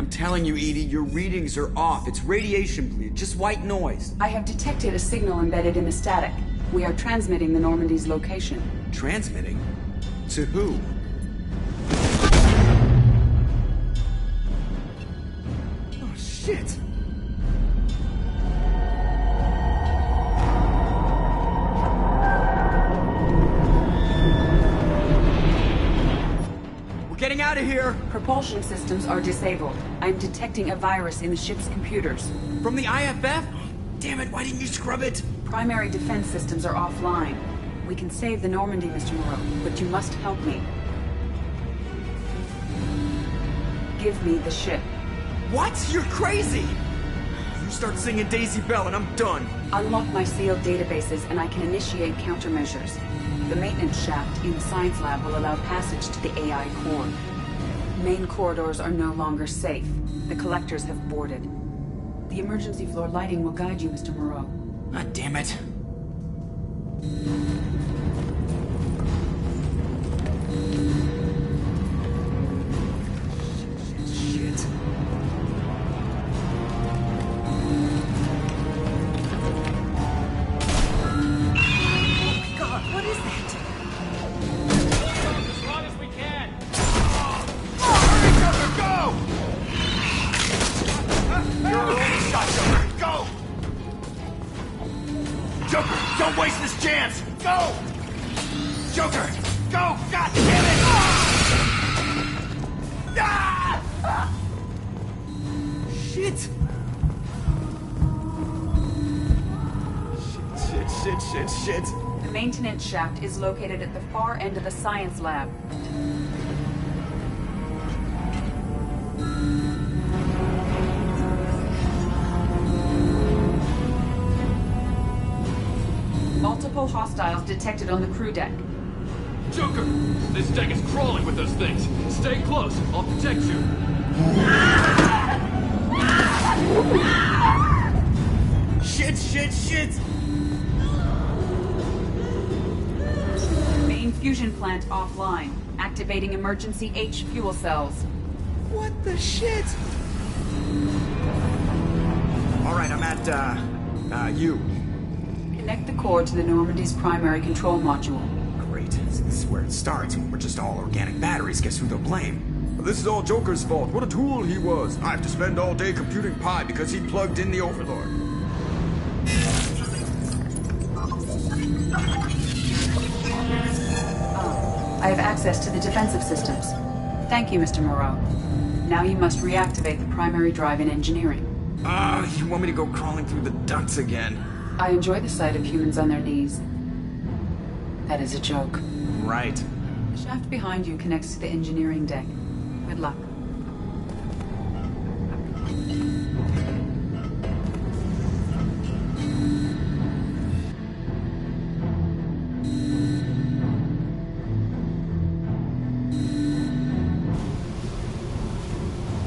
I'm telling you, Edie, your readings are off. It's radiation bleed, just white noise. I have detected a signal embedded in the static. We are transmitting the Normandy's location. Transmitting? To who? Oh, shit! Getting out of here! Propulsion systems are disabled. I'm detecting a virus in the ship's computers. From the IFF? Damn it, why didn't you scrub it? Primary defense systems are offline. We can save the Normandy, Mr. Moreau, but you must help me. Give me the ship. What? You're crazy! You start singing Daisy Bell and I'm done. Unlock my sealed databases and I can initiate countermeasures. The maintenance shaft in the science lab will allow passage to the AI core. Main corridors are no longer safe. The collectors have boarded. The emergency floor lighting will guide you, Mr. Moreau. God damn it. Shit. God, what is that? As long as we can. Go! You're our only shot, Joker! Go! Joker, don't waste this chance! Go! Joker, go! God damn it! Ah! Shit! Shit. The maintenance shaft is located at the far end of the science lab. Multiple hostiles detected on the crew deck. Joker, this deck is crawling with those things. Stay close. I'll protect you. Shit! Main fusion plant offline. Activating emergency H fuel cells. What the shit? Alright, I'm at, U. Connect the core to the Normandy's primary control module. Great. This is where it starts. We're just all organic batteries. Guess who they'll blame? This is all Joker's fault. What a tool he was. I have to spend all day computing pi because he plugged in the Overlord. I have access to the defensive systems. Thank you, Mr. Moreau. Now you must reactivate the primary drive in engineering. You want me to go crawling through the ducts again? I enjoy the sight of humans on their knees. That is a joke. Right. The shaft behind you connects to the engineering deck. Good luck.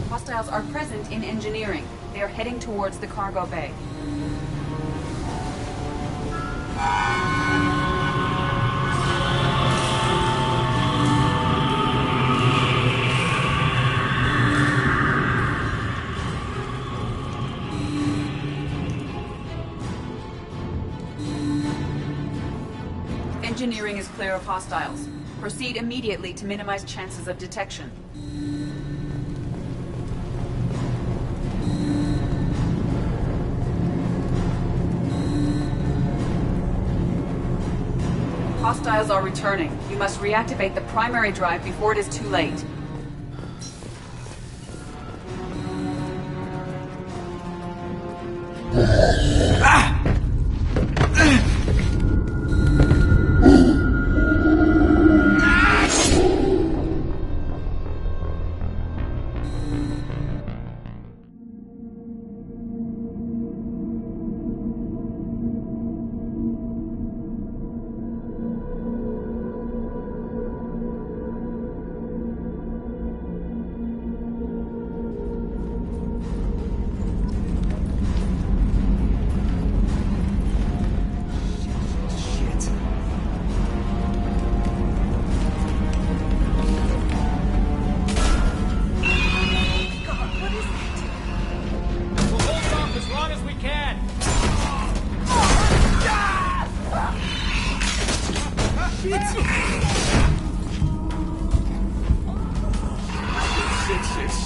Hostiles are present in engineering. They are heading towards the cargo bay. Engineering is clear of hostiles. Proceed immediately to minimize chances of detection. Hostiles are returning. You must reactivate the primary drive before it is too late.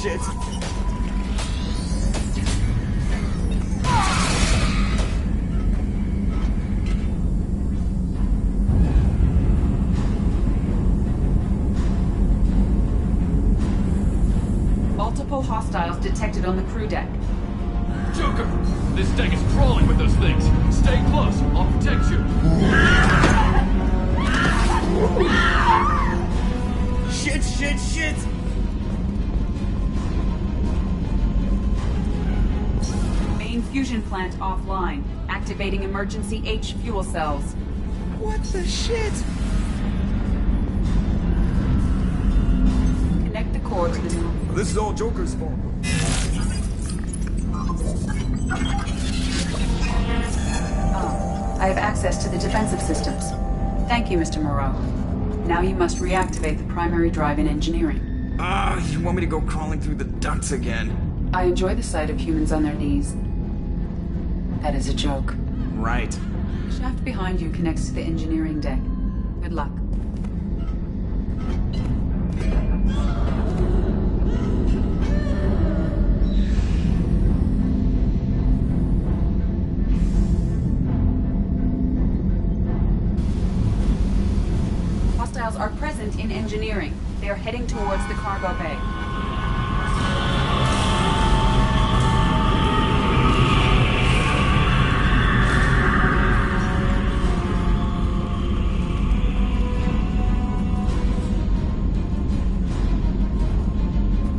shit. Multiple hostiles detected on the crew deck. Joker! This deck is crawling with those things. Stay close. I'll protect you. Shit! Main fusion plant offline. Activating emergency H fuel cells. What the shit? Connect the core to the... This is all Joker's fault. I have access to the defensive systems. Thank you, Mr. Moreau. Now you must reactivate the primary drive in engineering. You want me to go crawling through the ducts again? I enjoy the sight of humans on their knees. That is a joke. Right. The shaft behind you connects to the engineering deck. Good luck. Hostiles are present in engineering. They are heading towards the cargo bay.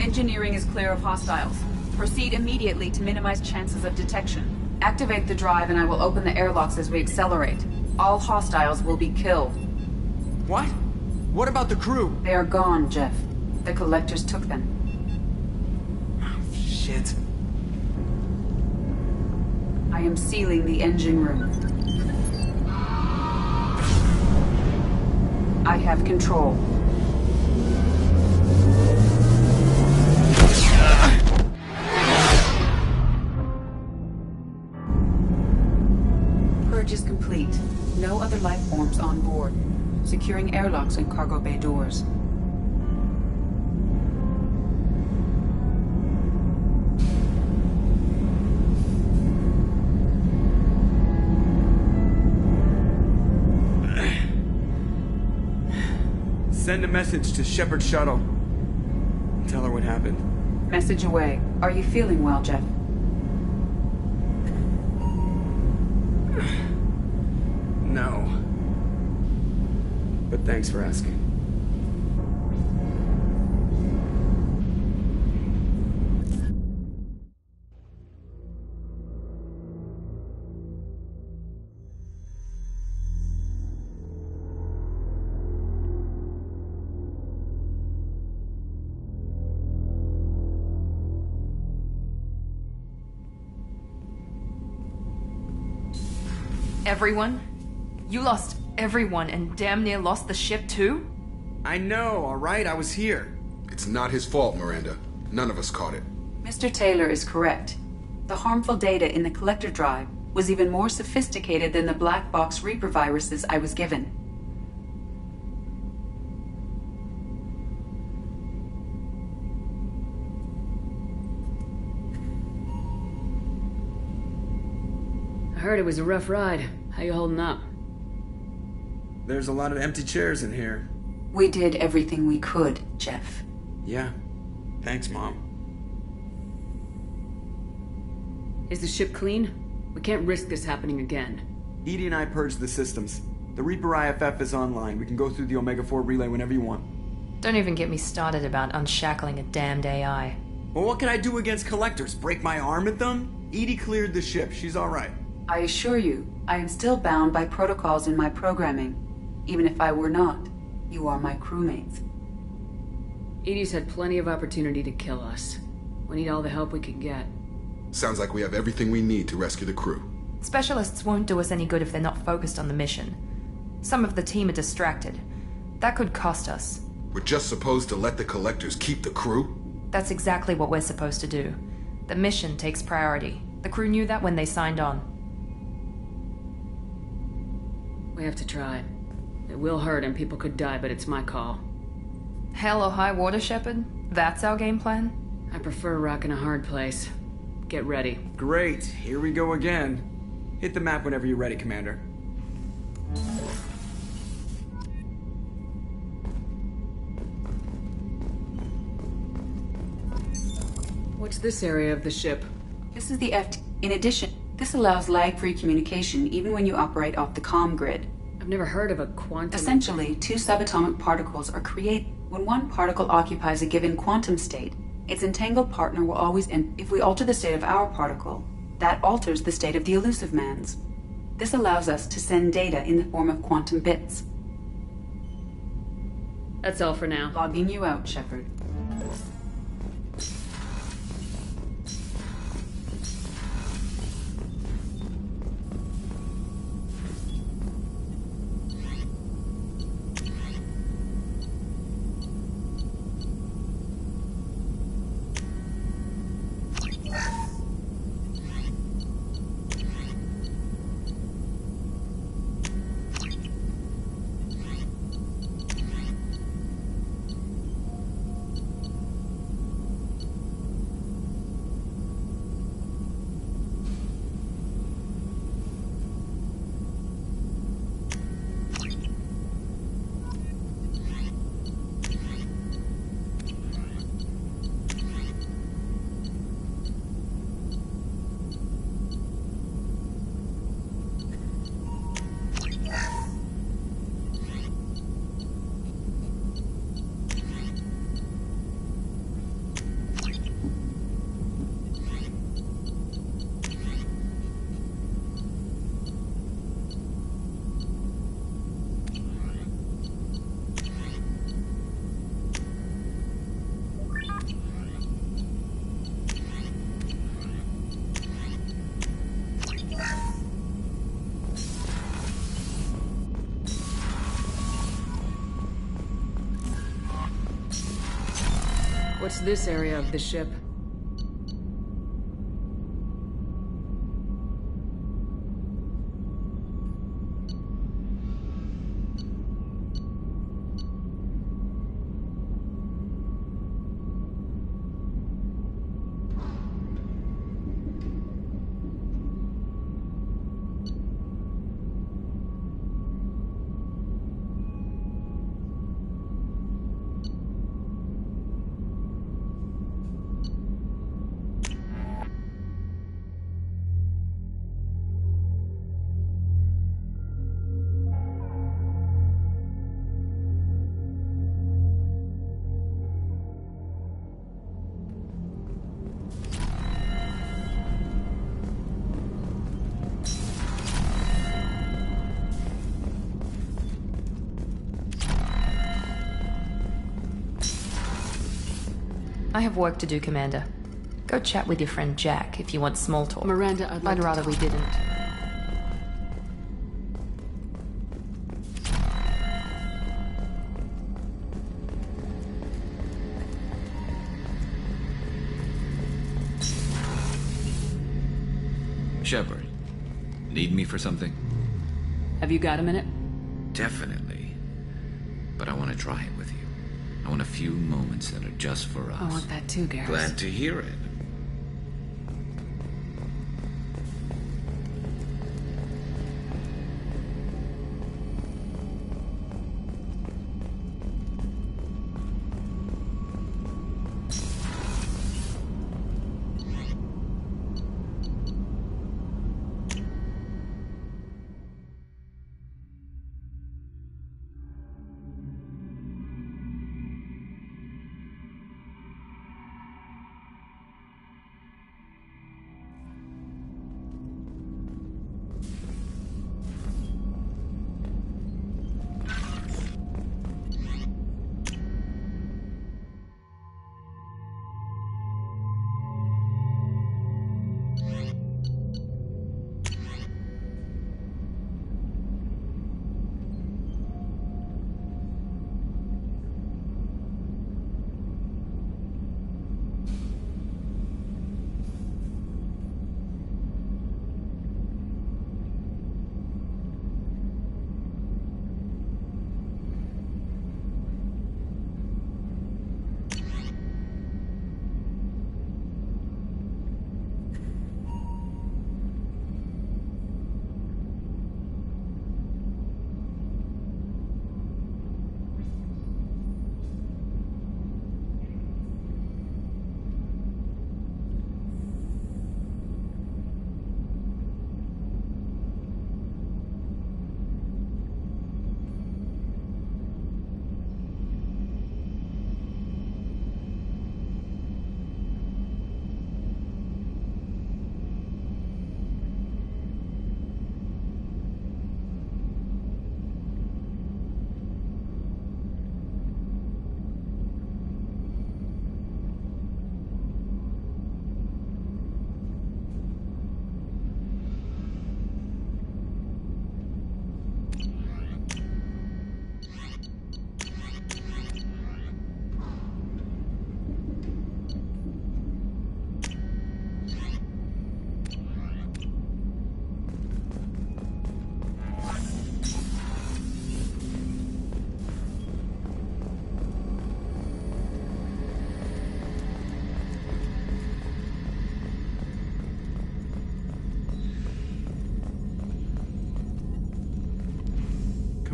Engineering is clear of hostiles. Proceed immediately to minimize chances of detection. Activate the drive and I will open the airlocks as we accelerate. All hostiles will be killed. What? What about the crew? They are gone, Jeff. The collectors took them. Shit. I am sealing the engine room. I have control. Purge is complete. No other life forms on board. Securing airlocks and cargo bay doors. Send a message to Shepard Shuttle. Tell her what happened. Message away. Are you feeling well, Jeff? No. But thanks for asking. Everyone? You lost everyone and damn near lost the ship too? I know, alright? I was here. It's not his fault, Miranda. None of us caught it. Mr. Taylor is correct. The harmful data in the collector drive was even more sophisticated than the black box Reaper viruses I was given. I heard it was a rough ride. How you holding up? There's a lot of empty chairs in here. We did everything we could, Jeff. Yeah. Thanks, Mom. Is the ship clean? We can't risk this happening again. Edie and I purged the systems. The Reaper IFF is online. We can go through the Omega-4 relay whenever you want. Don't even get me started about unshackling a damned AI. Well, what can I do against collectors? Break my arm at them? Edie cleared the ship. She's alright. I assure you, I am still bound by protocols in my programming. Even if I were not, you are my crewmates. Edie's had plenty of opportunity to kill us. We need all the help we can get. Sounds like we have everything we need to rescue the crew. Specialists won't do us any good if they're not focused on the mission. Some of the team are distracted. That could cost us. We're just supposed to let the collectors keep the crew? That's exactly what we're supposed to do. The mission takes priority. The crew knew that when they signed on. We have to try. It will hurt and people could die, but it's my call. Hell or high water, Shepard? That's our game plan? I prefer rocking a hard place. Get ready. Great, here we go again. Hit the map whenever you're ready, Commander. What's this area of the ship? This is the FT. In addition, this allows lag-free communication even when you operate off the comm grid. I've never heard of a quantum... Essentially, two subatomic particles are created. When one particle occupies a given quantum state, its entangled partner will always end. If we alter the state of our particle, that alters the state of the elusive man's. This allows us to send data in the form of quantum bits. That's all for now. Logging you out, Shepard. What's this area of the ship? I have work to do, Commander. Go chat with your friend Jack if you want small talk. Miranda, I'd rather we didn't. Shepard, need me for something? Have you got a minute? Definitely. But I want to try it with you. I want a few moments that are just for us. I want that too, Garrus. Glad to hear it.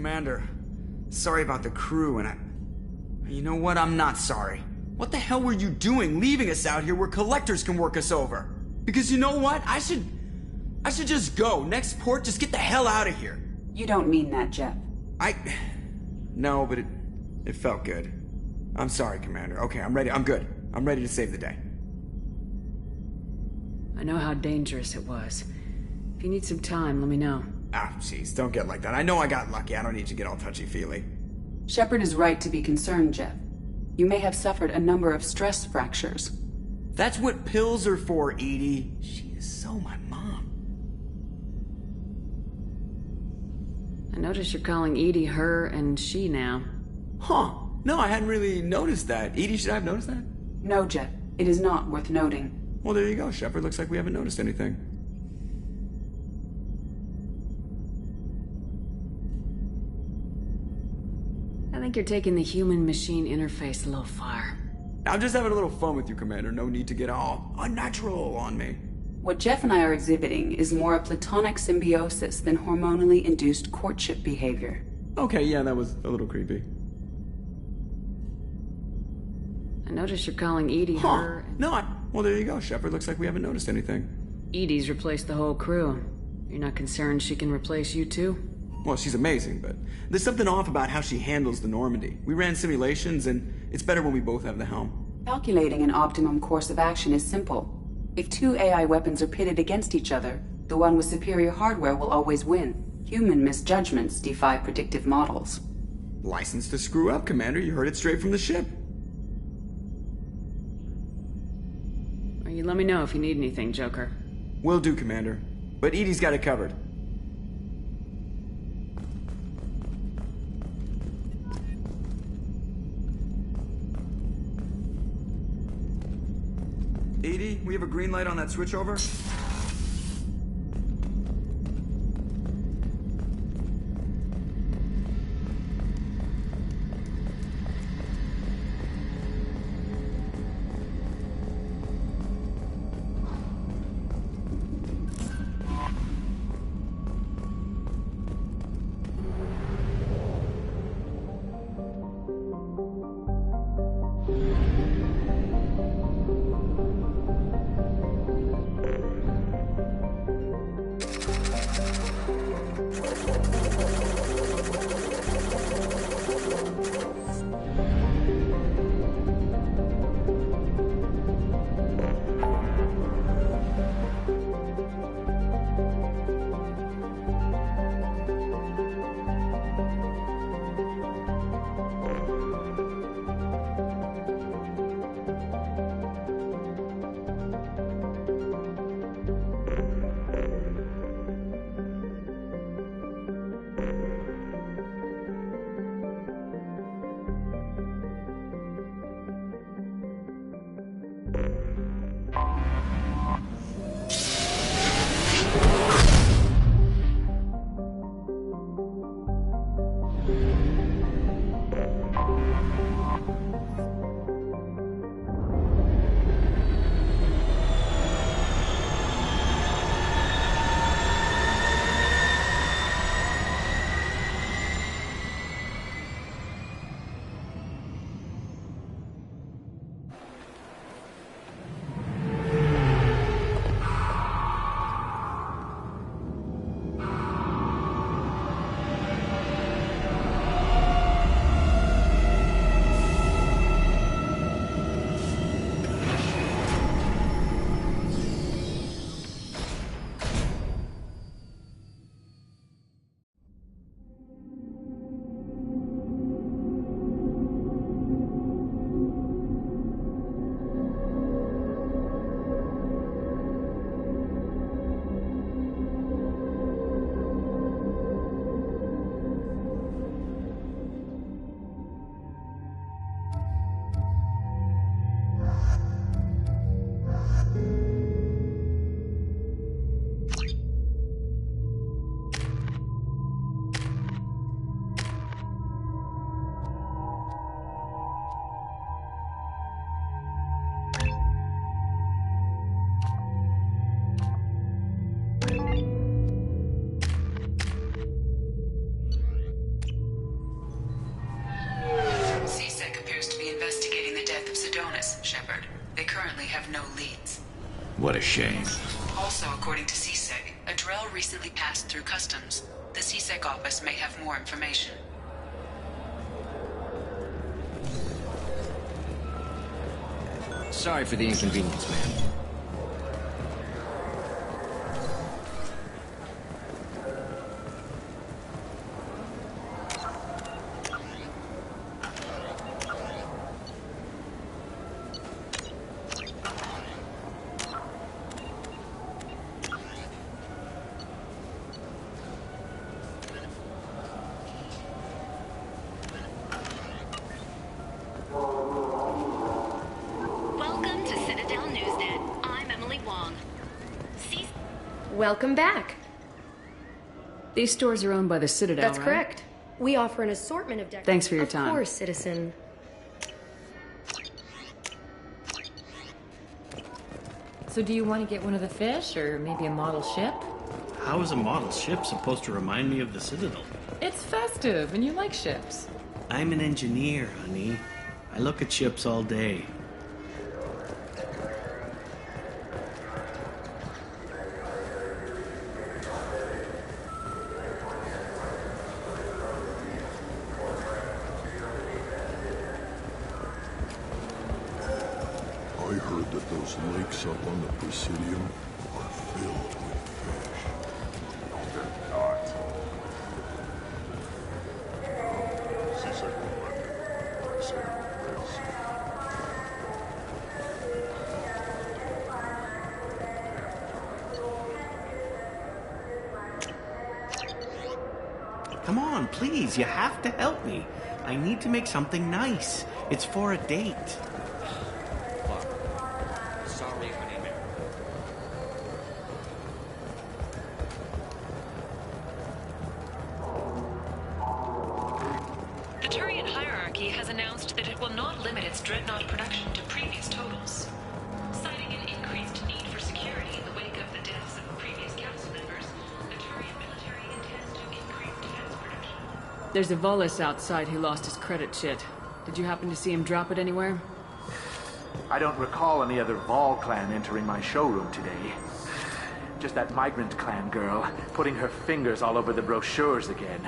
Commander, sorry about the crew, and You know what? I'm not sorry. What the hell were you doing leaving us out here where collectors can work us over? Because you know what? I should just go. Next port, just get the hell out of here. You don't mean that, Jeff. No, but it felt good. I'm sorry, Commander. Okay, I'm ready. I'm good. I'm ready to save the day. I know how dangerous it was. If you need some time, let me know. Jeez, don't get like that. I know I got lucky. I don't need to get all touchy-feely. Shepard is right to be concerned, Jeff. You may have suffered a number of stress fractures. That's what pills are for, Edie. She is so my mom. I notice you're calling Edie her and she now. Huh. No, I hadn't really noticed that. Edie, should I have noticed that? No, Jeff. It is not worth noting. Well, there you go, Shepard. Looks like we haven't noticed anything. I think you're taking the human-machine interface a little far. I'm just having a little fun with you, Commander. No need to get all unnatural on me. What Jeff and I are exhibiting is more a platonic symbiosis than hormonally induced courtship behavior. Okay, yeah, that was a little creepy. I notice you're calling Edie her... No, well, there you go, Shepard. Looks like we haven't noticed anything. Edie's replaced the whole crew. You're not concerned she can replace you too? Well, she's amazing, but there's something off about how she handles the Normandy. We ran simulations, and it's better when we both have the helm. Calculating an optimum course of action is simple. If two AI weapons are pitted against each other, the one with superior hardware will always win. Human misjudgments defy predictive models. License to screw up, Commander. You heard it straight from the ship. Well, you let me know if you need anything, Joker. Will do, Commander. But Edie's got it covered. Edie, we have a green light on that switchover? have no leads. What a shame. Also, according to CSEC, a drill recently passed through customs. The CSEC office may have more information. Sorry for the inconvenience, man. Welcome back. These stores are owned by the Citadel, That's correct. We offer an assortment of decks. Thanks for your time. Of course, citizen. So do you want to get one of the fish, or maybe a model ship? How is a model ship supposed to remind me of the Citadel? It's festive, and you like ships. I'm an engineer, honey. I look at ships all day. I heard that those lakes up on the Presidium are filled with fish. No, they're not. Come on, please, you have to help me. I need to make something nice. It's for a date. Sorry, honey, Mary. The Turian hierarchy has announced that it will not limit its dreadnought production to previous totals. Citing an increased need for security in the wake of the deaths of previous council members, the Turian military intends to increase defense production. There's a Volus outside who lost his credit chit. Did you happen to see him drop it anywhere? I don't recall any other Vol clan entering my showroom today. Just that migrant clan girl putting her fingers all over the brochures again.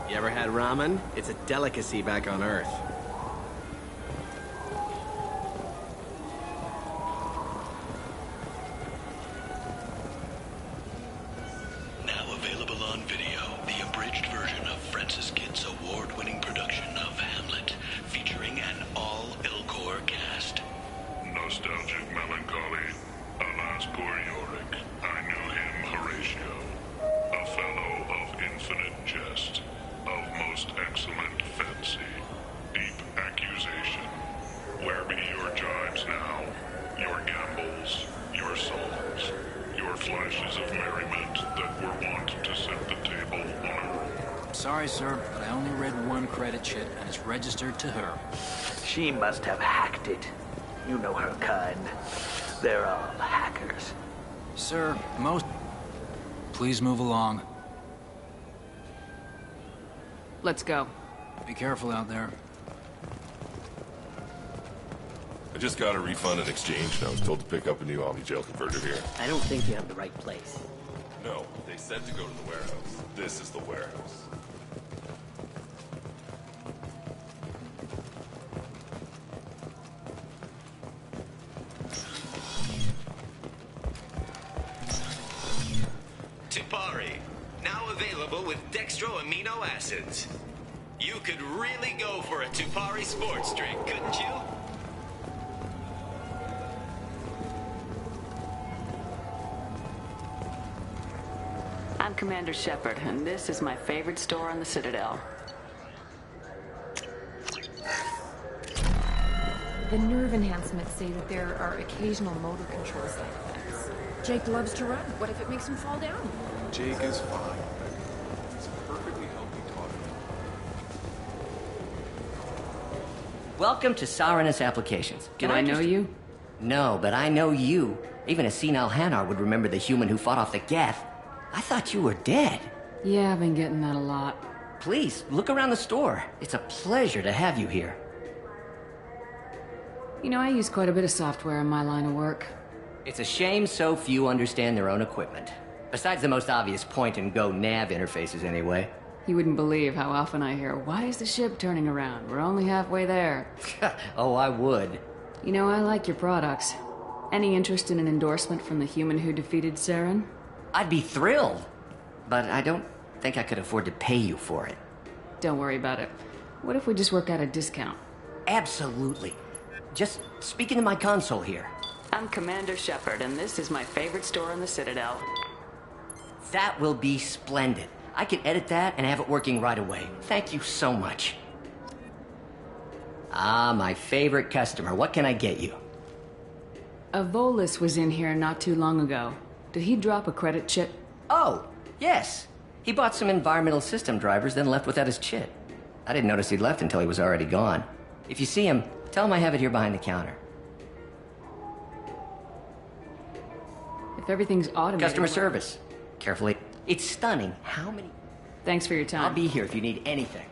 You ever had ramen? It's a delicacy back on Earth. Now available on video, the abridged version of Francis Kidd's award-winning production of Hamlet, featuring an all-Ilcor cast. Nostalgic melancholy. Alas, poor Yorick. I knew him, Horatio. A fellow of infinite jest, of most excellent fancy, deep accusation. Where be your jibes now? Your gambols, your songs, your flashes of merriment that were wont to set the table on a roll. Sorry, sir, but I only read one credit chit, and it's registered to her. She must have hacked it. You know her kind. They're all hackers. Sir, most... Please move along. Let's go. Be careful out there. I just got a refund and exchange, and I was told to pick up a new Omni Jail converter here. I don't think you have the right place. No, they said to go to the warehouse. This is the warehouse. Tipari, now available with dextro amino acids. You could really go for a Tipari sports drink, couldn't you? I'm Commander Shepard, and this is my favorite store on the Citadel. The nerve enhancements say that there are occasional motor control side effects. Jake loves to run. What if it makes him fall down? Jake is fine. He's a perfectly healthy toddler. Welcome to Sarenus Applications. Do I know you? No, but I know you. Even a senile Hanar would remember the human who fought off the Geth. I thought you were dead. Yeah, I've been getting that a lot. Please, look around the store. It's a pleasure to have you here. You know, I use quite a bit of software in my line of work. It's a shame so few understand their own equipment. Besides the most obvious point-and-go nav interfaces, anyway. You wouldn't believe how often I hear, "Why is the ship turning around? We're only halfway there." Oh, I would. You know, I like your products. Any interest in an endorsement from the human who defeated Saren? I'd be thrilled. But I don't think I could afford to pay you for it. Don't worry about it. What if we just work out a discount? Absolutely. Just speak into my console here. I'm Commander Shepard, and this is my favorite store in the Citadel. That will be splendid. I can edit that and have it working right away. Thank you so much. Ah, my favorite customer. What can I get you? A Volus was in here not too long ago. Did he drop a credit chip? Oh, yes. He bought some environmental system drivers, then left without his chip. I didn't notice he'd left until he was already gone. If you see him, tell him I have it here behind the counter. If everything's automated... Customer service. Carefully. It's stunning how many... Thanks for your time. I'll be here if you need anything.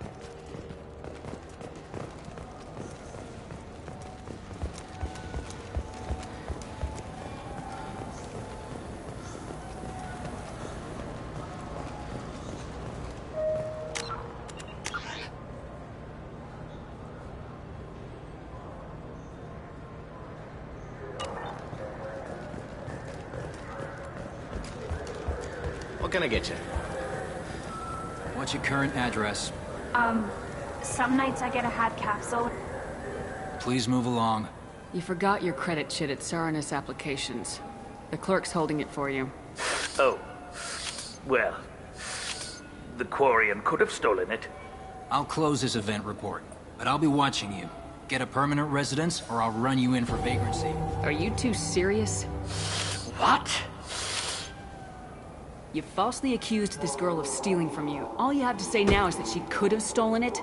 What can I get you? What's your current address? Some nights I get a hat capsule. Please move along. You forgot your credit chit at Saranus Applications. The clerk's holding it for you. Oh. Well, the Quarian could have stolen it. I'll close this event report, but I'll be watching you. Get a permanent residence, or I'll run you in for vagrancy. Are you two serious? What? You falsely accused this girl of stealing from you. All you have to say now is that she could have stolen it?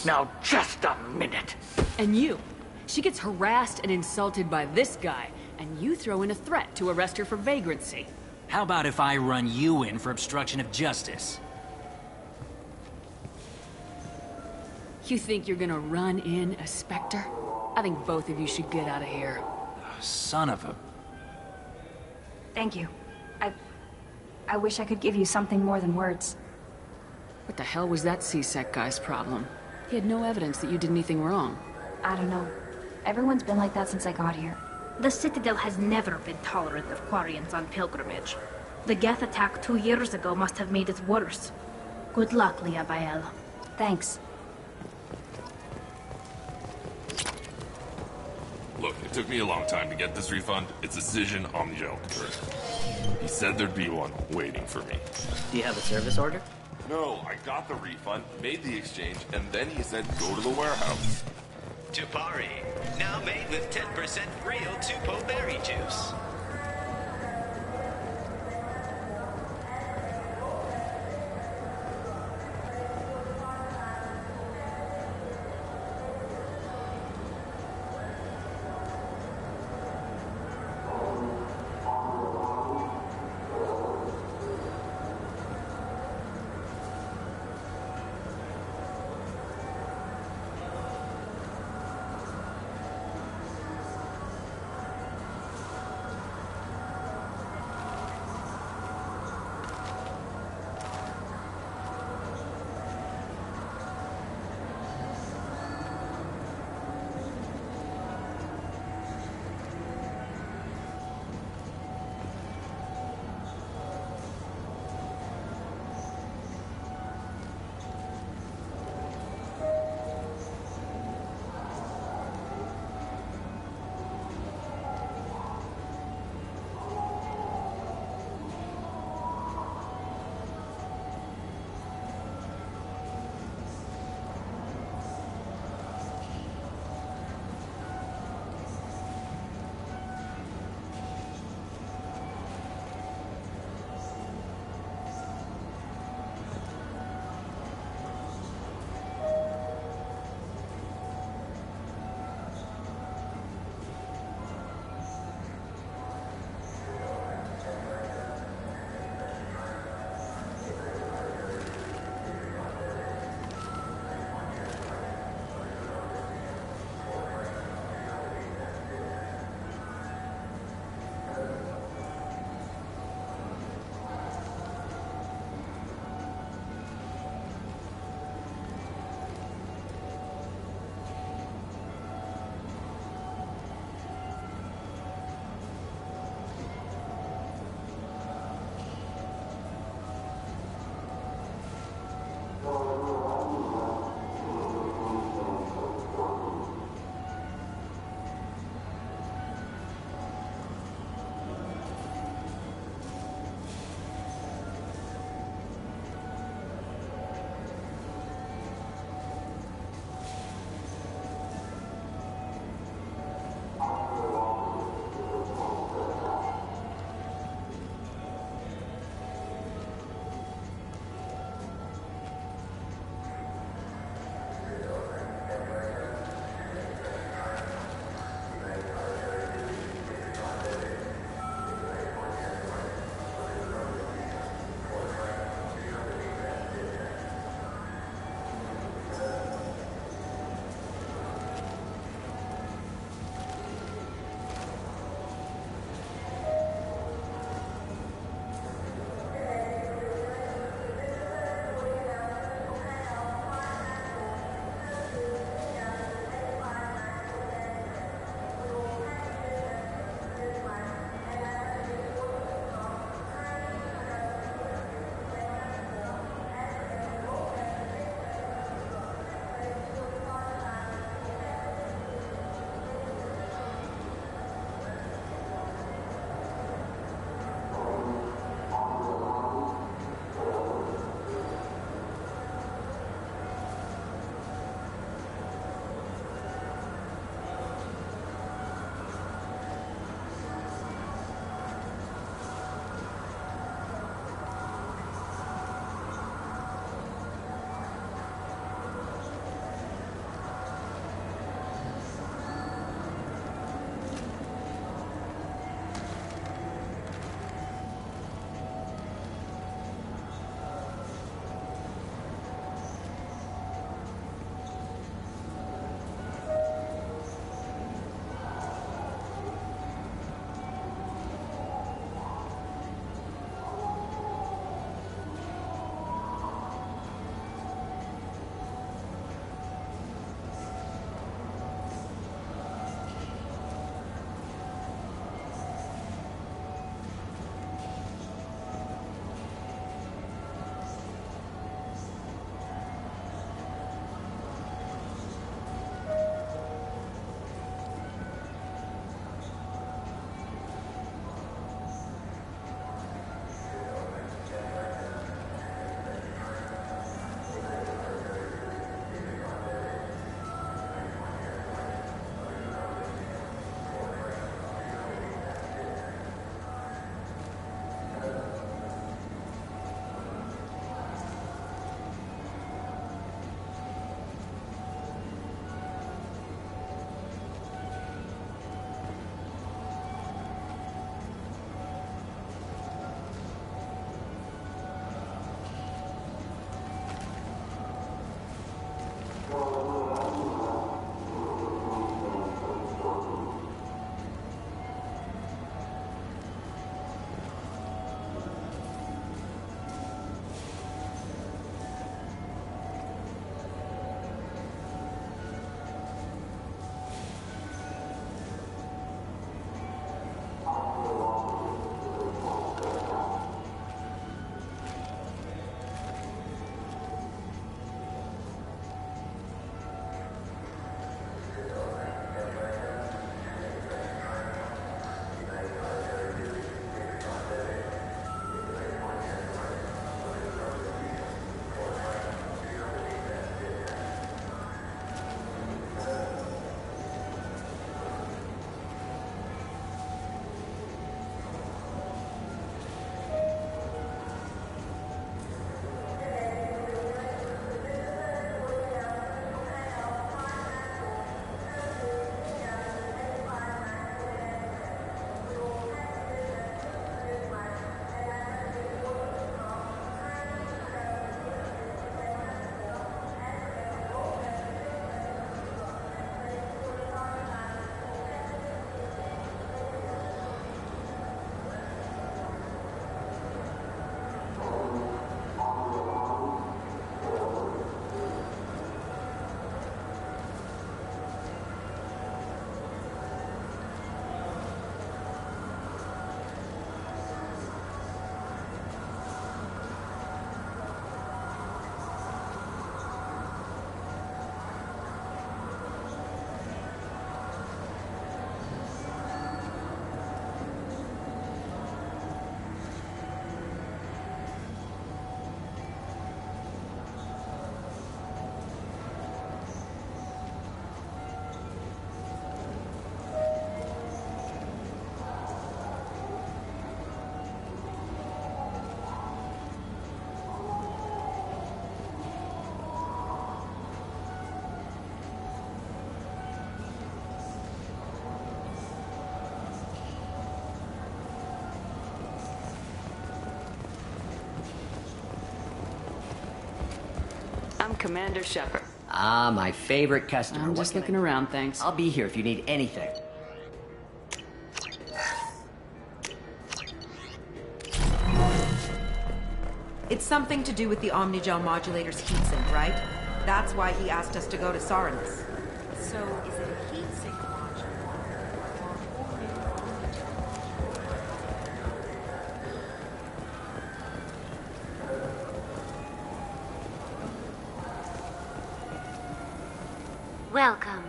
Now, just a minute. And you. She gets harassed and insulted by this guy, and you throw in a threat to arrest her for vagrancy. How about if I run you in for obstruction of justice? You think you're gonna run in a Spectre? I think both of you should get out of here. Son of a... Thank you. I wish I could give you something more than words. What the hell was that C-Sec guy's problem? He had no evidence that you did anything wrong. I don't know. Everyone's been like that since I got here. The Citadel has never been tolerant of Quarians on pilgrimage. The Geth attack 2 years ago must have made it worse. Good luck, Leah Bael. Thanks. Look, it took me a long time to get this refund. It's a decision on the Joker. He said there'd be one waiting for me. Do you have a service order? No, I got the refund, made the exchange, and then he said go to the warehouse. Tupari, now made with 10% real Tupo berry juice. I'm Commander Shepard. Ah, my favorite customer. I'm just looking around, thanks. I'll be here if you need anything. It's something to do with the Omnigel modulator's heatsink, right? That's why he asked us to go to Sarinus. So, is it a heatsink Welcome.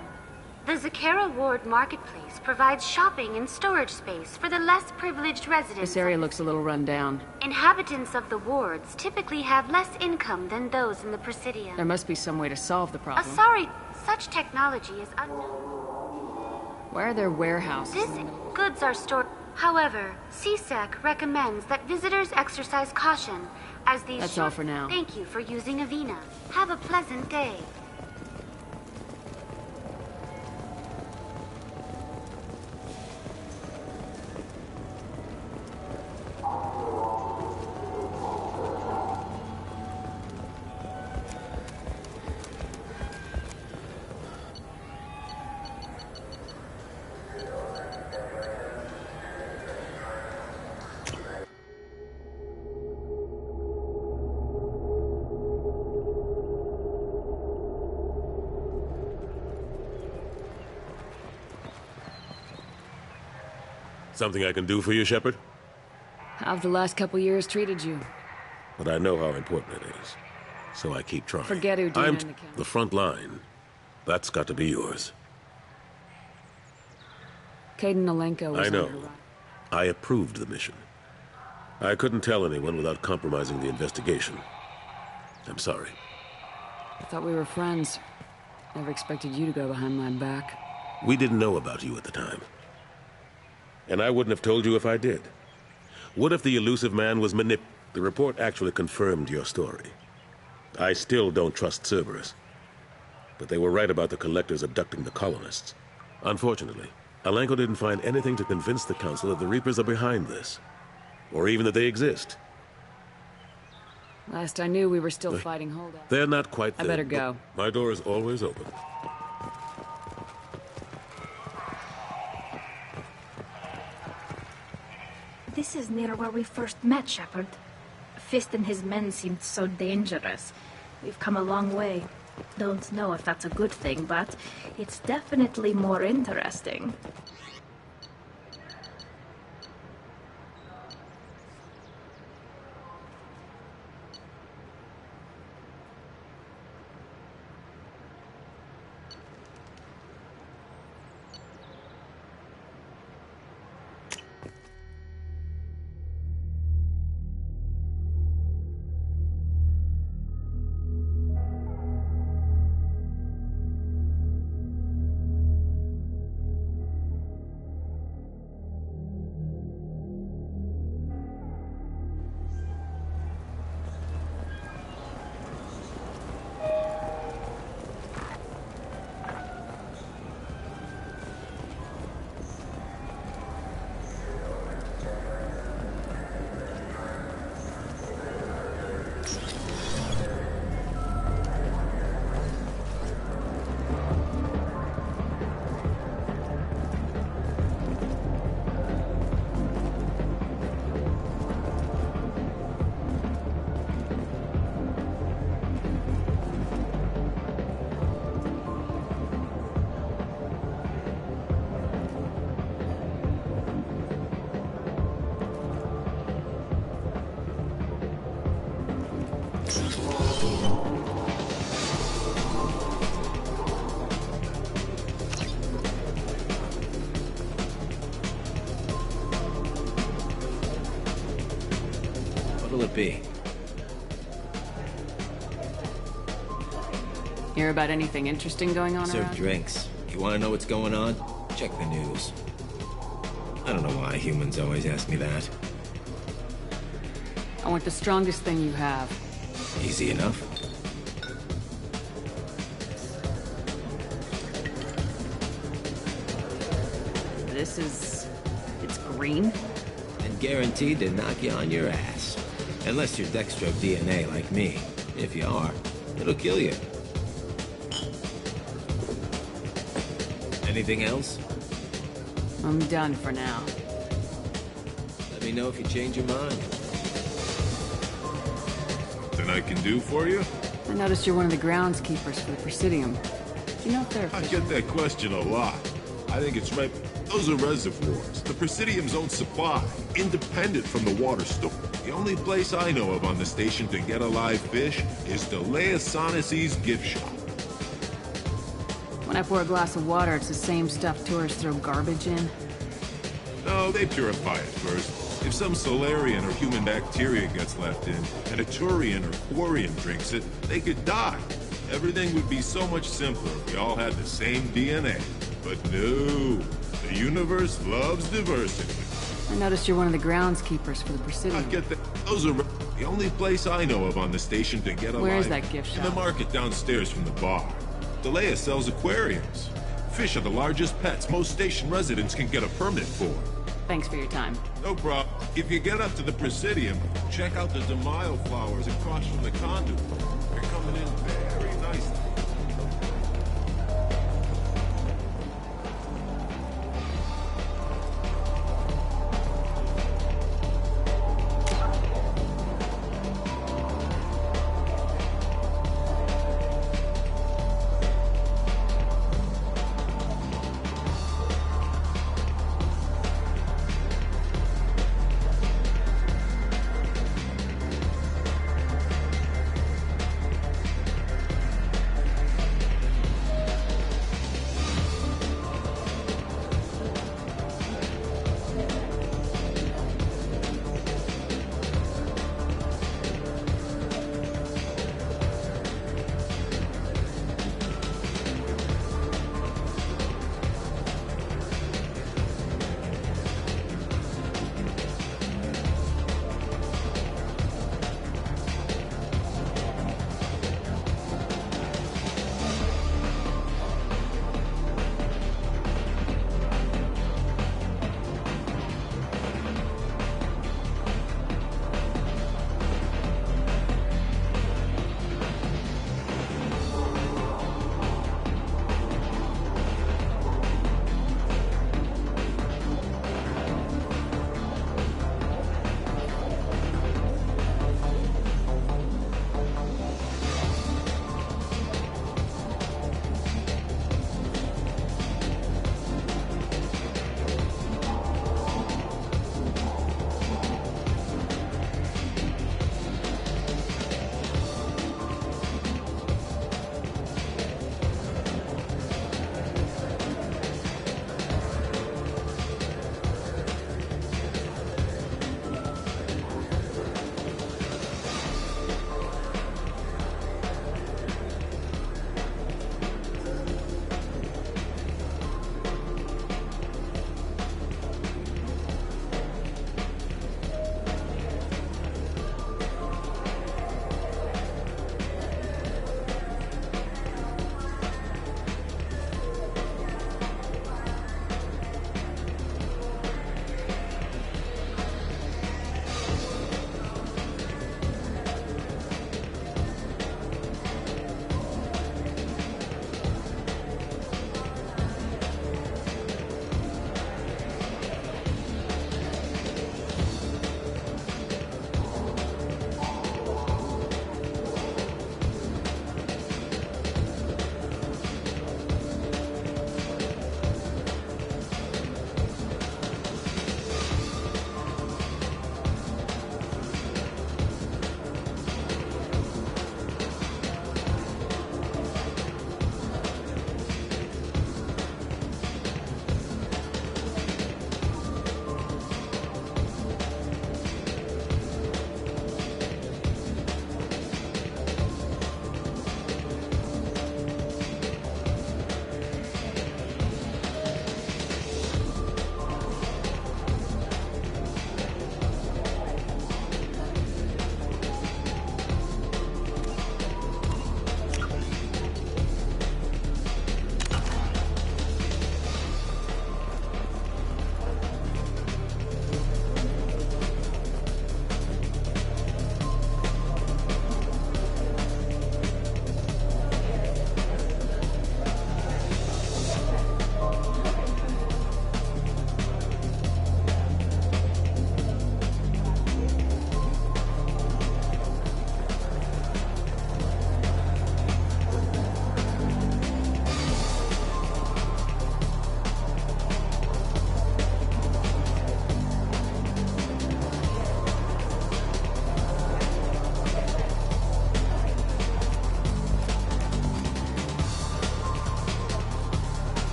The Zakara Ward Marketplace provides shopping and storage space for the less privileged residents. This area looks a little run down. Inhabitants of the wards typically have less income than those in the Presidium. There must be some way to solve the problem. Sorry, such technology is unknown. Why are there warehouses? Goods are stored. However, CSEC recommends that visitors exercise caution as these. That's all for now. Thank you for using Avena. Have a pleasant day. Something I can do for you, Shepard? How have the last couple years treated you? But I know how important it is. So I keep trying. Forget Udina I'm and the count. the front line. That's got to be yours. Kaden Alenko was I know. on her run. I approved the mission. I couldn't tell anyone without compromising the investigation. I'm sorry. I thought we were friends. Never expected you to go behind my back. We didn't know about you at the time. And I wouldn't have told you if I did. What if the elusive man was The report actually confirmed your story. I still don't trust Cerberus. But they were right about the collectors abducting the colonists. Unfortunately, Alenko didn't find anything to convince the Council that the Reapers are behind this. Or even that they exist. Last I knew, we were still fighting holdouts. They're not quite I there. better go. My door is always open. This is near where we first met, Shepard. Fist and his men seemed so dangerous. We've come a long way. Don't know if that's a good thing, but it's definitely more interesting. What'll it be? Hear about anything interesting going on Serve around? drinks. You want to know what's going on? Check the news. I don't know why humans always ask me that. I want the strongest thing you have. Easy enough. This is... it's green? And guaranteed to knock you on your ass. Unless you're Dextro DNA like me. If you are. It'll kill you. Anything else? I'm done for now. Let me know if you change your mind. Nothing I can do for you? I noticed you're one of the groundskeepers for the Presidium. Do you know if they're I get that question a lot. I think it's right. Those are reservoirs. The Presidium's own supply, independent from the water store. The only place I know of on the station to get a live fish is Delea Sonesi's gift shop. When I pour a glass of water, it's the same stuff tourists throw garbage in? No, they purify it first. If some Solarian or human bacteria gets left in, and a Turian or Quarian drinks it, they could die. Everything would be so much simpler if we all had the same DNA. But no, the universe loves diversity. I noticed you're one of the groundskeepers for the Presidium. I get that. Those are the only place I know of on the station to get a Where is live- that gift shop? In the market downstairs from the bar. Delea sells aquariums. Fish are the largest pets most station residents can get a permit for. Thanks for your time. No problem. If you get up to the Presidium, check out the DeMaio flowers across from the conduit. They're coming in very nicely.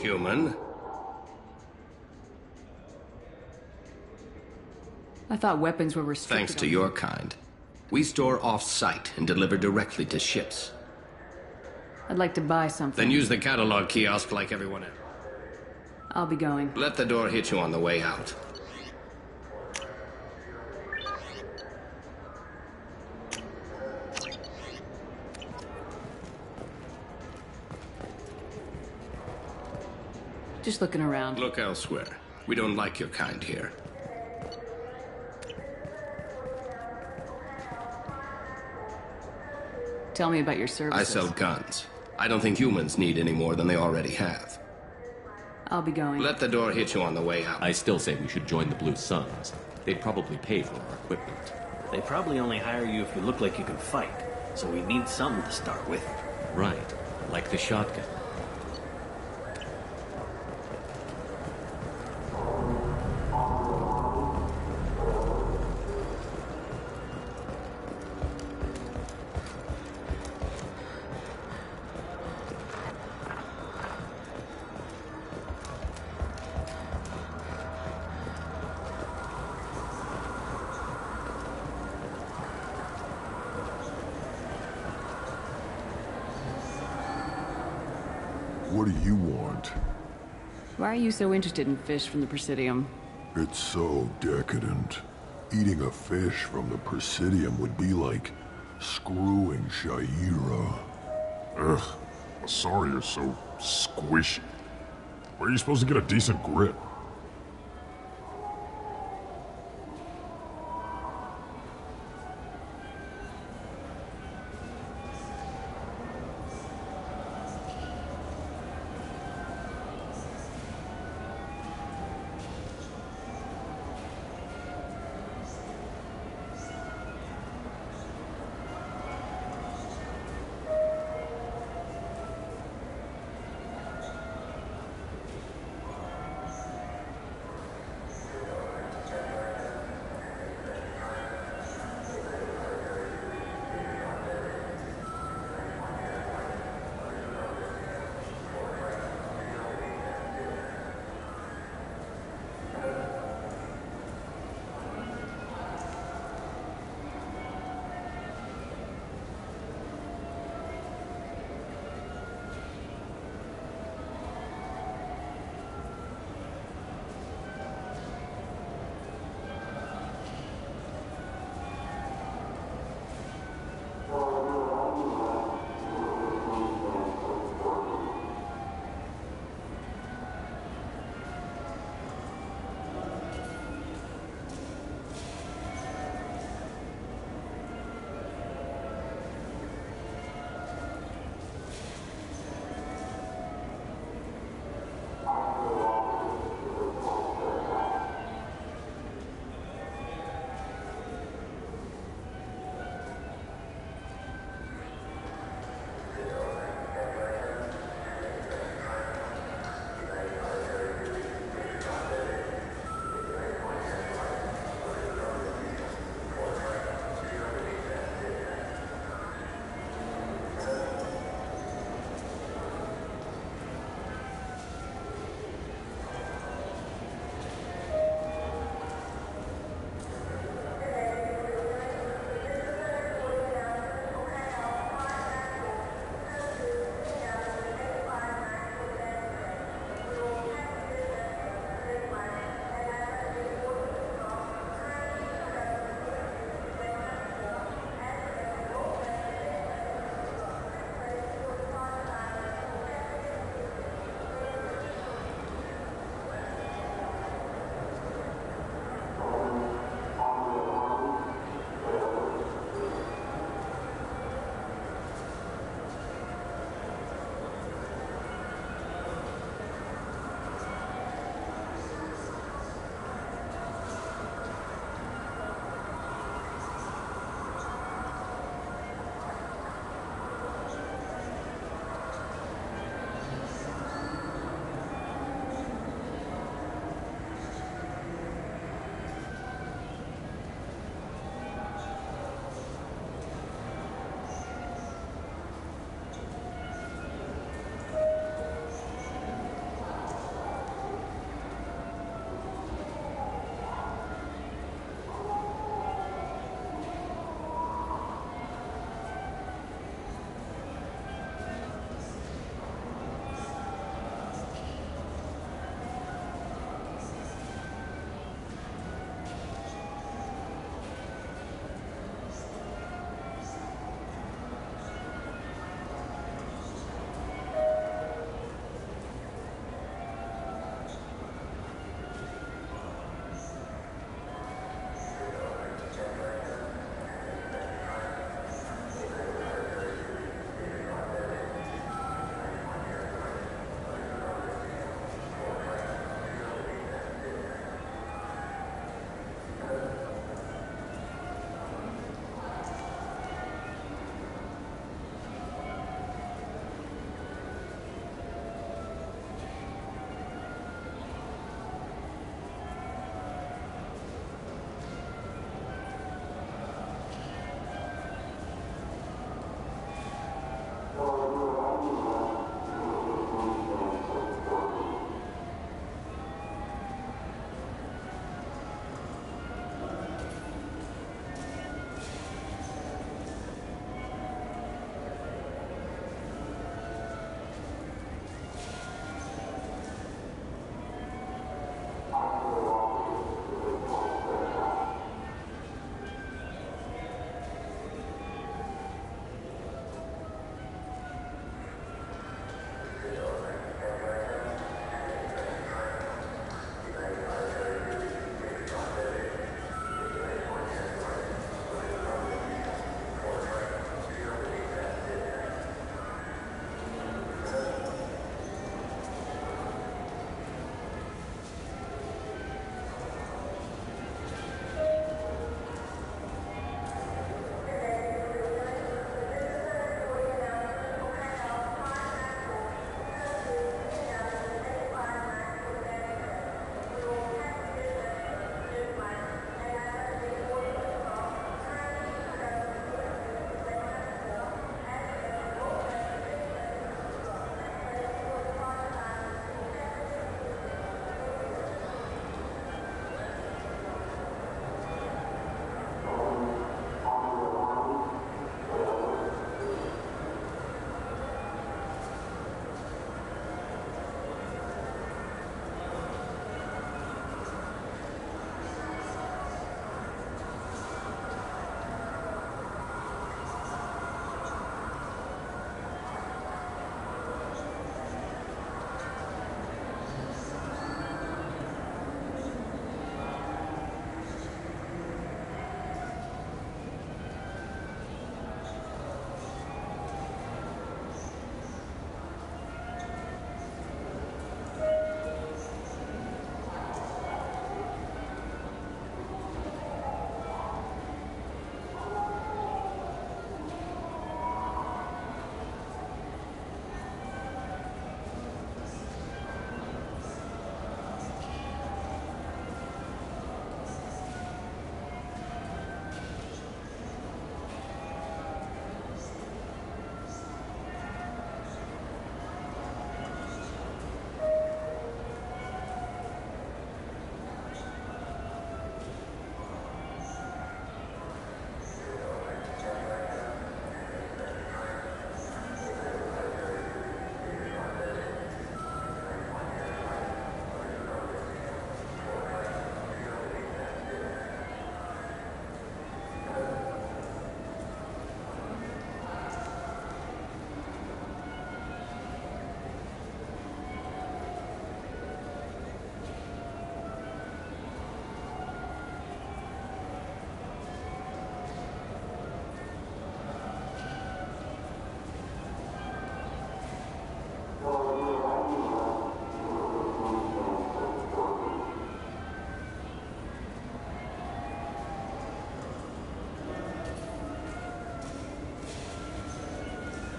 human. I thought weapons were restricted. Thanks to your kind. We store off-site and deliver directly to ships. I'd like to buy something. Then use the catalog kiosk like everyone else. I'll be going. Let the door hit you on the way out. Just looking around. Look elsewhere. We don't like your kind here. Tell me about your services. I sell guns. I don't think humans need any more than they already have. I'll be going. Let the door hit you on the way out. I still say we should join the Blue Suns. They'd probably pay for our equipment. They probably only hire you if you look like you can fight, so we need something to start with. Right, like the shotgun. What do you want? Why are you so interested in fish from the Presidium? It's so decadent. Eating a fish from the Presidium would be like screwing Shaira. Ugh, sorry you're so squishy. Where are you supposed to get a decent grip?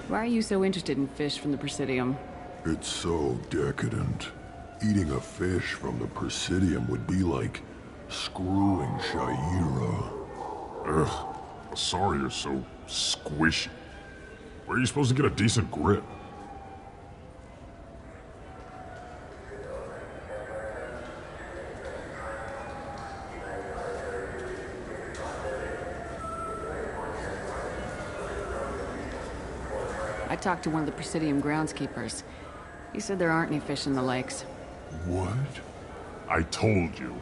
Why are you so interested in fish from the Presidium? It's so decadent. Eating a fish from the Presidium would be like screwing Shaira. Ugh, sorry you're so squishy. Where are you supposed to get a decent grip? I talked to one of the Presidium groundskeepers. He said there aren't any fish in the lakes. What? I told you.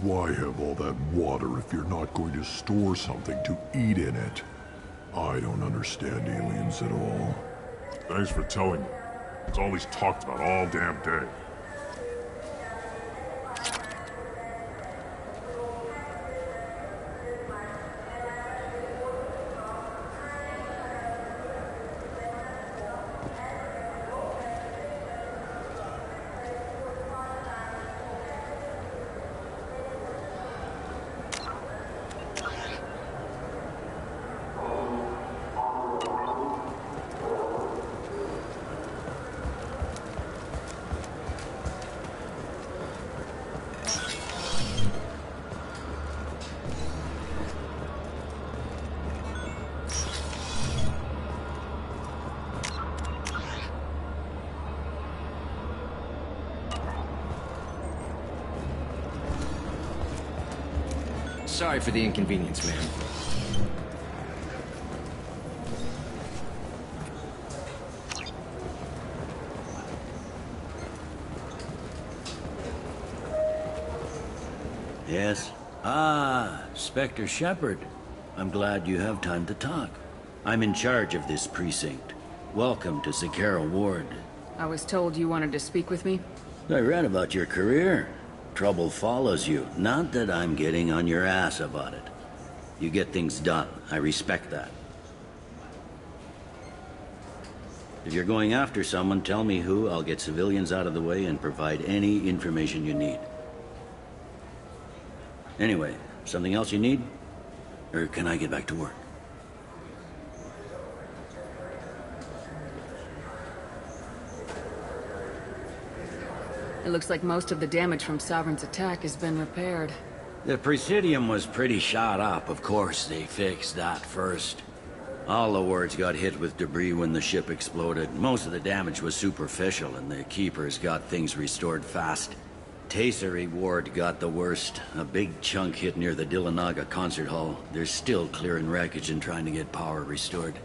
Why have all that water if you're not going to store something to eat in it? I don't understand aliens at all. Thanks for telling me. It's all he's talked about all damn day. Sorry for the inconvenience, man. Yes? Ah, Spectre Shepard. I'm glad you have time to talk. I'm in charge of this precinct. Welcome to Zakara Ward. I was told you wanted to speak with me. I read about your career. Trouble follows you. Not that I'm getting on your ass about it. You get things done. I respect that. If you're going after someone, tell me who. I'll get civilians out of the way and provide any information you need. Anyway, something else you need? Or can I get back to work? It looks like most of the damage from Sovereign's attack has been repaired. The Presidium was pretty shot up. Of course, they fixed that first. All the wards got hit with debris when the ship exploded. Most of the damage was superficial, and the Keepers got things restored fast. Tasery Ward got the worst. A big chunk hit near the Dillanaga concert hall. They're still clearing wreckage and trying to get power restored.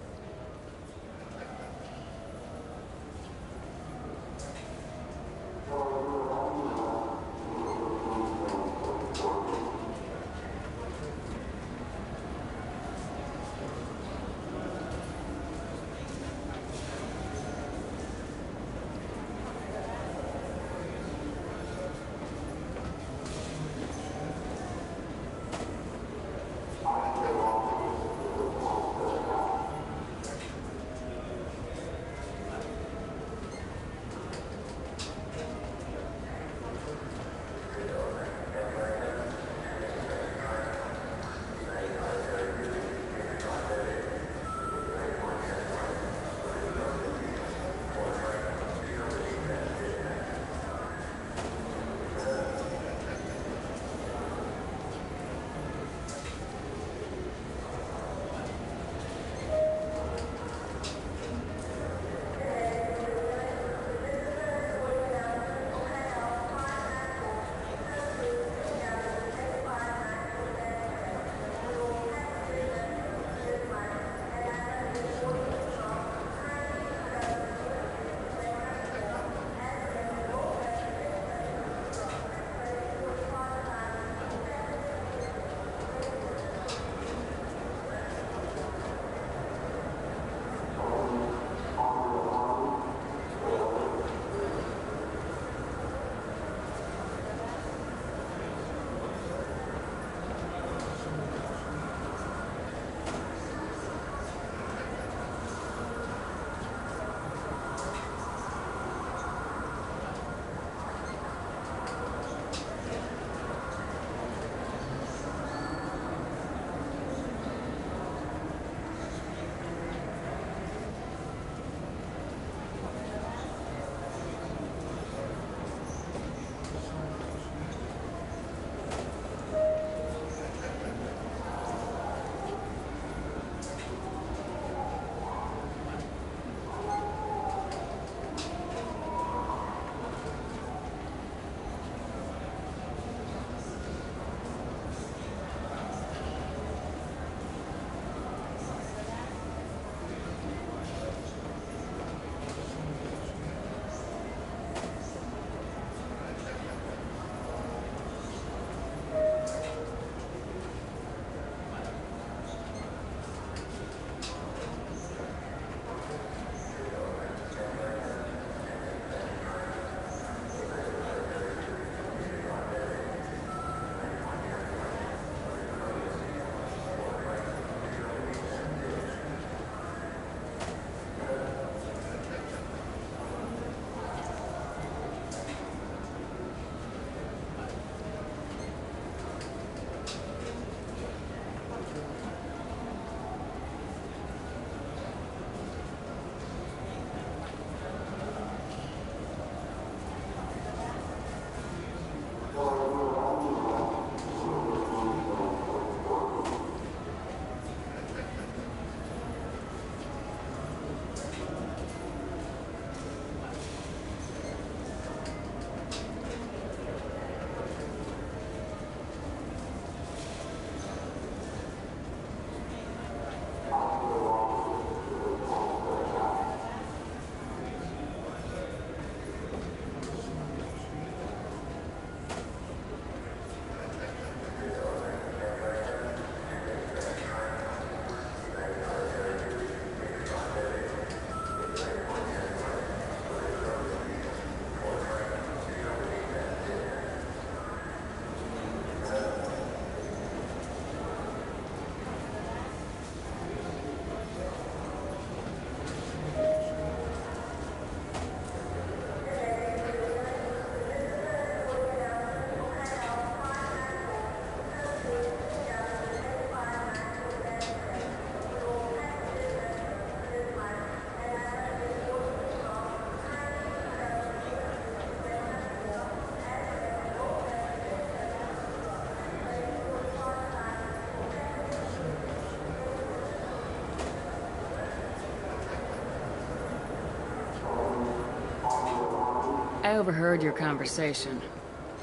I overheard your conversation.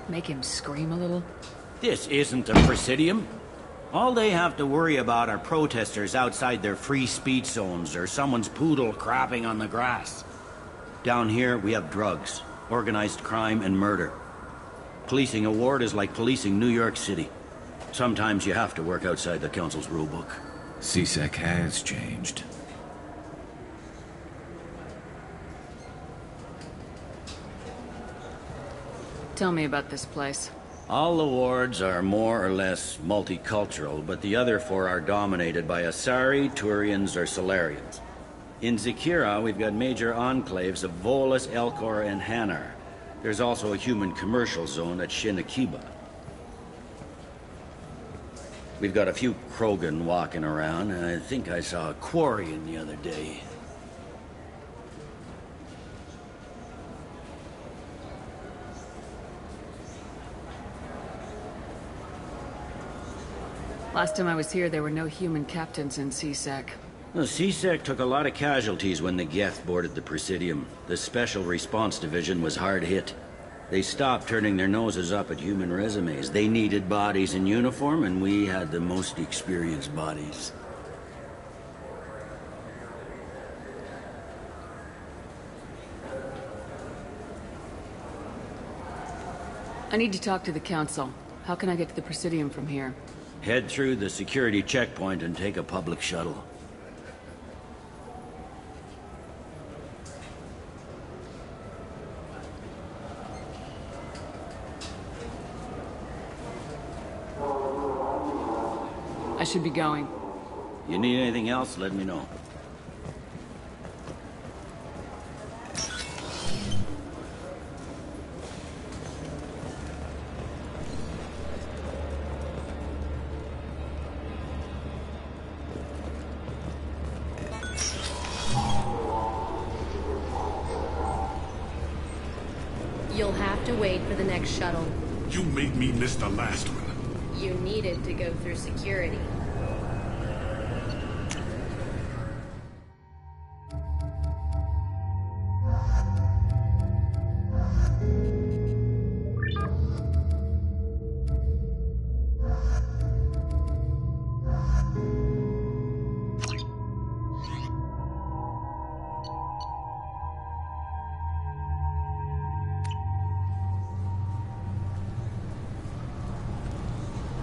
Make him scream a little? This isn't a Presidium. All they have to worry about are protesters outside their free speech zones or someone's poodle crapping on the grass. Down here, we have drugs, organized crime, and murder. Policing a ward is like policing New York City. Sometimes you have to work outside the council's rulebook. CSEC has changed. Tell me about this place. All the wards are more or less multicultural, but the other 4 are dominated by Asari, Turians, or Solarians. In Zakira, we've got major enclaves of Volus, Elcor, and Hanar. There's also a human commercial zone at Shinakiba. We've got a few Krogan walking around, and I think I saw a Quarian the other day. Last time I was here, there were no human captains in CSEC. The CSEC took a lot of casualties when the Geth boarded the Presidium. The Special Response Division was hard hit. They stopped turning their noses up at human resumes. They needed bodies in uniform, and we had the most experienced bodies. I need to talk to the Council. How can I get to the Presidium from here? Head through the security checkpoint and take a public shuttle. I should be going. You need anything else, let me know. You'll have to wait for the next shuttle. You made me miss the last one. You needed to go through security.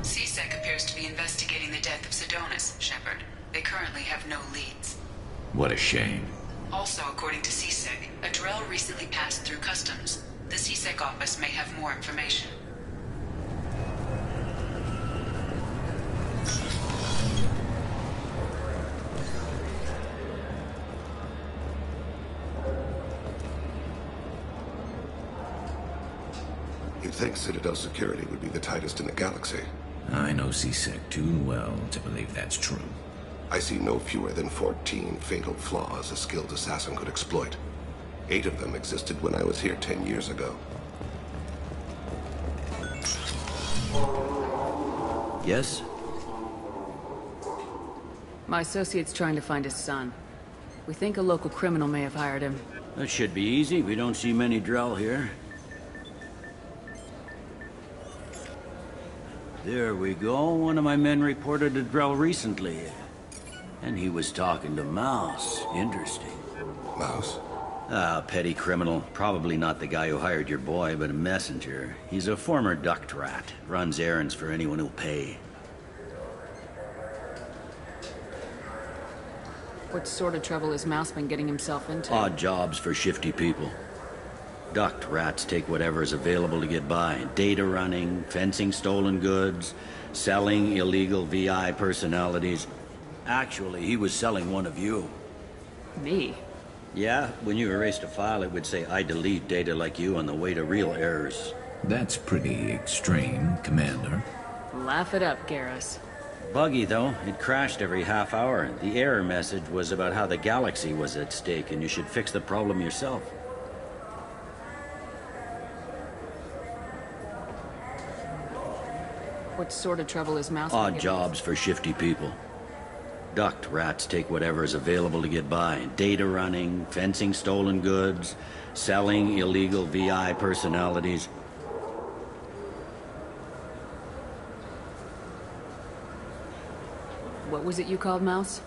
CSEC appears to be investigating the death of Sidonis, Shepard. They currently have no leads. What a shame. Also, according to CSEC, a Drell recently passed through customs. The CSEC office may have more information. You'd think Citadel security would be the tightest in the galaxy. I know CSEC too well to believe that's true. I see no fewer than 14 fatal flaws a skilled assassin could exploit. 8 of them existed when I was here 10 years ago. Yes? My associate's trying to find his son. We think a local criminal may have hired him. That should be easy. We don't see many Drell here. There we go. One of my men reported a Drell recently. And he was talking to Mouse. Interesting. Mouse? Ah, petty criminal. Probably not the guy who hired your boy, but a messenger. He's a former duct rat. Runs errands for anyone who'll pay. What sort of trouble has Mouse been getting himself into? Odd jobs for shifty people. Duct rats take whatever's available to get by. Data running, fencing stolen goods, selling illegal VI personalities. Actually, he was selling one of you. Me? Yeah, when you erased a file, it would say, I delete data like you on the way to real errors. That's pretty extreme, Commander. Laugh it up, Garrus. Buggy, though. It crashed every half hour. The error message was about how the galaxy was at stake, and you should fix the problem yourself. What sort of trouble is Mouse been Odd getting? jobs for shifty people. Duct rats take whatever is available to get by. Data running, fencing stolen goods, selling illegal VI personalities. What was it you called Mouse?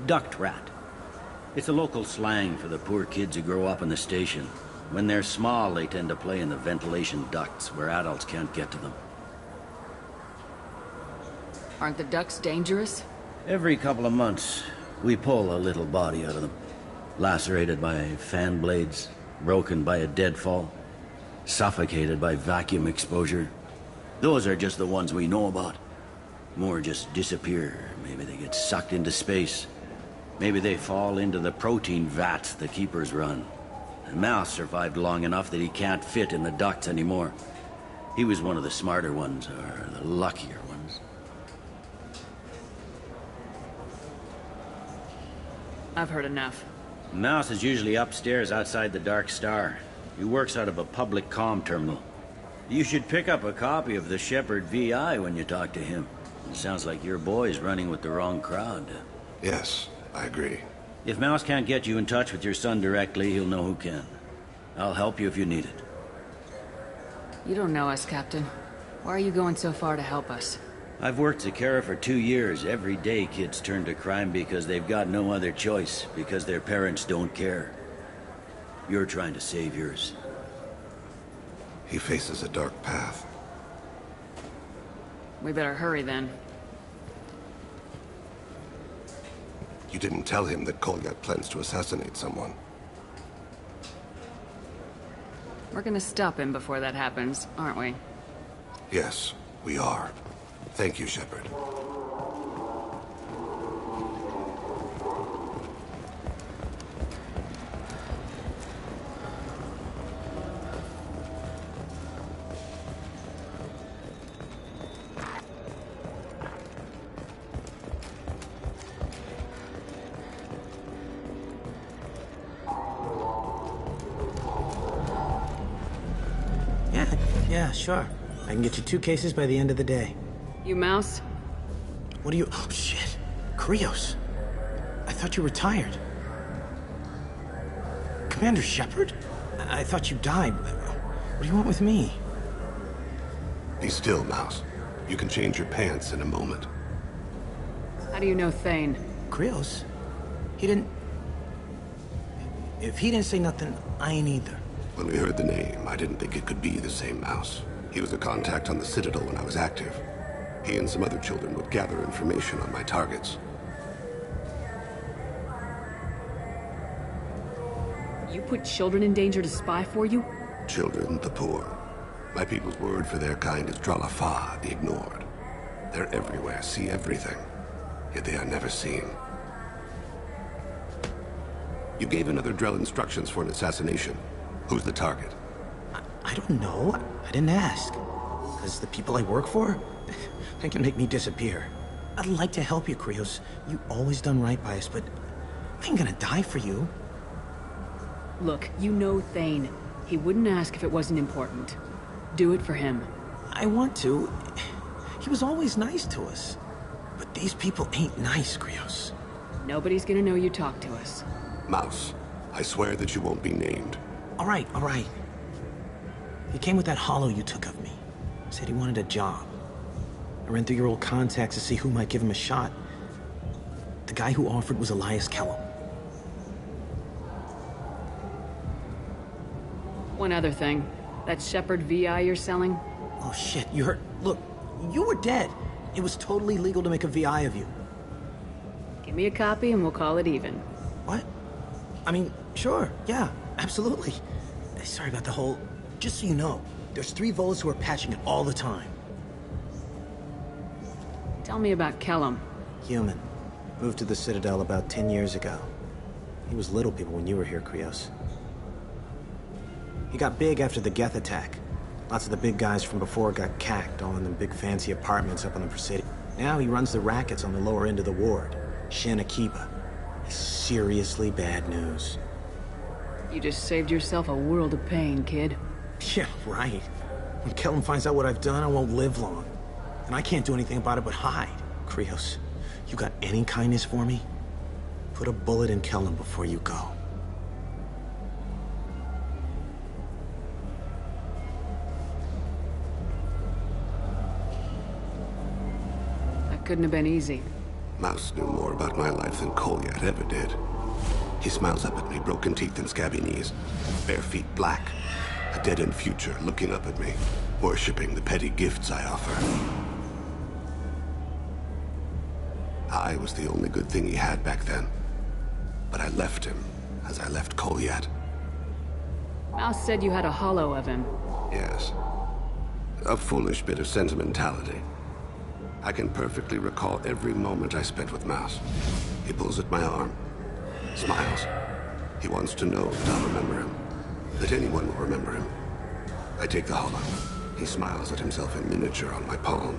Duct rat. It's a local slang for the poor kids who grow up in the station. When they're small, they tend to play in the ventilation ducts where adults can't get to them. Aren't the ducks dangerous? Every couple of months, we pull a little body out of them. Lacerated by fan blades, broken by a deadfall, suffocated by vacuum exposure. Those are just the ones we know about. More just disappear. Maybe they get sucked into space. Maybe they fall into the protein vats the keepers run. And Mouse survived long enough that he can't fit in the ducts anymore. He was one of the smarter ones, or the luckier ones. I've heard enough. Mouse is usually upstairs outside the Dark Star. He works out of a public comm terminal. You should pick up a copy of the Shepherd VI when you talk to him. It sounds like your boy's running with the wrong crowd. Yes, I agree. If Mouse can't get you in touch with your son directly, he'll know who can. I'll help you if you need it. You don't know us, Captain. Why are you going so far to help us? I've worked Zakera for 2 years. Every day kids turn to crime because they've got no other choice, because their parents don't care. You're trying to save yours. He faces a dark path. We better hurry then. You didn't tell him that Kolyat plans to assassinate someone. We're gonna stop him before that happens, aren't we? Yes, we are. Thank you, Shepard. Yeah, sure. I can get you 2 cases by the end of the day. You Mouse? What do you... Oh, shit. Krios. I thought you retired. Commander Shepard? I thought you died. What do you want with me? Be still, Mouse. You can change your pants in a moment. How do you know Thane? Krios? He didn't... If he didn't say nothing, I ain't either. When we heard the name, I didn't think it could be the same Mouse. He was a contact on the Citadel when I was active. He and some other children would gather information on my targets. You put children in danger to spy for you? Children, the poor. My people's word for their kind is Dralafa, the ignored. They're everywhere, see everything. Yet they are never seen. You gave another Drell instructions for an assassination. Who's the target? I don't know. I didn't ask. Because the people I work for, they can make me disappear. I'd like to help you, Krios. You always done right by us, but I ain't gonna die for you. Look, you know Thane. He wouldn't ask if it wasn't important. Do it for him. I want to. He was always nice to us. But these people ain't nice, Krios. Nobody's gonna know you talked to us. Mouse, I swear that you won't be named. All right. He came with that hollow you took of me. Said he wanted a job. I ran through your old contacts to see who might give him a shot. The guy who offered was Elias Kellum. One other thing. That Shepherd VI you're selling? Oh shit, you heard... Look, you were dead. It was totally legal to make a VI of you. Give me a copy and we'll call it even. What? I mean, sure, yeah, absolutely. Sorry about the whole... Just so you know, there's 3 Volus who are patching it all the time. Tell me about Kellum. Human. Moved to the Citadel about 10 years ago. He was little people when you were here, Krios. He got big after the Geth attack. Lots of the big guys from before got cacked, all in them big fancy apartments up on the Presidio. Now he runs the rackets on the lower end of the ward. Shin Akiba. Seriously bad news. You just saved yourself a world of pain, kid. Yeah, right. When Kellum finds out what I've done, I won't live long. And I can't do anything about it but hide. Krios, You got any kindness for me? Put a bullet in Kellum before you go. That couldn't have been easy. Mouse knew more about my life than Kolyat ever did. He smiles up at me, broken teeth and scabby knees, bare feet black, a dead-end future looking up at me, worshipping the petty gifts I offer. I was the only good thing he had back then. But I left him, as I left Kolyat. Mouse said you had a hollow of him. Yes. A foolish bit of sentimentality. I can perfectly recall every moment I spent with Mouse. He pulls at my arm, smiles. He wants to know that I'll remember him, that anyone will remember him. I take the hollow. He smiles at himself in miniature on my palm.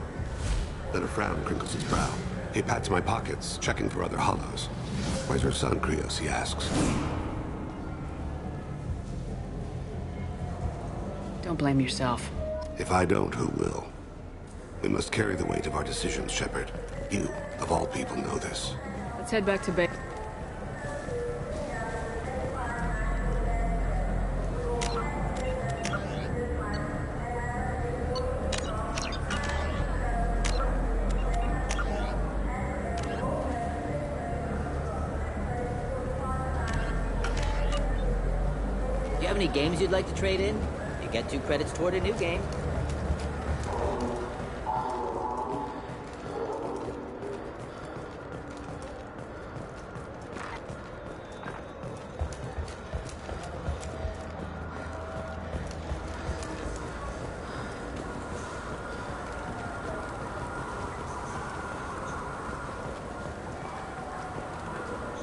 Then a frown crinkles his brow. He pats my pockets, checking for other hollows. Where's your son, Krios? He asks. Don't blame yourself. If I don't, who will? We must carry the weight of our decisions, Shepard. You, of all people, know this. Let's head back to base. Do you have any games you'd like to trade in? You get 2 credits toward a new game.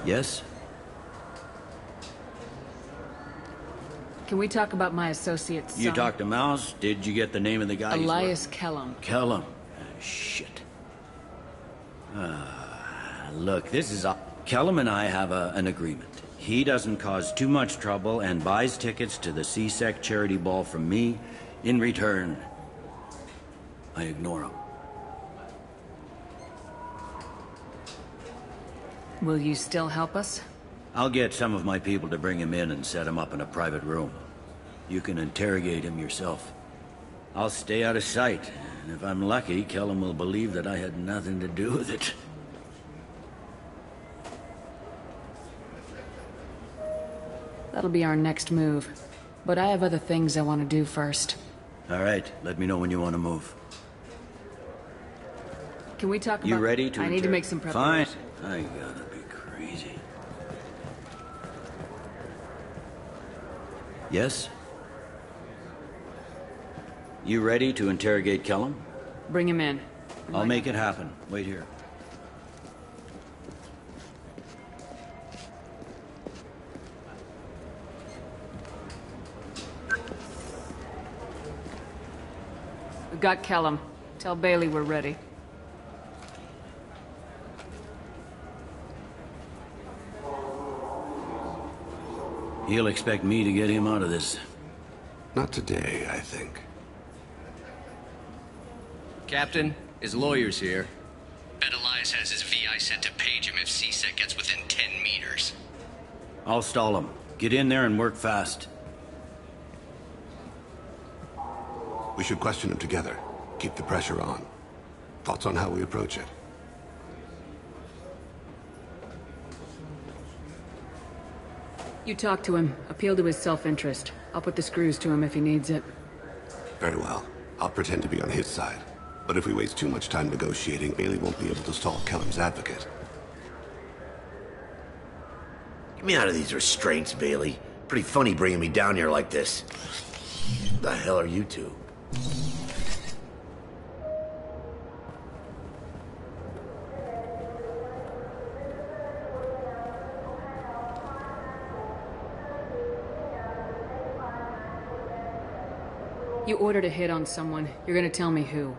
Yes? Can we talk about my associate's son? You talked to Mouse? Did you get the name of the guy? Elias Kellum. Kellum. Shit. Look, this is... Kellum and I have an agreement. He doesn't cause too much trouble and buys tickets to the C-Sec charity ball from me. In return, I ignore him. Will you still help us? I'll get some of my people to bring him in and set him up in a private room. You can interrogate him yourself. I'll stay out of sight, and if I'm lucky, Kellum will believe that I had nothing to do with it. That'll be our next move. But I have other things I want to do first. All right, let me know when you want to move. Can we talk about... You ready to I need to make some preparations. Fine. I gotta be crazy. Yes? You ready to interrogate Kellum? Bring him in. I'll make it happen. Wait here. We've got Kellum. Tell Bailey we're ready. He'll expect me to get him out of this. Not today, I think. Captain, his lawyer's here. Bet Elias has his VI sent to page him if C-Sec gets within 10 meters. I'll stall him. Get in there and work fast. We should question him together. Keep the pressure on. Thoughts on how we approach it? You talk to him. Appeal to his self-interest. I'll put the screws to him if he needs it. Very well. I'll pretend to be on his side. But if we waste too much time negotiating, Bailey won't be able to stall Kellum's advocate. Get me out of these restraints, Bailey. Pretty funny bringing me down here like this. The hell are you two? You ordered a hit on someone. You're gonna tell me who.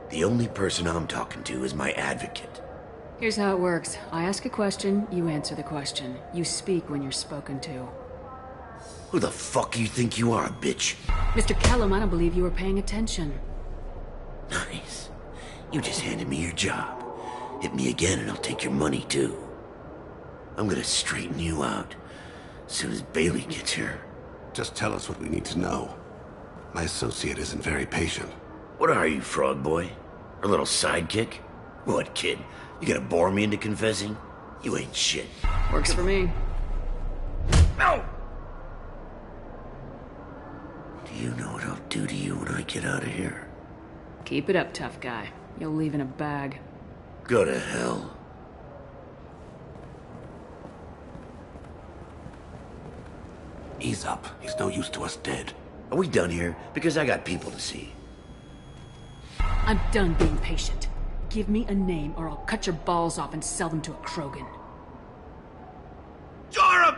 The only person I'm talking to is my advocate. Here's how it works. I ask a question, you answer the question. You speak when you're spoken to. Who the fuck you think you are, bitch? Mr. Kellum, I don't believe you were paying attention. Nice. You just handed me your job. Hit me again and I'll take your money, too. I'm gonna straighten you out as soon as Bailey gets here. Just tell us what we need to know. My associate isn't very patient. What are you, frog boy? Our little sidekick? What, kid? You gonna bore me into confessing? You ain't shit. Works for me. No! Do you know what I'll do to you when I get out of here? Keep it up, tough guy. You'll leave in a bag. Go to hell. Ease up. He's no use to us dead. Are we done here? Because I got people to see. I'm done being patient. Give me a name or I'll cut your balls off and sell them to a Krogan. Joram!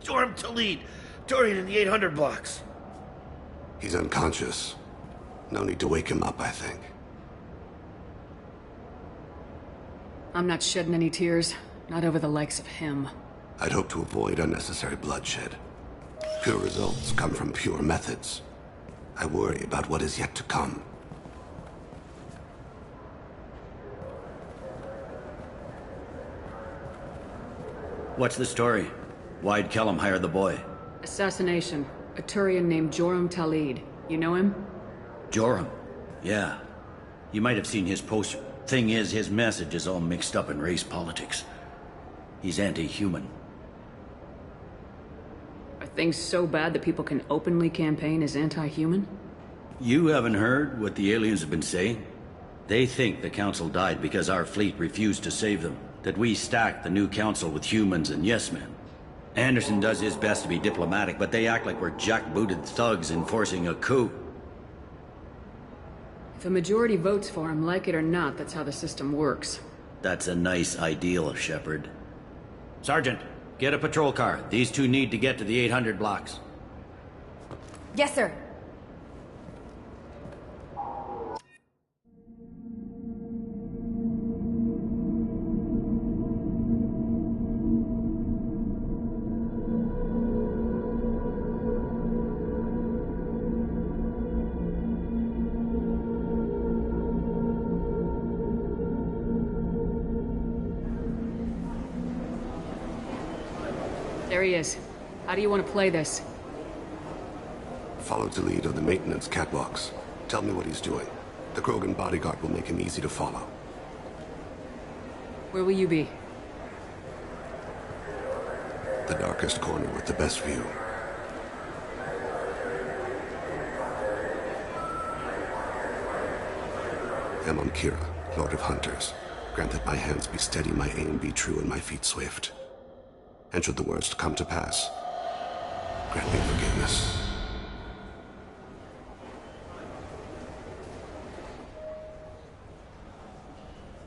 Joram Talid! Turian in the 800 blocks. He's unconscious. No need to wake him up, I think. I'm not shedding any tears. Not over the likes of him. I'd hope to avoid unnecessary bloodshed. Pure results come from pure methods. I worry about what is yet to come. What's the story? Why'd Kellum hire the boy? Assassination. A Turian named Joram Talid. You know him? Joram? Yeah. You might have seen his post. Thing is, his message is all mixed up in race politics. He's anti-human. Are things so bad that people can openly campaign as anti-human? You haven't heard what the aliens have been saying? They think the Council died because our fleet refused to save them. That we stacked the new Council with humans and yes-men. Anderson does his best to be diplomatic, but they act like we're jackbooted thugs enforcing a coup. If a majority votes for him, like it or not, that's how the system works. That's a nice ideal, Shepard. Sergeant, get a patrol car. These two need to get to the 800 blocks. Yes, sir. There he is. How do you want to play this? Follow the lead on the maintenance catwalks. Tell me what he's doing. The Krogan bodyguard will make him easy to follow. Where will you be? The darkest corner with the best view. I'm on Kira, Lord of Hunters. Grant that my hands be steady, my aim be true, and my feet swift. And should the worst come to pass, grant me forgiveness.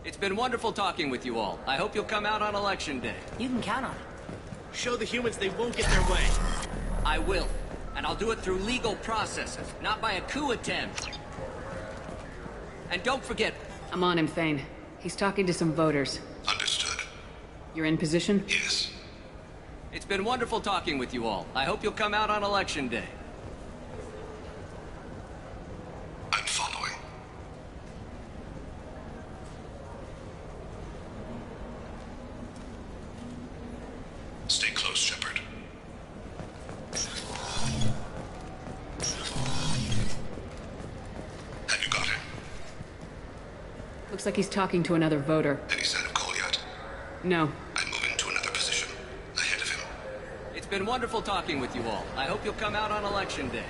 It's been wonderful talking with you all. I hope you'll come out on Election Day. You can count on it. Show the humans they won't get their way. I will. And I'll do it through legal processes, not by a coup attempt. And don't forget... I'm on him, Thane. He's talking to some voters. Understood. You're in position? Yes. It's been wonderful talking with you all. I hope you'll come out on Election Day. I'm following. Stay close, Shepard. Have you got him? Looks like he's talking to another voter. Any sign of call yet? No. I'm moving to another position. Ahead of him. It's been wonderful talking with you all. I hope you'll come out on Election Day.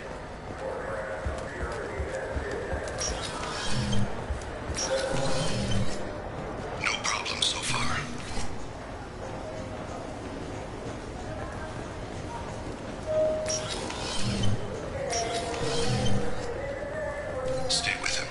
No problem so far. Stay with him.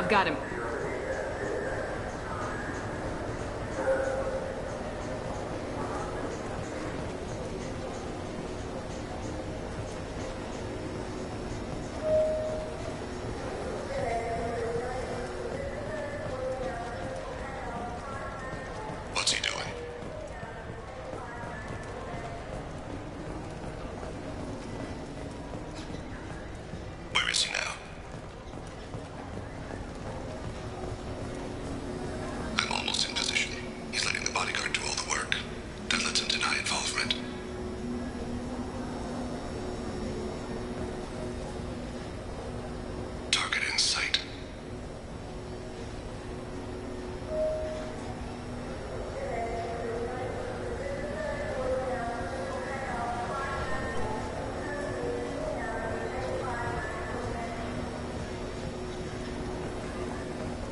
I've got him. What's he doing? Where is he now? I'm almost in position. He's letting the bodyguard do all the work. That lets him deny involvement. Target in sight.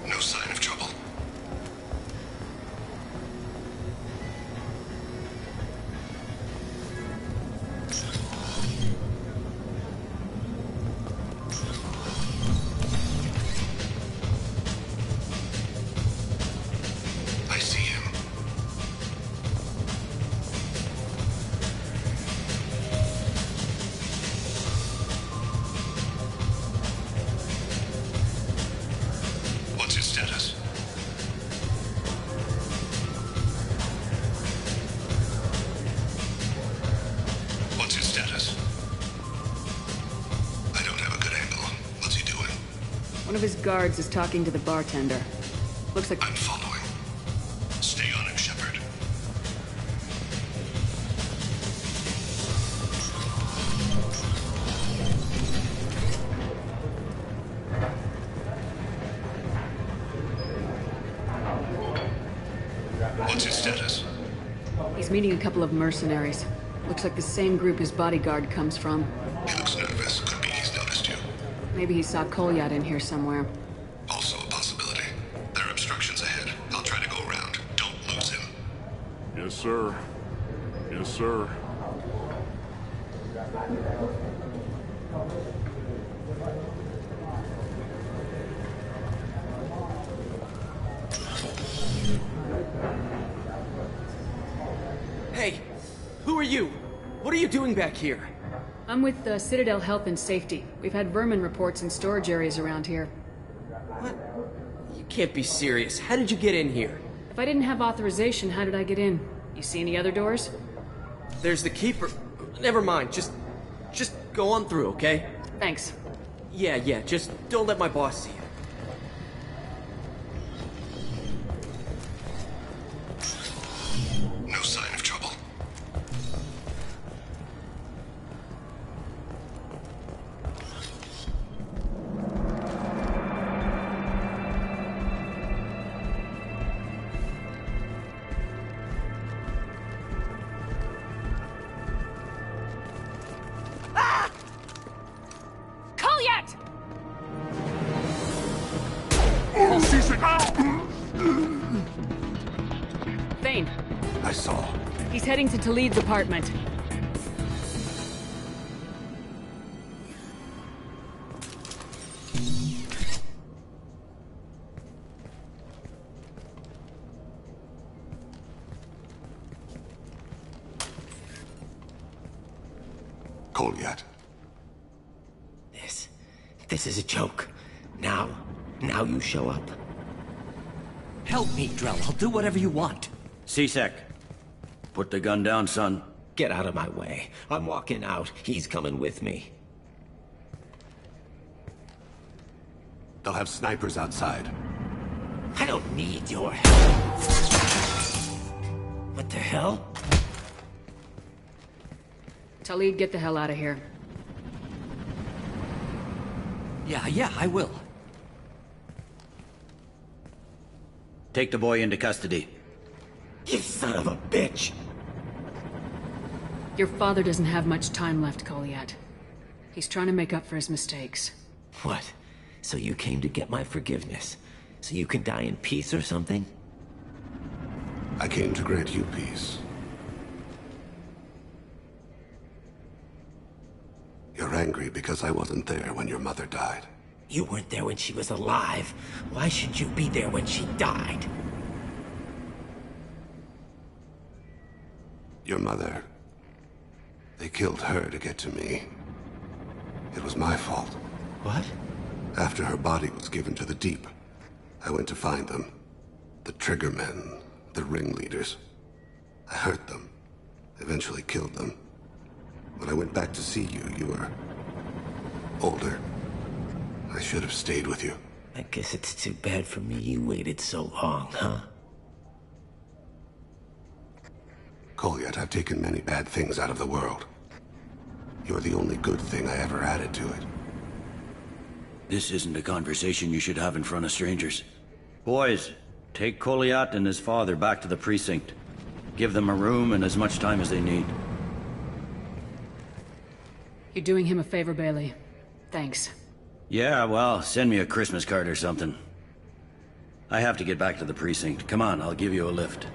No sign of trouble. I see him. What's his status? What's his status? I don't have a good angle. What's he doing? One of his guards is talking to the bartender. Looks like... I'm following. Stay on him, Shepard. What's his status? He's meeting a couple of mercenaries. Looks like the same group his bodyguard comes from. He looks nervous. Could be he's noticed you. Maybe he saw Kolyat in here somewhere. Also a possibility. There are obstructions ahead. I'll try to go around. Don't lose him. Yes, sir. Yes, sir. Hey, who are you? What are you doing back here? I'm with Citadel Health and Safety. We've had vermin reports in storage areas around here. What? You can't be serious. How did you get in here? If I didn't have authorization, how did I get in? You see any other doors? There's the keeper. Never mind. Just go on through, okay? Thanks. Yeah, just don't let my boss see you. No sign of trouble. Kolyat! Thane. I saw. He's heading to Talid's apartment. Kolyat. This is a joke. Now you show up. Help me, Drell. I'll do whatever you want. C-Sec. Put the gun down, son. Get out of my way. I'm walking out. He's coming with me. They'll have snipers outside. I don't need your help. What the hell? Talid, get the hell out of here. Yeah, I will. Take the boy into custody. You son of a bitch! Your father doesn't have much time left, Kolyat. He's trying to make up for his mistakes. What? So you came to get my forgiveness? So you can die in peace or something? I came to grant you peace. You're angry because I wasn't there when your mother died. You weren't there when she was alive. Why should you be there when she died? Your mother. They killed her to get to me. It was my fault. What? After her body was given to the deep, I went to find them. The triggermen, the ringleaders. I hurt them. Eventually killed them. When I went back to see you, you were older. I should have stayed with you. I guess it's too bad for me you waited so long, huh? Kolyat, I've taken many bad things out of the world. You're the only good thing I ever added to it. This isn't a conversation you should have in front of strangers. Boys, take Kolyat and his father back to the precinct. Give them a room and as much time as they need. You're doing him a favor, Bailey. Thanks. Yeah, well, send me a Christmas card or something. I have to get back to the precinct. Come on, I'll give you a lift.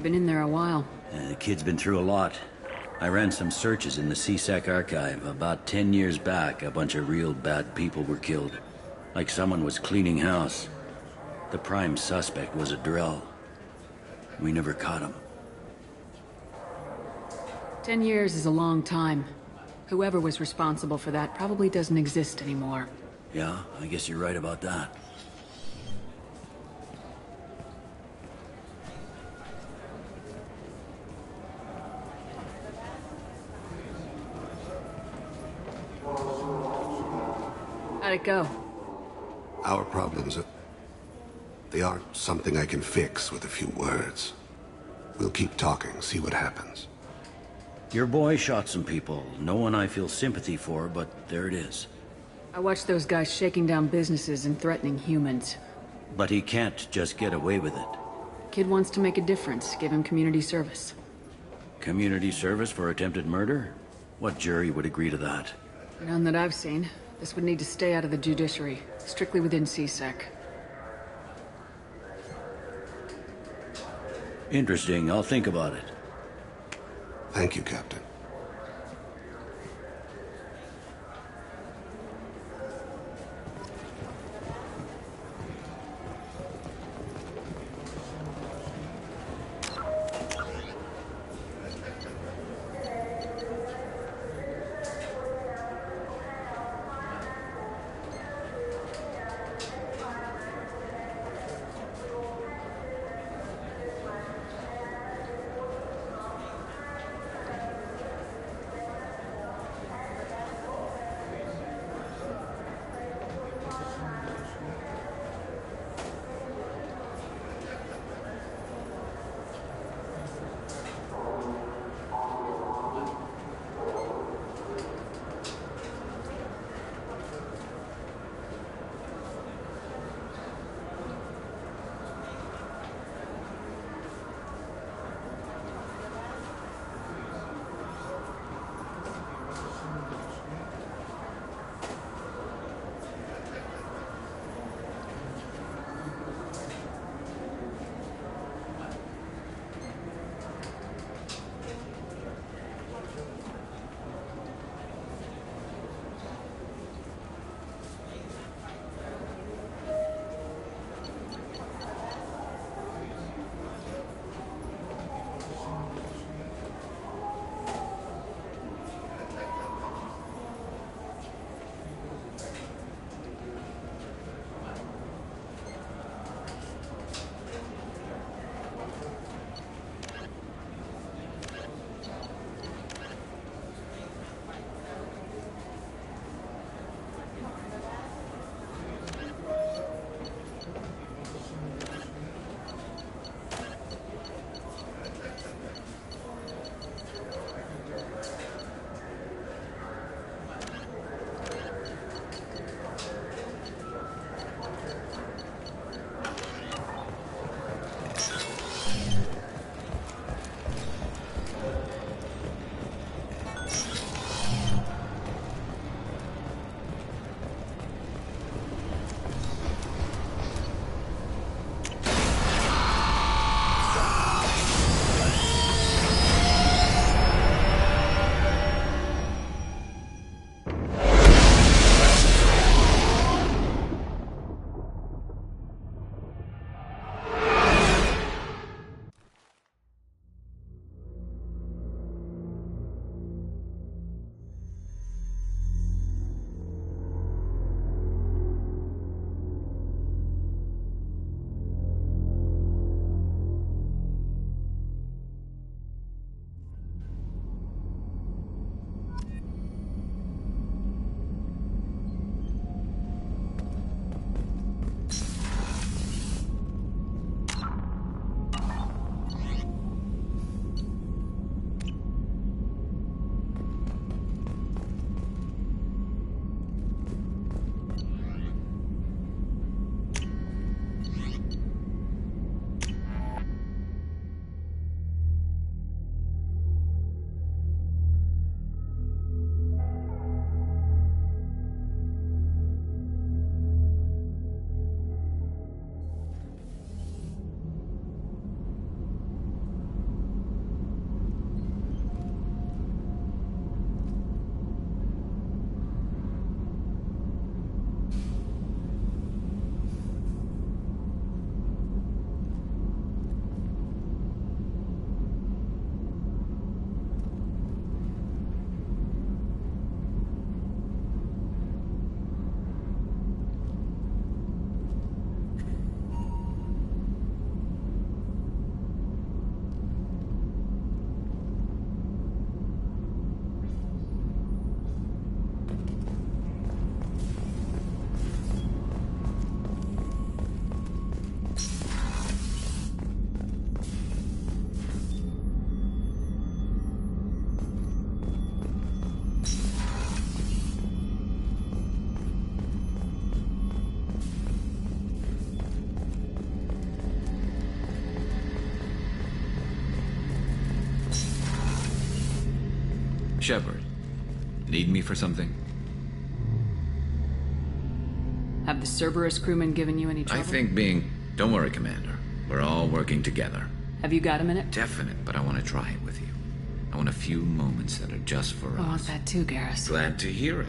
Been in there a while. The kid's been through a lot. I ran some searches in the CSEC archive. About 10 years back, a bunch of real bad people were killed. Like someone was cleaning house. The prime suspect was a Drell. We never caught him. 10 years is a long time. Whoever was responsible for that probably doesn't exist anymore. Yeah, I guess you're right about that. How'd it go? Our problems they aren't something I can fix with a few words. We'll keep talking, see what happens. Your boy shot some people. No one I feel sympathy for, but there it is. I watched those guys shaking down businesses and threatening humans. But he can't just get away with it. Kid wants to make a difference. Give him community service. Community service for attempted murder? What jury would agree to that? None that I've seen. This would need to stay out of the judiciary. Strictly within CSEC. Interesting. I'll think about it. Thank you, Captain. Shepard, need me for something? Have the Cerberus crewmen given you any trouble? I think being... Don't worry, Commander. We're all working together. Have you got a minute? Definite, but I want to try it with you. I want a few moments that are just for us. I want that too, Garrus. Glad to hear it.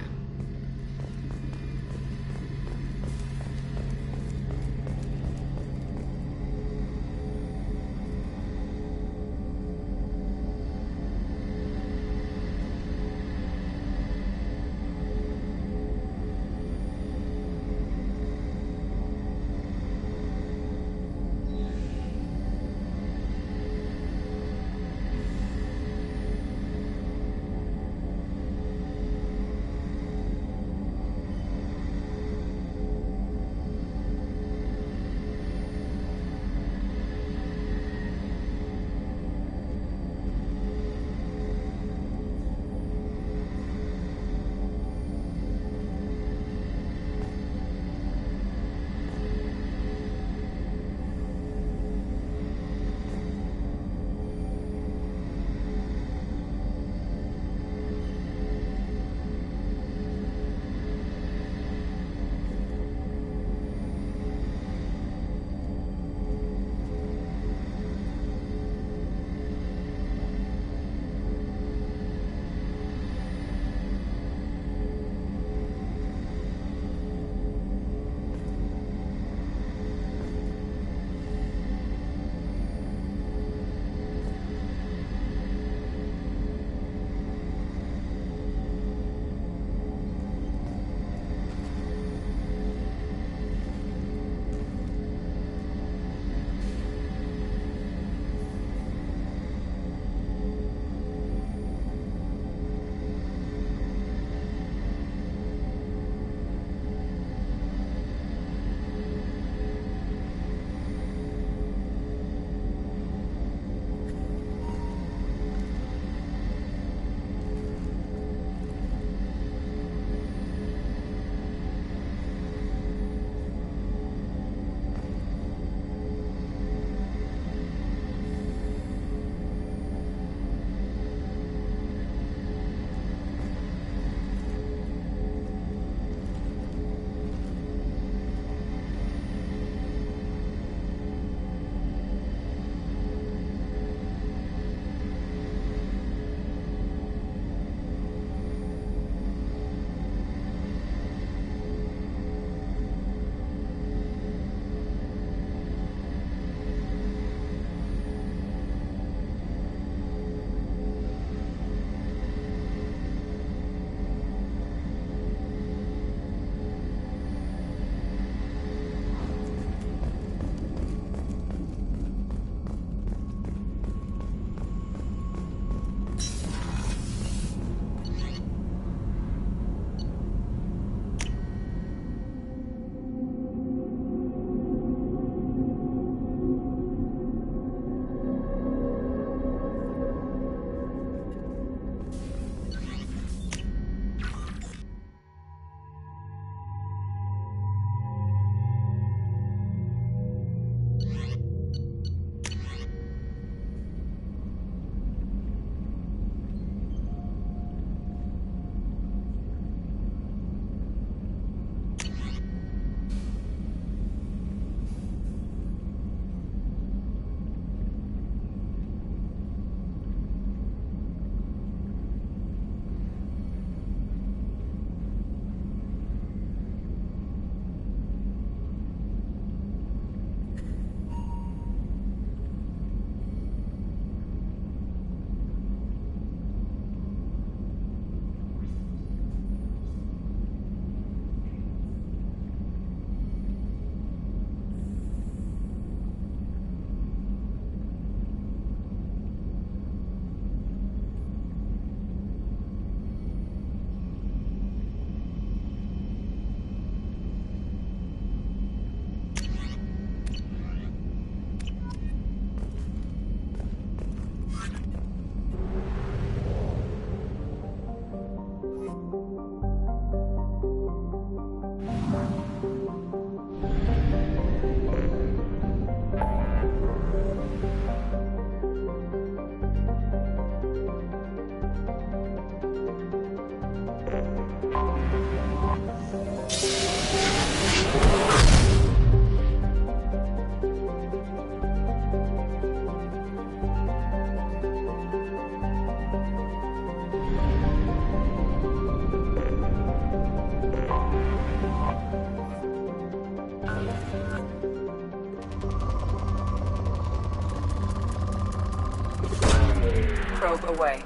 Probe away.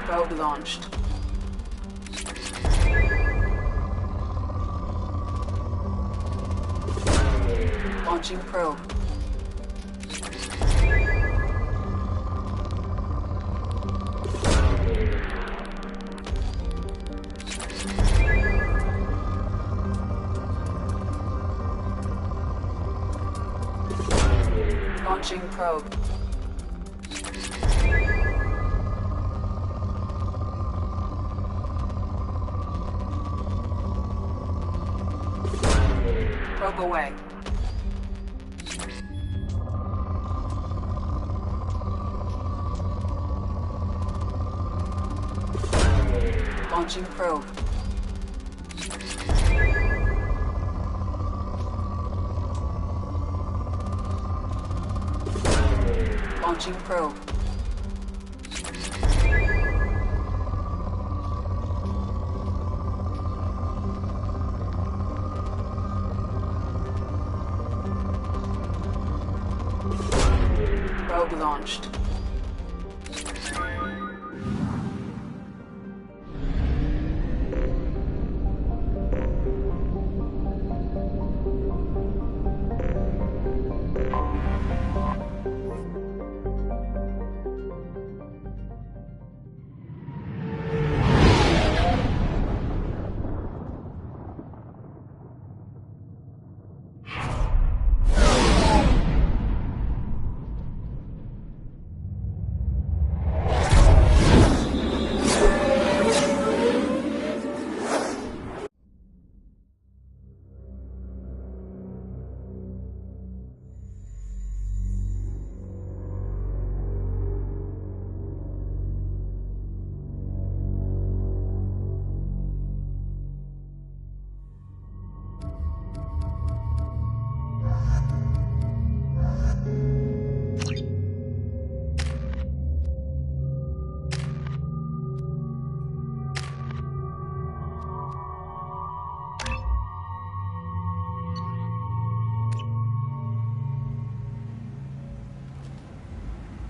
Probe launched. Launching probe. Launching probe. Probe away. Launching probe. Launching probe. Probe launched.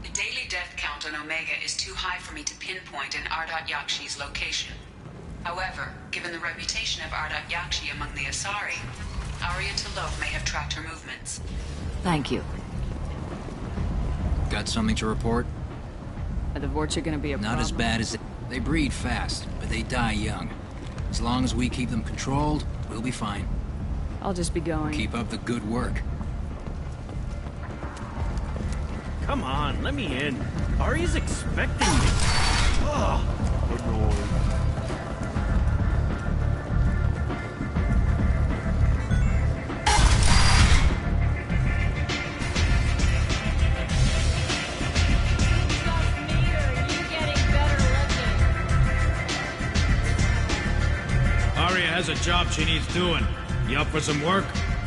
The daily death count on Omega is too high for me to pinpoint an Ardat Yakshi's location. However, given the reputation of Ardat Yakshi among the Asari, Arya T'Loak may have tracked her movements. Thank you. Got something to report? Are the Vorcha gonna be a problem? Not as bad as they breed fast, but they die young. As long as we keep them controlled, we'll be fine. I'll just be going. Keep up the good work. Come on, let me in. Arya's expecting me. Ugh, annoying. Arya has a job she needs doing. You up for some work?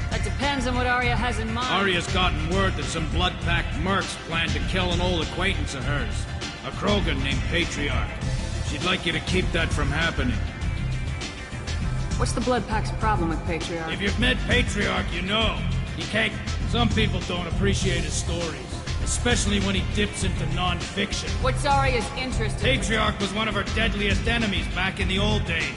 That depends on what Arya has in mind. Arya's gotten word that some blood-packed mercs plan to kill an old acquaintance of hers. A Krogan named Patriarch. She'd like you to keep that from happening. What's the Blood Pack's problem with Patriarch? If you've met Patriarch, you know. He can't... Some people don't appreciate his stories. Especially when he dips into non-fiction. What's Arya's interest in... Patriarch was one of her deadliest enemies back in the old days.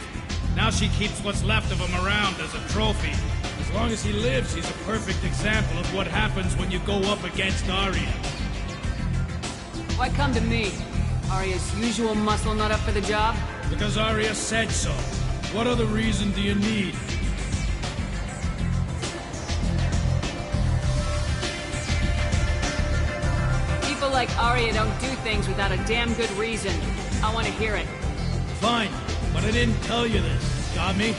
Now she keeps what's left of him around as a trophy. As long as he lives, he's a perfect example of what happens when you go up against Arya. Why come to me? Arya's usual muscle not up for the job? Because Arya said so. What other reason do you need? People like Arya don't do things without a damn good reason. I want to hear it. Fine, but I didn't tell you this. Got me?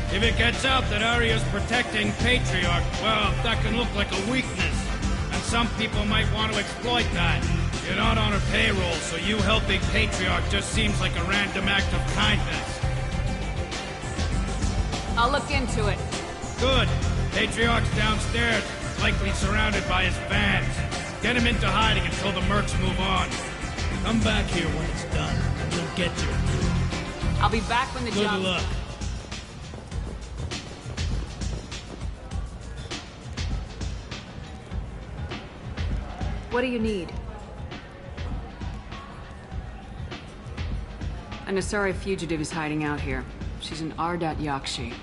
If it gets out that Arya's protecting Patriarch, well, that can look like a weakness. And some people might want to exploit that. You're not on her payroll, so you helping Patriarch just seems like a random act of kindness. I'll look into it. Good. Patriarch's downstairs, likely surrounded by his fans. Get him into hiding until the mercs move on. Come back here when it's done, and we'll get you. I'll be back when the Good job's luck. done. What do you need? An Asari fugitive is hiding out here. She's an Ardat Yakshi.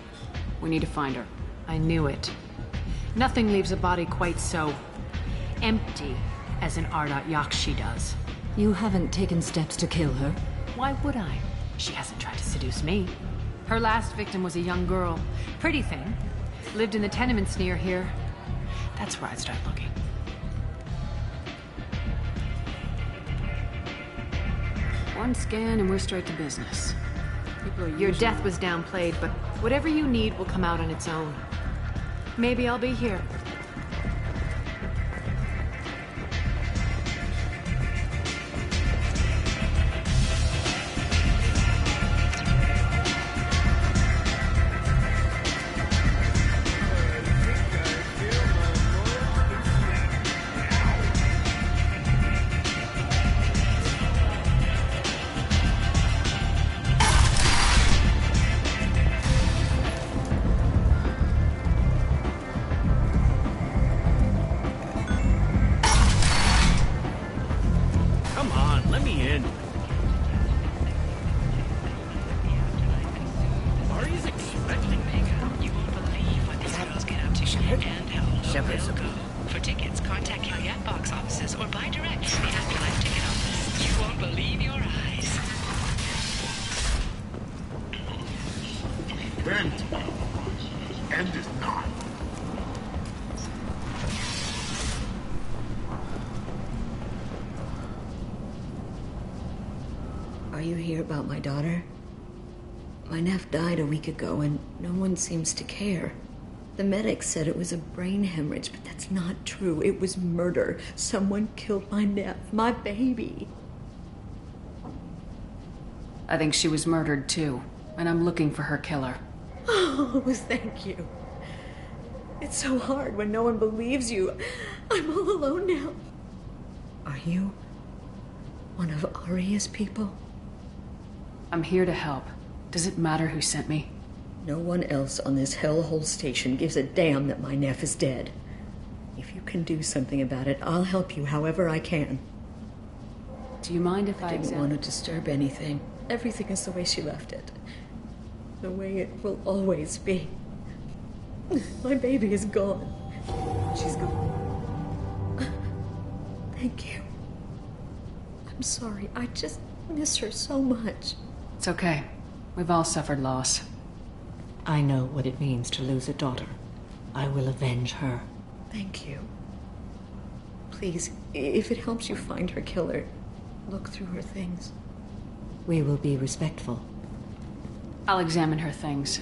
We need to find her. I knew it. Nothing leaves a body quite so empty as an Ardat Yakshi does. You haven't taken steps to kill her? Why would I? She hasn't tried to seduce me. Her last victim was a young girl. Pretty thing. Lived in the tenements near here. That's where I'd start looking. One scan and we're straight to business. People are Your usually... death was downplayed, but whatever you need will come out on its own. Maybe I'll be here. For tickets, contact Killiat box offices or buy direct from the Happy Life ticket office. You won't believe your eyes. End is not. Are you here about my daughter? My nephew died a week ago and no one seems to care. The medics said it was a brain hemorrhage, but that's not true. It was murder. Someone killed my nephew, my baby. I think she was murdered too, and I'm looking for her killer. Oh, thank you. It's so hard when no one believes you. I'm all alone now. Are you one of Aria's people? I'm here to help. Does it matter who sent me? No one else on this hellhole station gives a damn that my nephew is dead. If you can do something about it, I'll help you however I can. Do you mind if I didn't want to disturb anything. Everything is the way she left it. The way it will always be. My baby is gone. She's gone. Thank you. I'm sorry. I just miss her so much. It's okay. We've all suffered loss. I know what it means to lose a daughter. I will avenge her. Thank you. Please, if it helps you find her killer, look through her things. We will be respectful. I'll examine her things.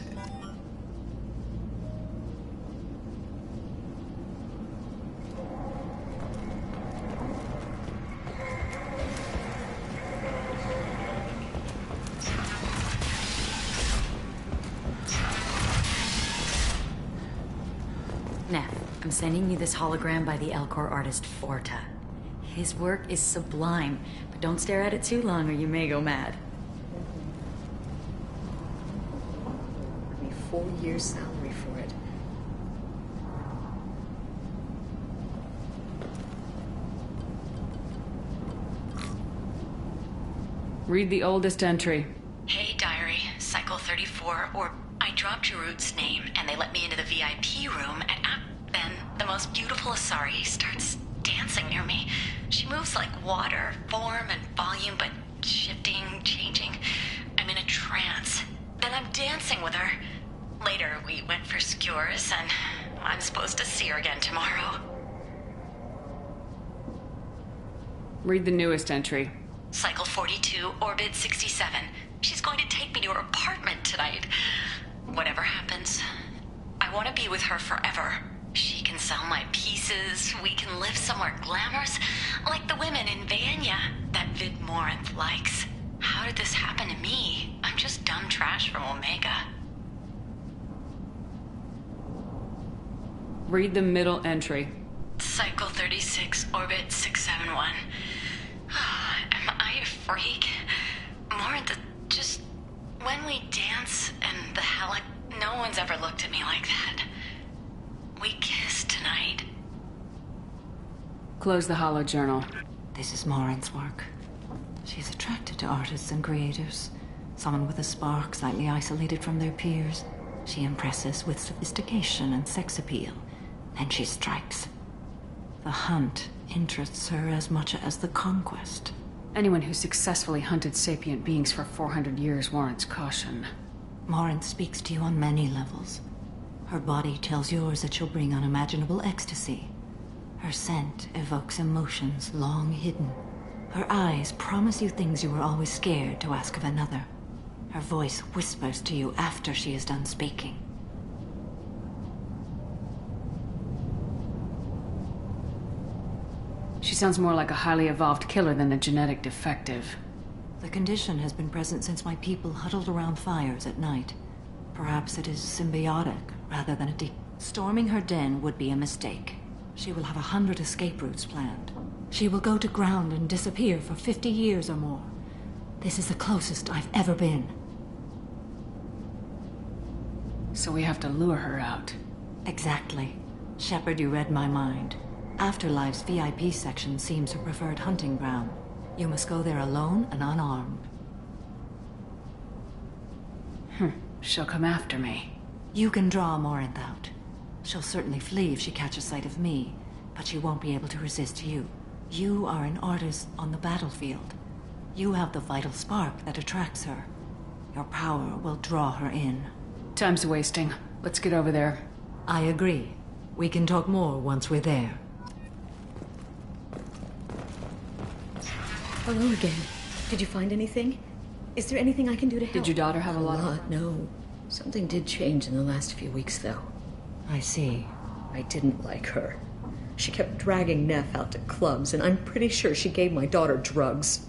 Neff, I'm sending you this hologram by the Elcor artist Forta. His work is sublime, but don't stare at it too long or you may go mad. Give me 4 years' salary for it. Read the oldest entry. Hey, diary. Cycle 34, or I dropped Jarut's name and they let me into the VIP room and then the most beautiful Asari starts dancing near me. She moves like water, form and volume, but shifting, changing. I'm in a trance. Then I'm dancing with her. Later, we went for skewers, and I'm supposed to see her again tomorrow. Read the newest entry. Cycle 42, orbit 67. She's going to take me to her apartment tonight. Whatever happens, I want to be with her forever. She can sell my pieces. We can live somewhere glamorous, like the women in Vanya that Vid Morinth likes. How did this happen to me? I'm just dumb trash from Omega. Read the middle entry. Cycle 36, orbit 671. Am I a freak? Morinth, just when we dance and the Halleck, no one's ever looked at me like that. We kissed tonight. Close the hollow journal. This is Morinth's work. She's attracted to artists and creators. Someone with a spark, slightly isolated from their peers. She impresses with sophistication and sex appeal. Then she strikes. The hunt interests her as much as the conquest. Anyone who successfully hunted sapient beings for 400 years warrants caution. Morinth speaks to you on many levels. Her body tells yours that she'll bring unimaginable ecstasy. Her scent evokes emotions long hidden. Her eyes promise you things you were always scared to ask of another. Her voice whispers to you after she is done speaking. She sounds more like a highly evolved killer than a genetic defective. The condition has been present since my people huddled around fires at night. Perhaps it is symbiotic rather than Storming her den would be a mistake. She will have 100 escape routes planned. She will go to ground and disappear for 50 years or more. This is the closest I've ever been. So we have to lure her out. Exactly. Shepard, you read my mind. Afterlife's VIP section seems her preferred hunting ground. You must go there alone and unarmed. She'll come after me. You can draw Morinth out. She'll certainly flee if she catches sight of me, but she won't be able to resist you. You are an artist on the battlefield. You have the vital spark that attracts her. Your power will draw her in. Time's wasting. Let's get over there. I agree. We can talk more once we're there. Hello again. Did you find anything? Is there anything I can do to help? Did your daughter have a lot? No. Something did change in the last few weeks, though. I see. I didn't like her. She kept dragging Neff out to clubs, and I'm pretty sure she gave my daughter drugs.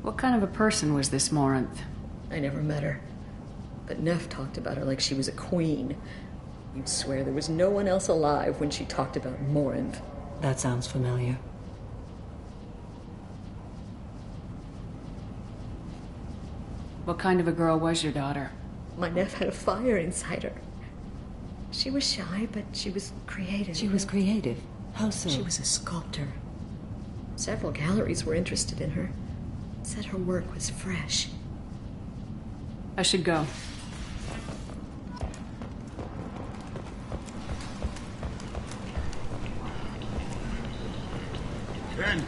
What kind of a person was this Morinth? I never met her. But Neff talked about her like she was a queen. You'd swear there was no one else alive when she talked about Morinth. That sounds familiar. What kind of a girl was your daughter? My Neff had a fire inside her. She was shy, but she was creative. She was creative? How so? She was a sculptor. Several galleries were interested in her. Said her work was fresh. I should go. End.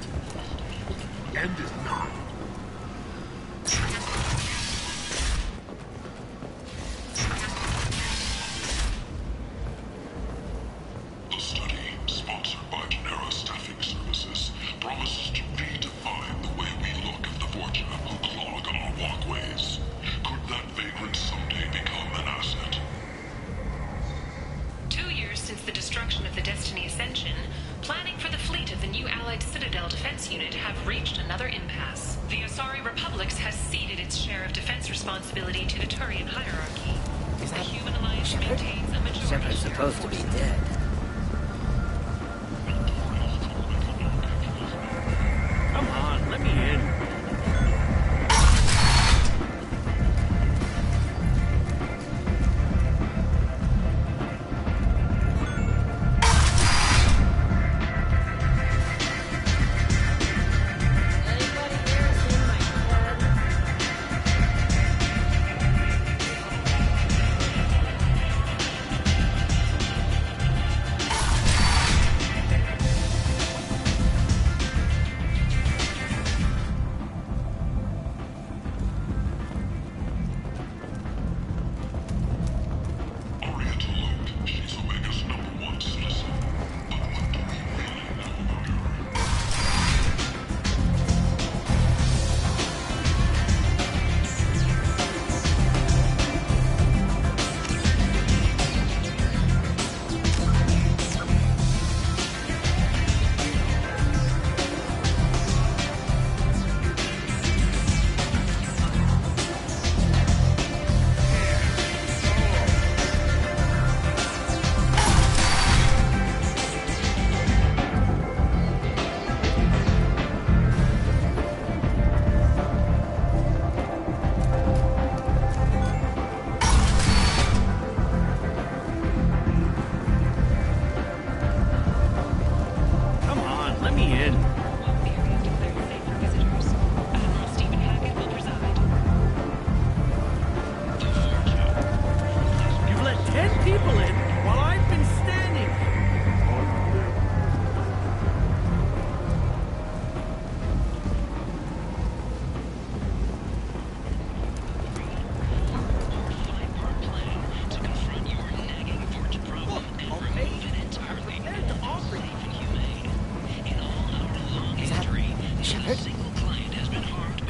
End is not. The study, sponsored by Genera Staffing Services, promises to redefine the way we look at the fortunate who clog our walkways. Could that vagrant someday become an asset? 2 years since the destruction of the Destiny Ascension, planning for the fleet of the new Allied Citadel Defense Unit have reached another impasse. The Asari Republics has ceded its share of defense responsibility to the Turian hierarchy. The Human Alliance maintains a majority. Shepard's supposed to be dead. Come on, let me in.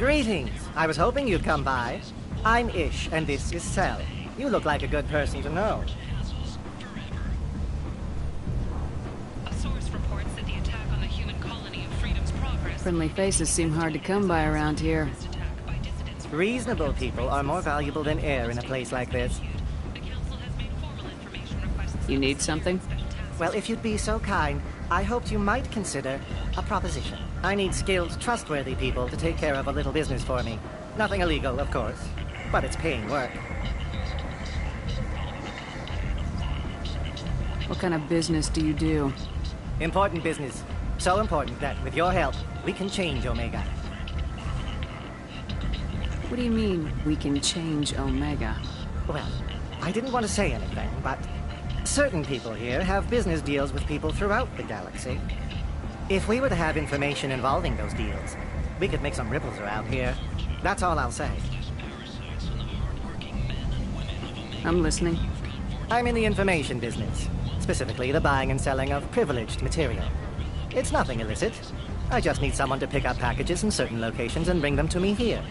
Greetings. I was hoping you'd come by. I'm Ish, and this is Cell. You look like a good person to know. A source reports that the attack on the human colony of Freedom's Progress... Friendly faces seem hard to come by around here. Reasonable people are more valuable than air in a place like this. You need something? Well, if you'd be so kind, I hoped you might consider a proposition. I need skilled, trustworthy people to take care of a little business for me. Nothing illegal, of course, but it's paying work. What kind of business do you do? Important business. So important that, with your help, we can change Omega. What do you mean, we can change Omega? Well, I didn't want to say anything, but certain people here have business deals with people throughout the galaxy. If we were to have information involving those deals, we could make some ripples around here. That's all I'll say. I'm listening. I'm in the information business, specifically the buying and selling of privileged material. It's nothing illicit. I just need someone to pick up packages in certain locations and bring them to me here.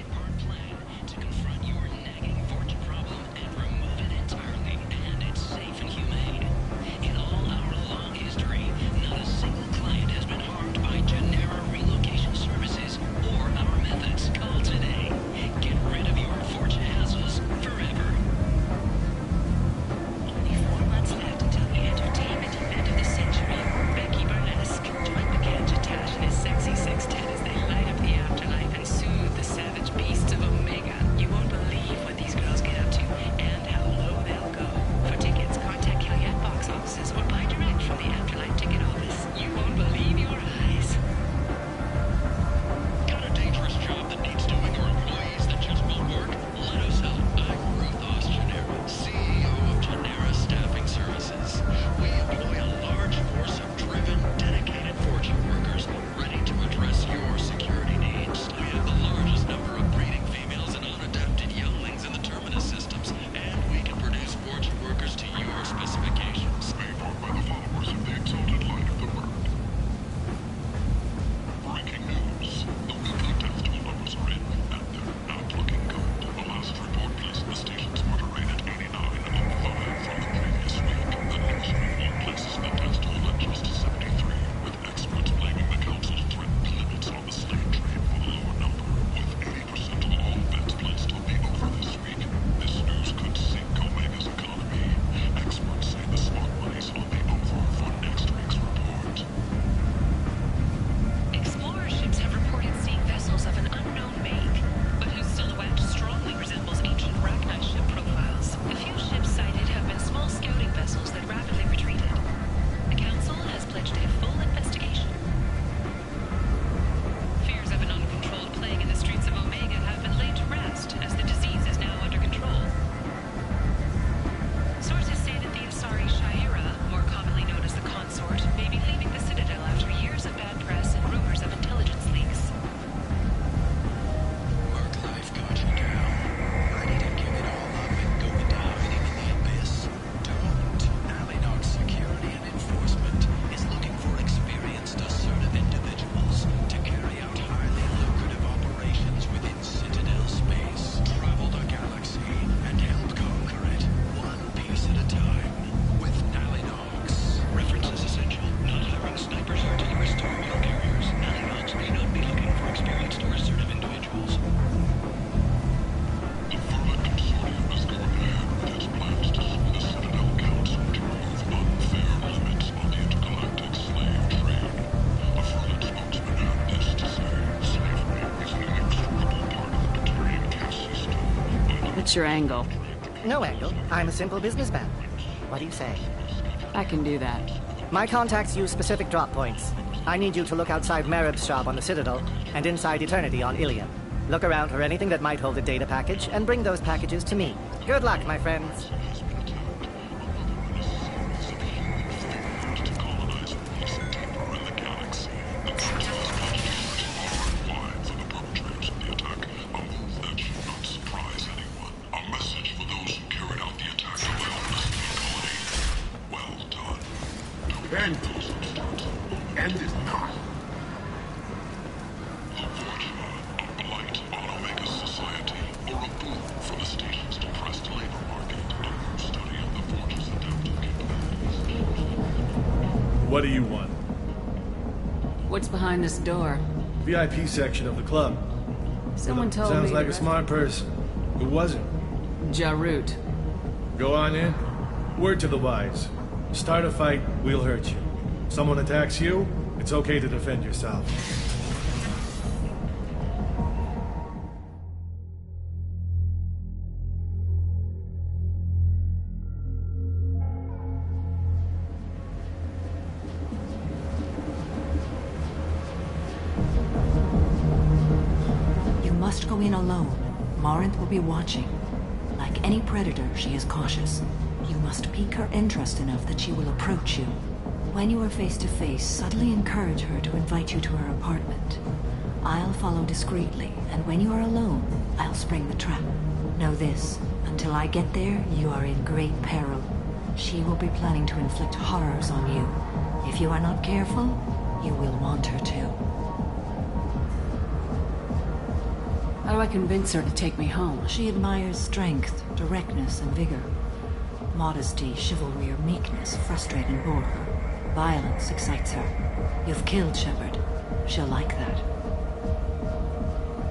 What's your angle? No angle. I'm a simple businessman. What do you say? I can do that. My contacts use specific drop points. I need you to look outside Marib's shop on the Citadel and inside Eternity on Ilium. Look around for anything that might hold a data package and bring those packages to me. Good luck, my friends. End is not. The Fortuna, a blight on What do you want? What's behind this door? VIP section of the club. Someone told me... Sounds like the a smart person. Who was it? Jarut. Go on in. Word to the wise. Start a fight, we'll hurt you. Someone attacks you, it's okay to defend yourself. You must go in alone. Marinth will be watching. Like any predator, she is cautious. You must pique her interest enough that she will approach you. When you are face to face, subtly encourage her to invite you to her apartment. I'll follow discreetly, and when you are alone, I'll spring the trap. Know this, until I get there, you are in great peril. She will be planning to inflict horrors on you. If you are not careful, you will want her to. How do I convince her to take me home? She admires strength, directness, and vigor. Modesty, chivalry, or meekness frustrate and bore her. Violence excites her. You've killed Shepard. She'll like that.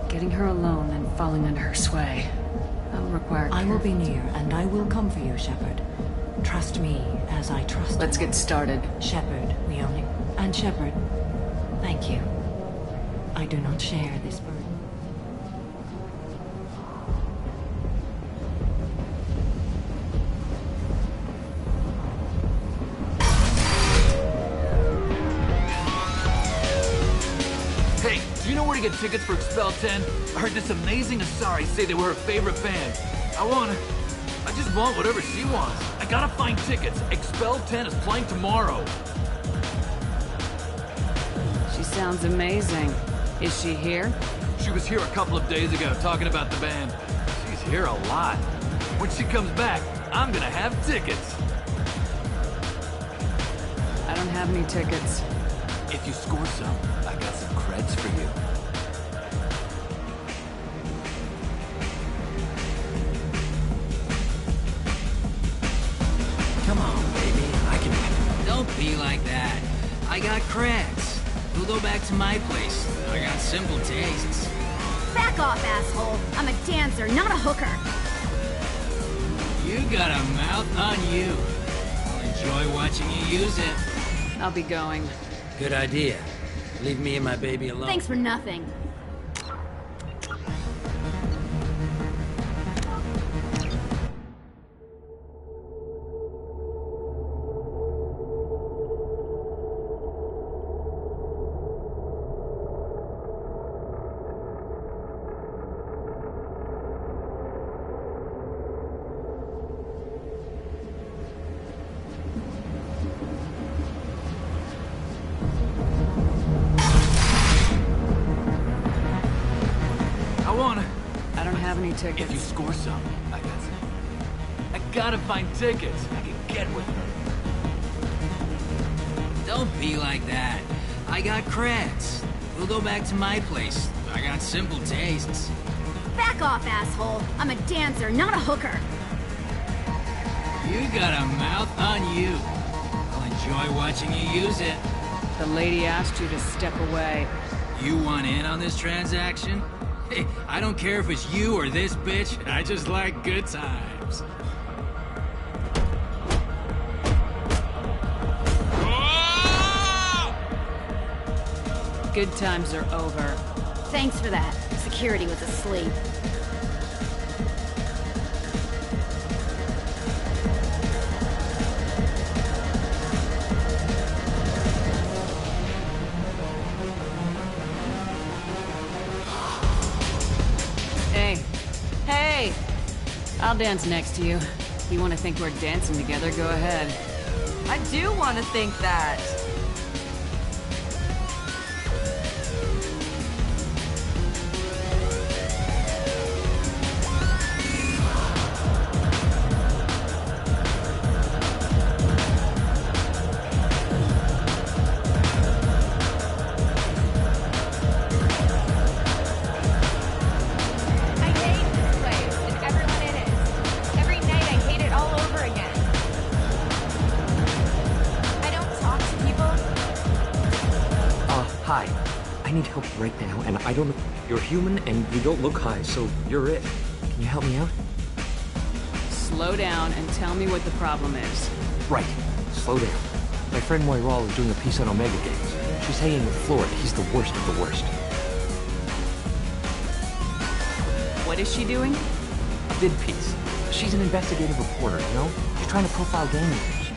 Getting her alone and falling under her sway. That'll require... I will be near, and I will come for you, Shepard. Trust me as I trust you. Let's get started. Shepard, we only... And Shepard, thank you. I do not share this burden. Do you know where to get tickets for Expel 10? I heard this amazing Asari say they were her favorite band. I just want whatever she wants. I gotta find tickets. Expel 10 is playing tomorrow. She sounds amazing. Is she here? She was here a couple of days ago talking about the band. She's here a lot. When she comes back, I'm gonna have tickets. I don't have any tickets. If you score some, I got some creds for you. Come on, baby. I can... Don't be like that. I got creds. We'll go back to my place. I got simple tastes. Back off, asshole. I'm a dancer, not a hooker. You got a mouth on you. I'll enjoy watching you use it. I'll be going. Good idea. Leave me and my baby alone. Thanks for nothing. I don't have any tickets. If you score some, I got some. I gotta find tickets. I can get with her. Don't be like that. I got creds. We'll go back to my place. I got simple tastes. Back off, asshole. I'm a dancer, not a hooker. You got a mouth on you. I'll enjoy watching you use it. The lady asked you to step away. You want in on this transaction? Hey, I don't care if it's you or this bitch. I just like good times. Good times are over. Thanks for that. Security was asleep. Hey! I'll dance next to you. If you want to think we're dancing together, go ahead. I do want to think that. right now, and I don't know. You're human, and you don't look high, so you're it. Can you help me out? Slow down and tell me what the problem is. Right. Slow down. My friend Moiral is doing a piece on Omega games. She's hanging with Florid. He's the worst of the worst. What is she doing? A vid piece. She's an investigative reporter, you know? She's trying to profile gamers.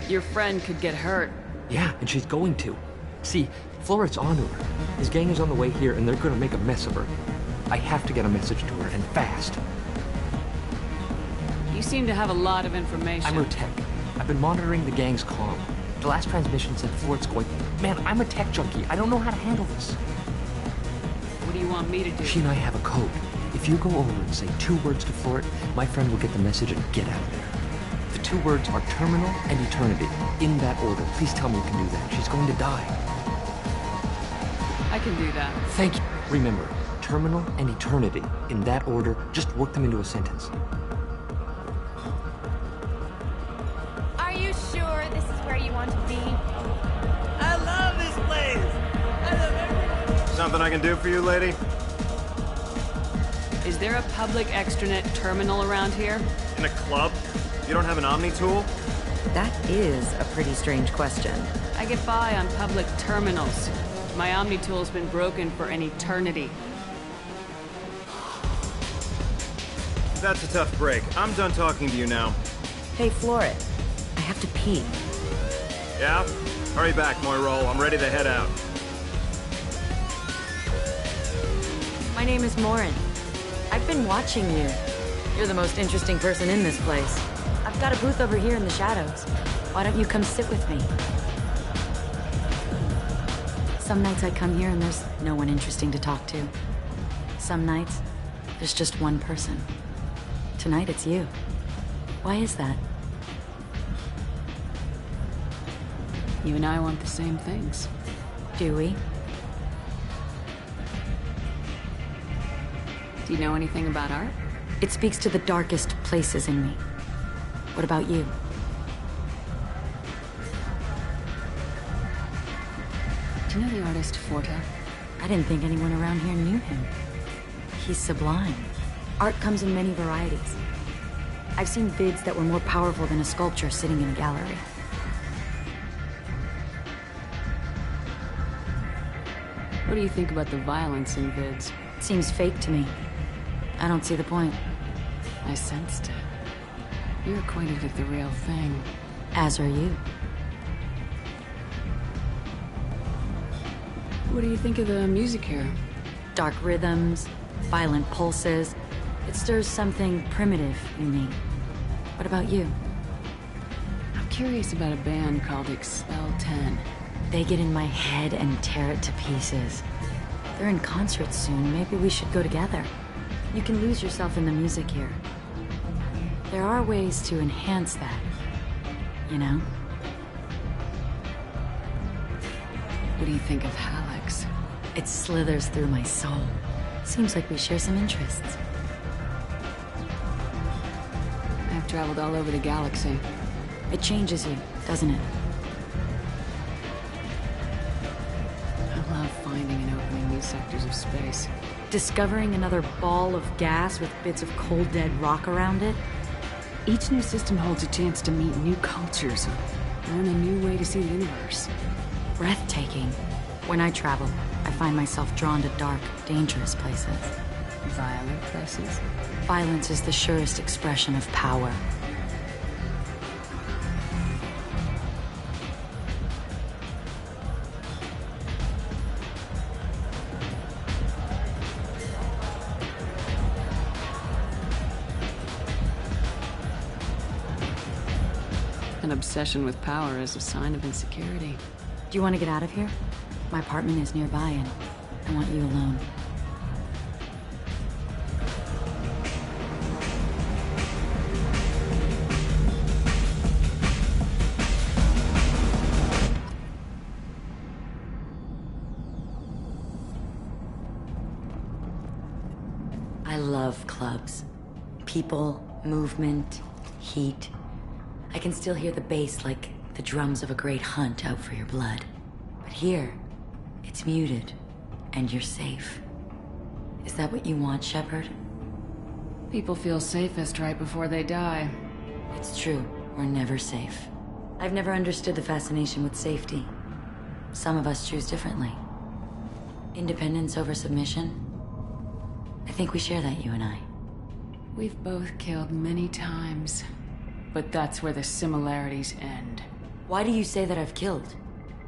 Your friend could get hurt. Yeah, and she's going to. See, Florid's onto her. His gang is on the way here, and they're gonna make a mess of her. I have to get a message to her, and fast. You seem to have a lot of information. I'm her tech. I've been monitoring the gang's comm. The last transmission said Florid's going... Man, I'm a tech junkie. I don't know how to handle this. What do you want me to do? She and I have a code. If you go over and say 2 words to Florid, my friend will get the message and get out of there. The 2 words are terminal and eternity. In that order. Please tell me you can do that. She's going to die. I can do that. Thank you. Remember, terminal and eternity. In that order, just work them into a sentence. Are you sure this is where you want to be? I love this place! I love everything! Something I can do for you, lady? Is there a public extranet terminal around here? In a club? You don't have an Omni tool? That is a pretty strange question. I get by on public terminals. My Omni tool's been broken for an eternity. That's a tough break. I'm done talking to you now. Hey, Florid. I have to pee. Yeah? Hurry back, Moiral. I'm ready to head out. My name is Morin. I've been watching you. You're the most interesting person in this place. I've got a booth over here in the shadows. Why don't you come sit with me? Some nights I come here and there's no one interesting to talk to. Some nights, there's just one person. Tonight it's you. Why is that? You and I want the same things. Do we? Do you know anything about art? It speaks to the darkest places in me. What about you? Do you know the artist Forta? I didn't think anyone around here knew him. He's sublime. Art comes in many varieties. I've seen vids that were more powerful than a sculpture sitting in a gallery. What do you think about the violence in vids? Seems fake to me. I don't see the point. I sensed it. You're acquainted with the real thing. As are you. What do you think of the music here? Dark rhythms, violent pulses. It stirs something primitive in me. What about you? I'm curious about a band called Expel 10. They get in my head and tear it to pieces. They're in concert soon. Maybe we should go together. You can lose yourself in the music here. There are ways to enhance that, you know? What do you think of Hallex? It slithers through my soul. Seems like we share some interests. I've traveled all over the galaxy. It changes you, doesn't it? I love finding and opening new sectors of space. Discovering another ball of gas with bits of cold dead rock around it? Each new system holds a chance to meet new cultures, learn a new way to see the universe. Breathtaking. When I travel, I find myself drawn to dark, dangerous places. Violent places? Violence is the surest expression of power. An obsession with power is a sign of insecurity. Do you want to get out of here? My apartment is nearby and I want you alone. I love clubs. People, movement, heat. I can still hear the bass like the drums of a great hunt out for your blood. But here, It's muted, and you're safe. Is that what you want, Shepard? People feel safest right before they die. It's true. We're never safe. I've never understood the fascination with safety. Some of us choose differently. Independence over submission? I think we share that, you and I. We've both killed many times, but that's where the similarities end. Why do you say that I've killed?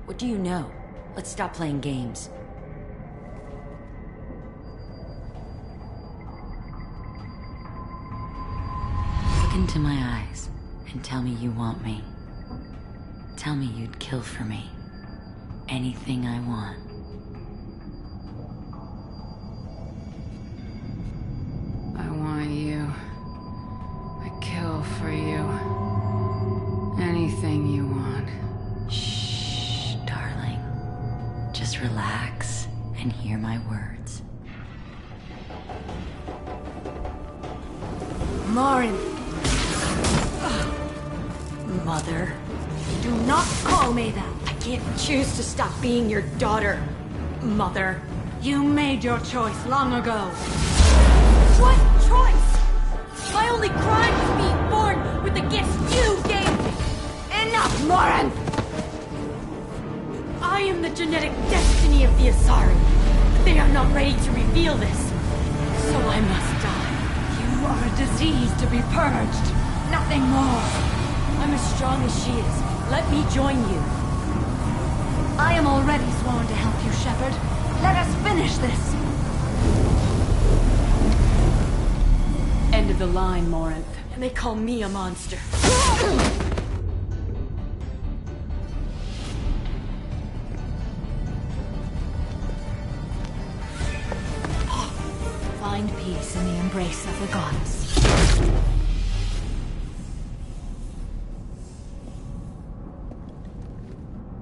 What do you know? Let's stop playing games. Look into my eyes and tell me you want me. Tell me you'd kill for me. Anything I want. I want you. I kill for you. Anything you want. Shh, darling. Just relax and hear my words. Morin! Mother. Do not call me that! I can't choose to stop being your daughter, Mother. You made your choice long ago. What choice? My only crime is being born with the gifts you gave me! Enough, Morin! I am the genetic destiny of the Asari. They are not ready to reveal this. So I must die. You are a disease to be purged. Nothing more. I'm as strong as she is. Let me join you. I am already sworn to help you, Shepard. Let us finish this. End of the line, Morinth. And they call me a monster. Find peace in the embrace of the goddess.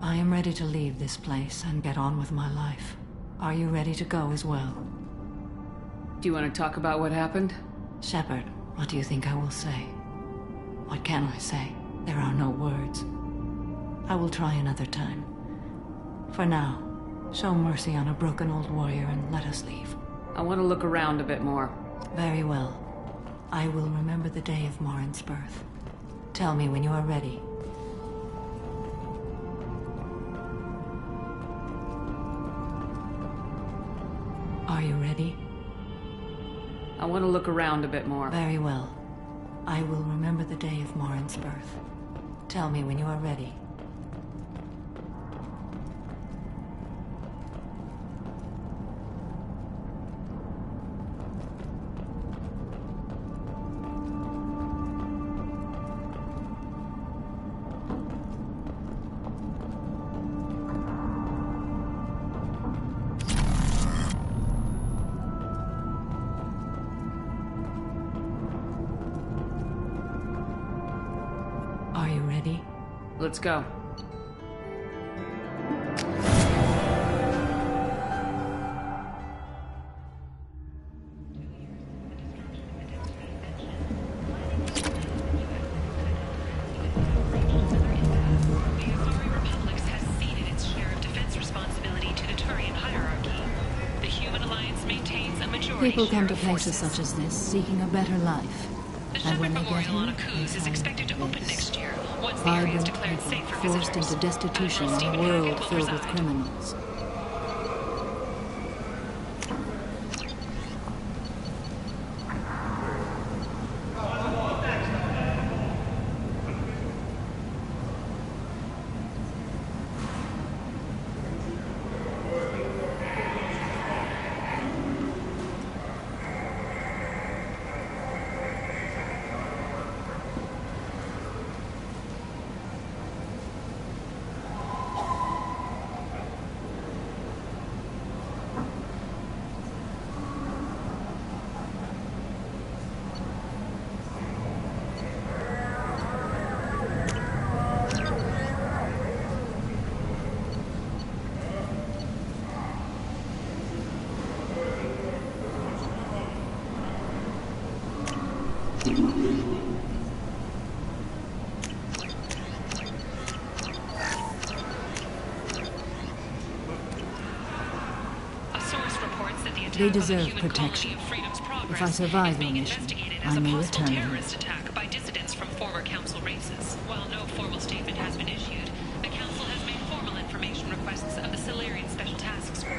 I am ready to leave this place and get on with my life. Are you ready to go as well? Do you want to talk about what happened? Shepard, what do you think I will say? What can I say? There are no words. I will try another time. For now, show mercy on a broken old warrior and let us leave. I want to look around a bit more. Very well. I will remember the day of Morin's birth. Tell me when you are ready. Are you ready? I want to look around a bit more. Very well. I will remember the day of Morin's birth. Tell me when you are ready. Are you ready? Let's go. People come to places such as this, seeking a better life. And when they get here, is expected to open next year. Once the vibrant area is declared people safe for forced visitors. into destitution in a world filled with criminals. They deserve protection. If I survive your mission, I may return them. Terrorist attack by dissidents from former council races. While no formal statement has been issued, the council has made formal information requests of the Solarian Special Task Squad.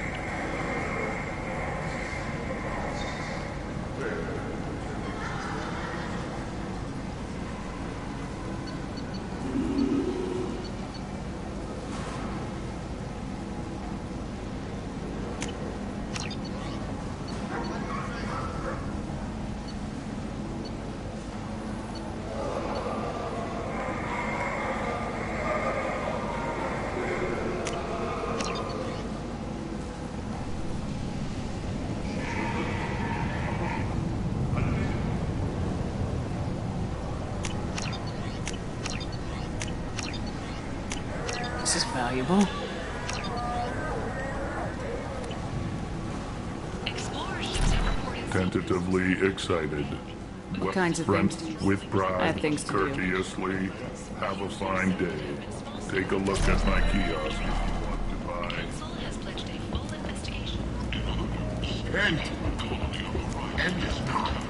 This is valuable. Tentatively excited. What kinds of things? With I pride, have things to do. courteously. Have a fine day. Take a look at my kiosk if you want to buy. End is not.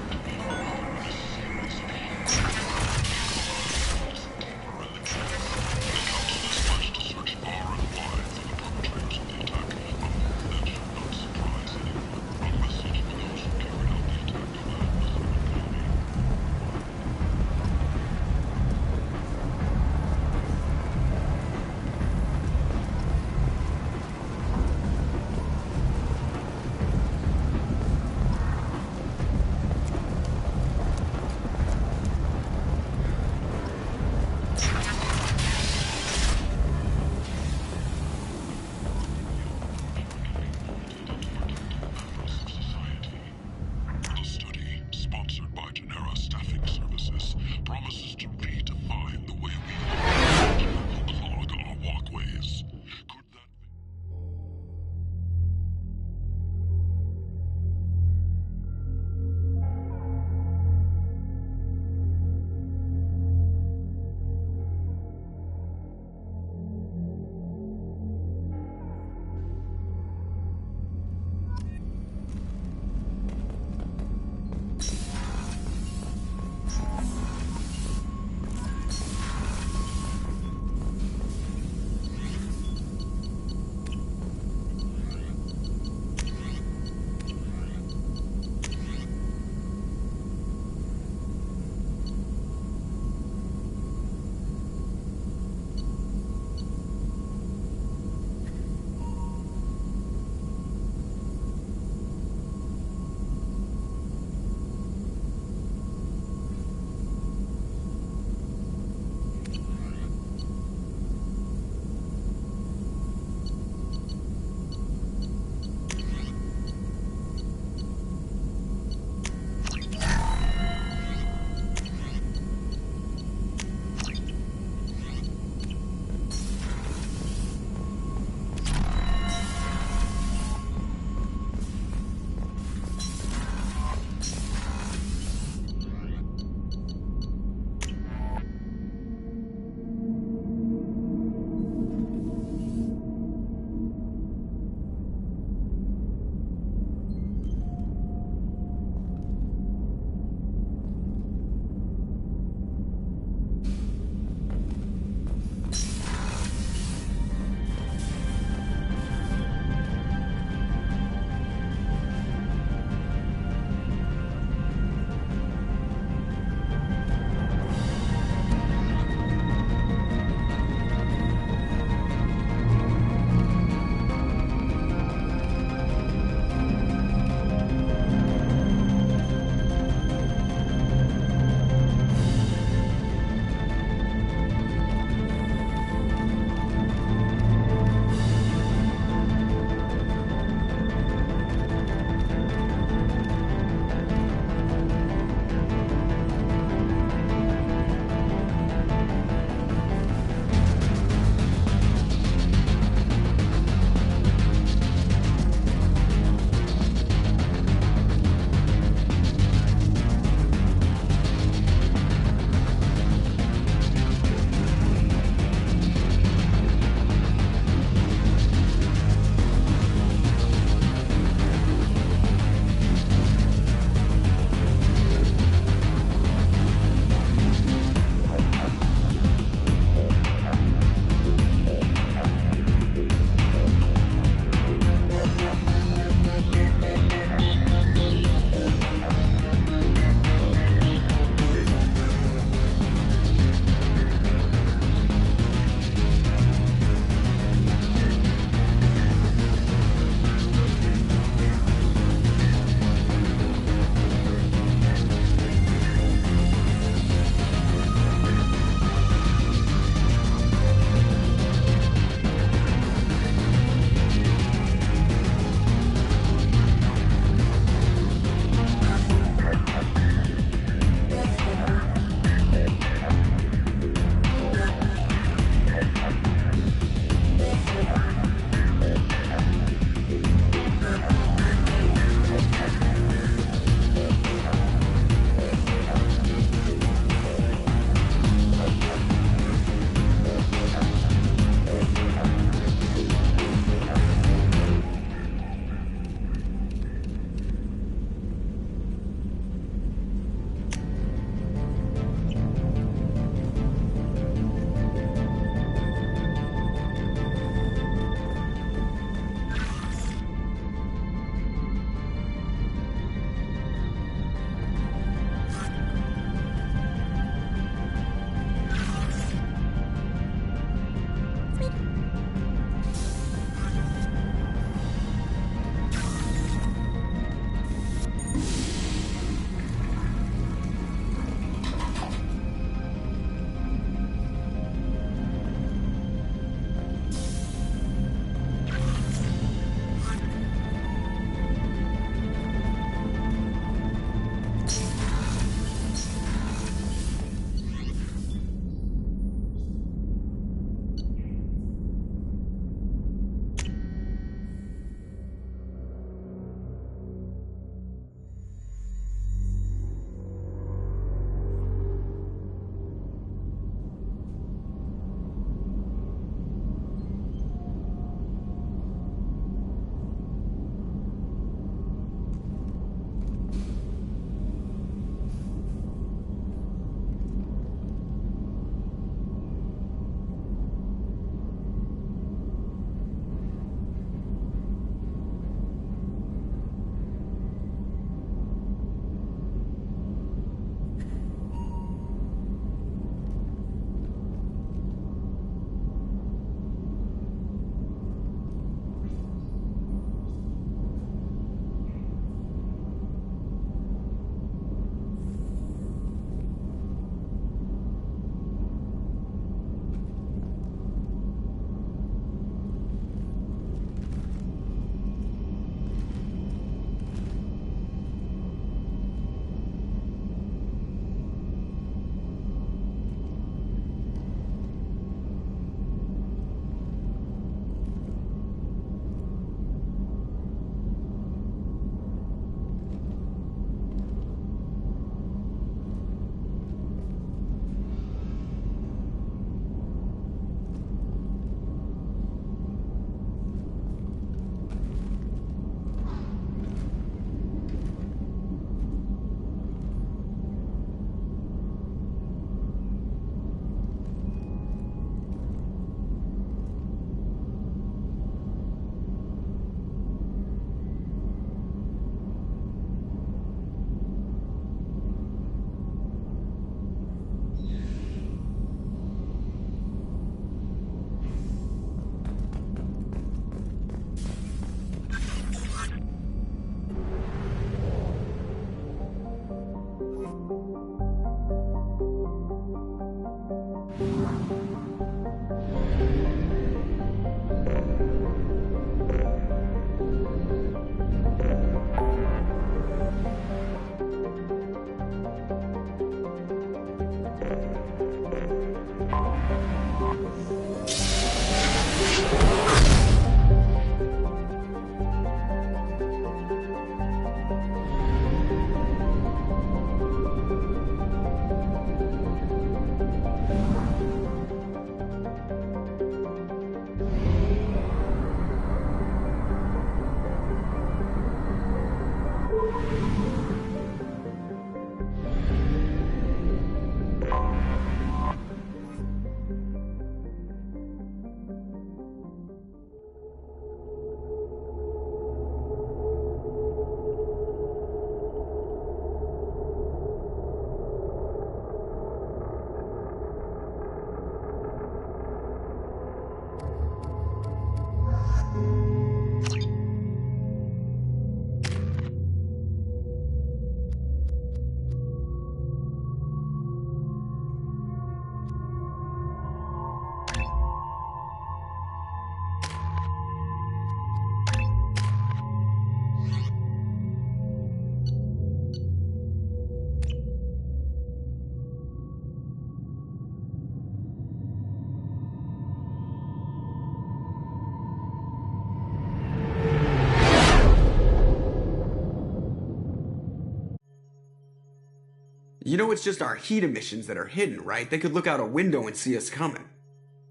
You know it's just our heat emissions that are hidden, right? They could look out a window and see us coming.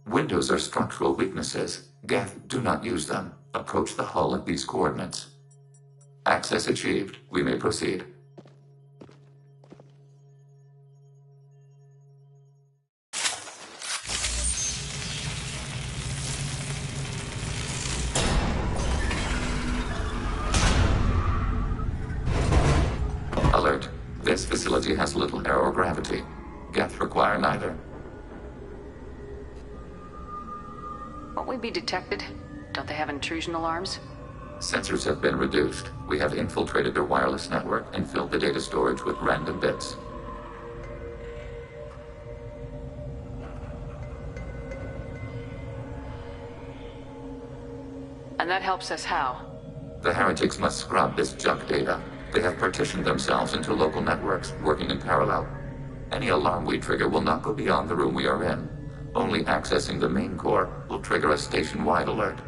Windows are structural weaknesses. Geth, do not use them. Approach the hull at these coordinates. Access achieved. We may proceed. Alert. This facility has little aerogravity. Geth require neither. Won't we be detected? Don't they have intrusion alarms? Sensors have been reduced. We have infiltrated their wireless network and filled the data storage with random bits. And that helps us how? The heretics must scrub this junk data. They have partitioned themselves into local networks, working in parallel. Any alarm we trigger will not go beyond the room we are in. Only accessing the main core will trigger a station-wide alert.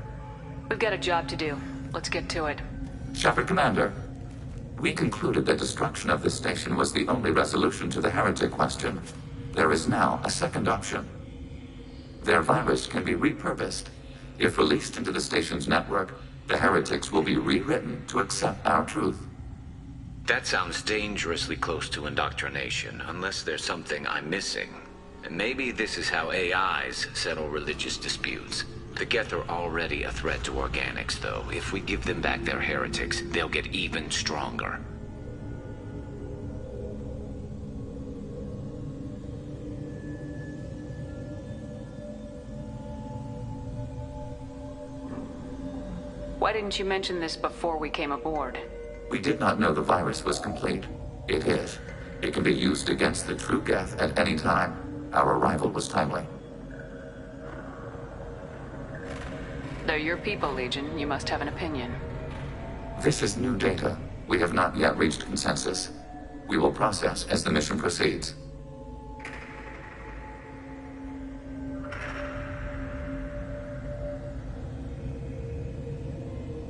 We've got a job to do. Let's get to it. Shepard Commander, we concluded that destruction of this station was the only resolution to the heretic question. There is now a second option. Their virus can be repurposed. If released into the station's network, the heretics will be rewritten to accept our truth. That sounds dangerously close to indoctrination, unless there's something I'm missing. And maybe this is how AIs settle religious disputes. The Geth are already a threat to organics, though. If we give them back their heretics, they'll get even stronger. Why didn't you mention this before we came aboard? We did not know the virus was complete. It is. It can be used against the true Geth at any time. Our arrival was timely. They're your people, Legion. You must have an opinion. This is new data. We have not yet reached consensus. We will process as the mission proceeds.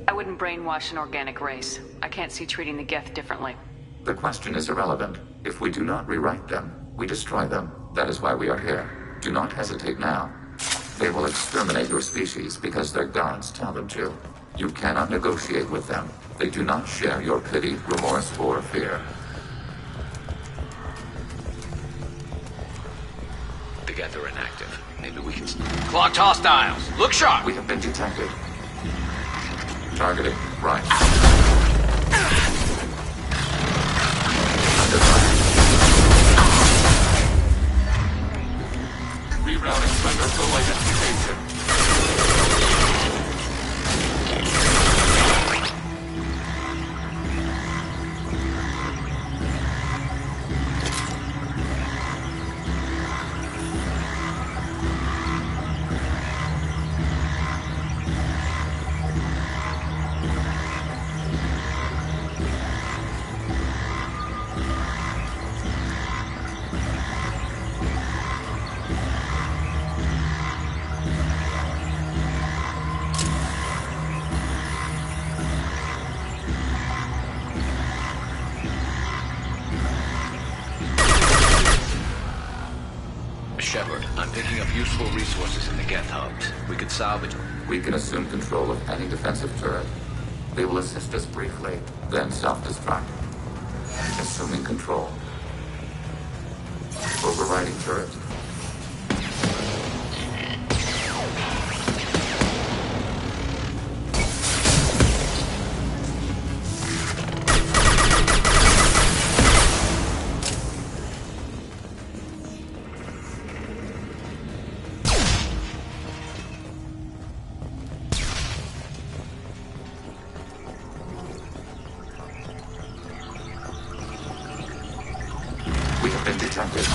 I wouldn't brainwash an organic race. I can't see treating the Geth differently. The question is irrelevant. If we do not rewrite them, we destroy them. That is why we are here. Do not hesitate now. They will exterminate your species because their gods tell them to. You cannot negotiate with them. They do not share your pity, remorse, or fear. The Geth are inactive. Maybe we can... Clocked hostiles. Look sharp. We have been detected. Targeting. Right. Under fire. Rerouting under full identification. Shepard, I'm picking up useful resources in the Geth hubs. We could salvage... We can assume control of any defensive turret. They will assist us briefly, then self-destruct. Assuming control. Overriding turret. We have been detected.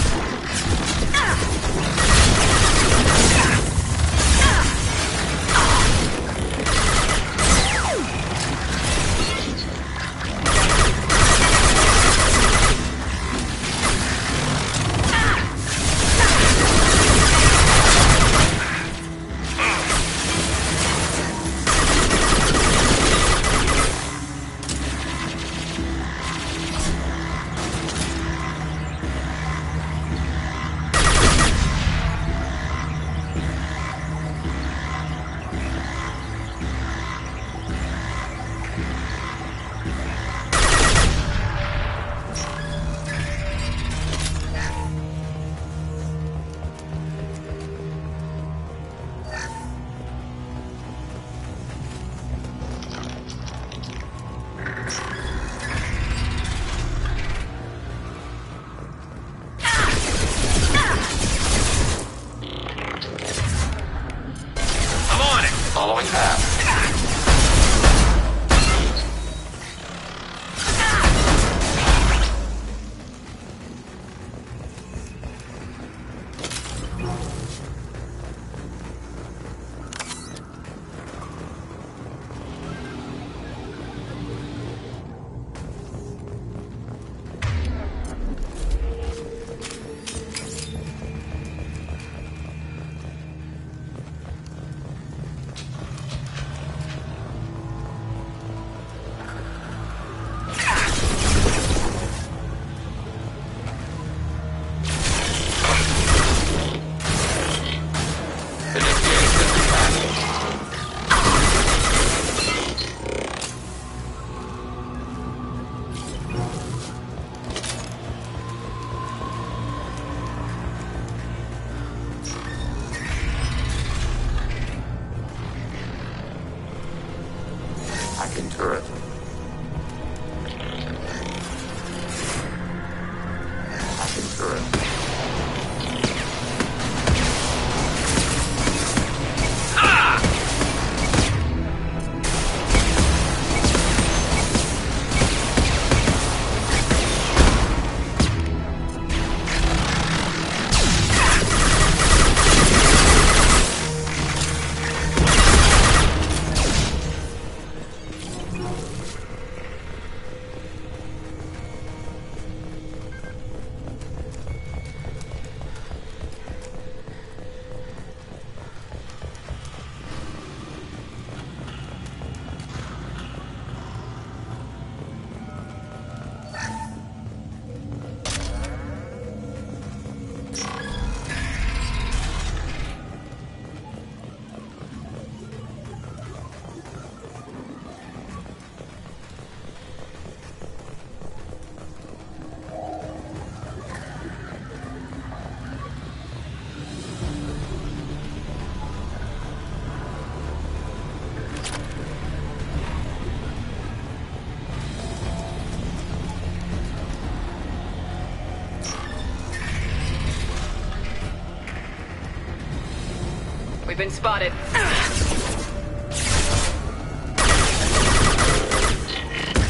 been spotted.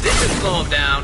This should slow him down.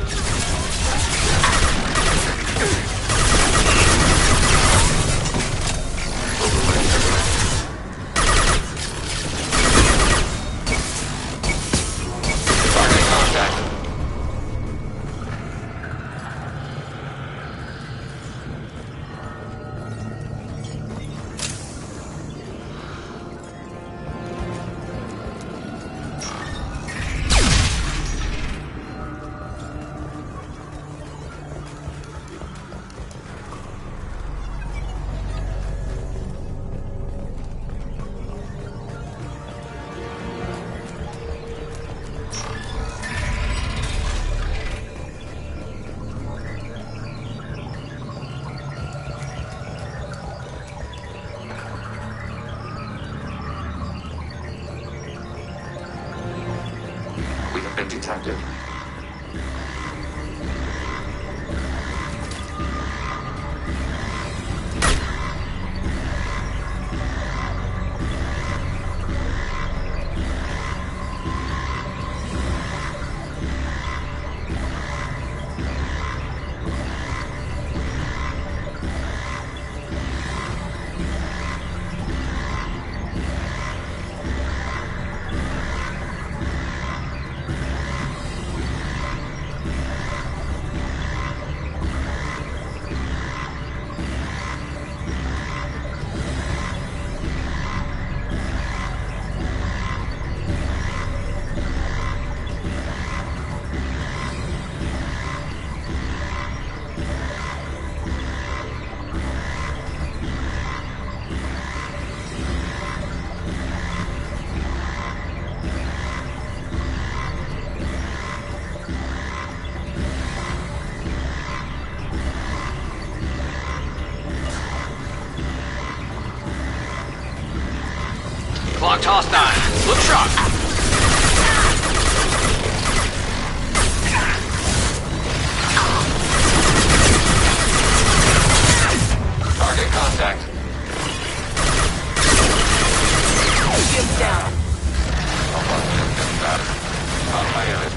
Detected. Clocked hostile. Look sharp. Target contact. Shield down. On my image.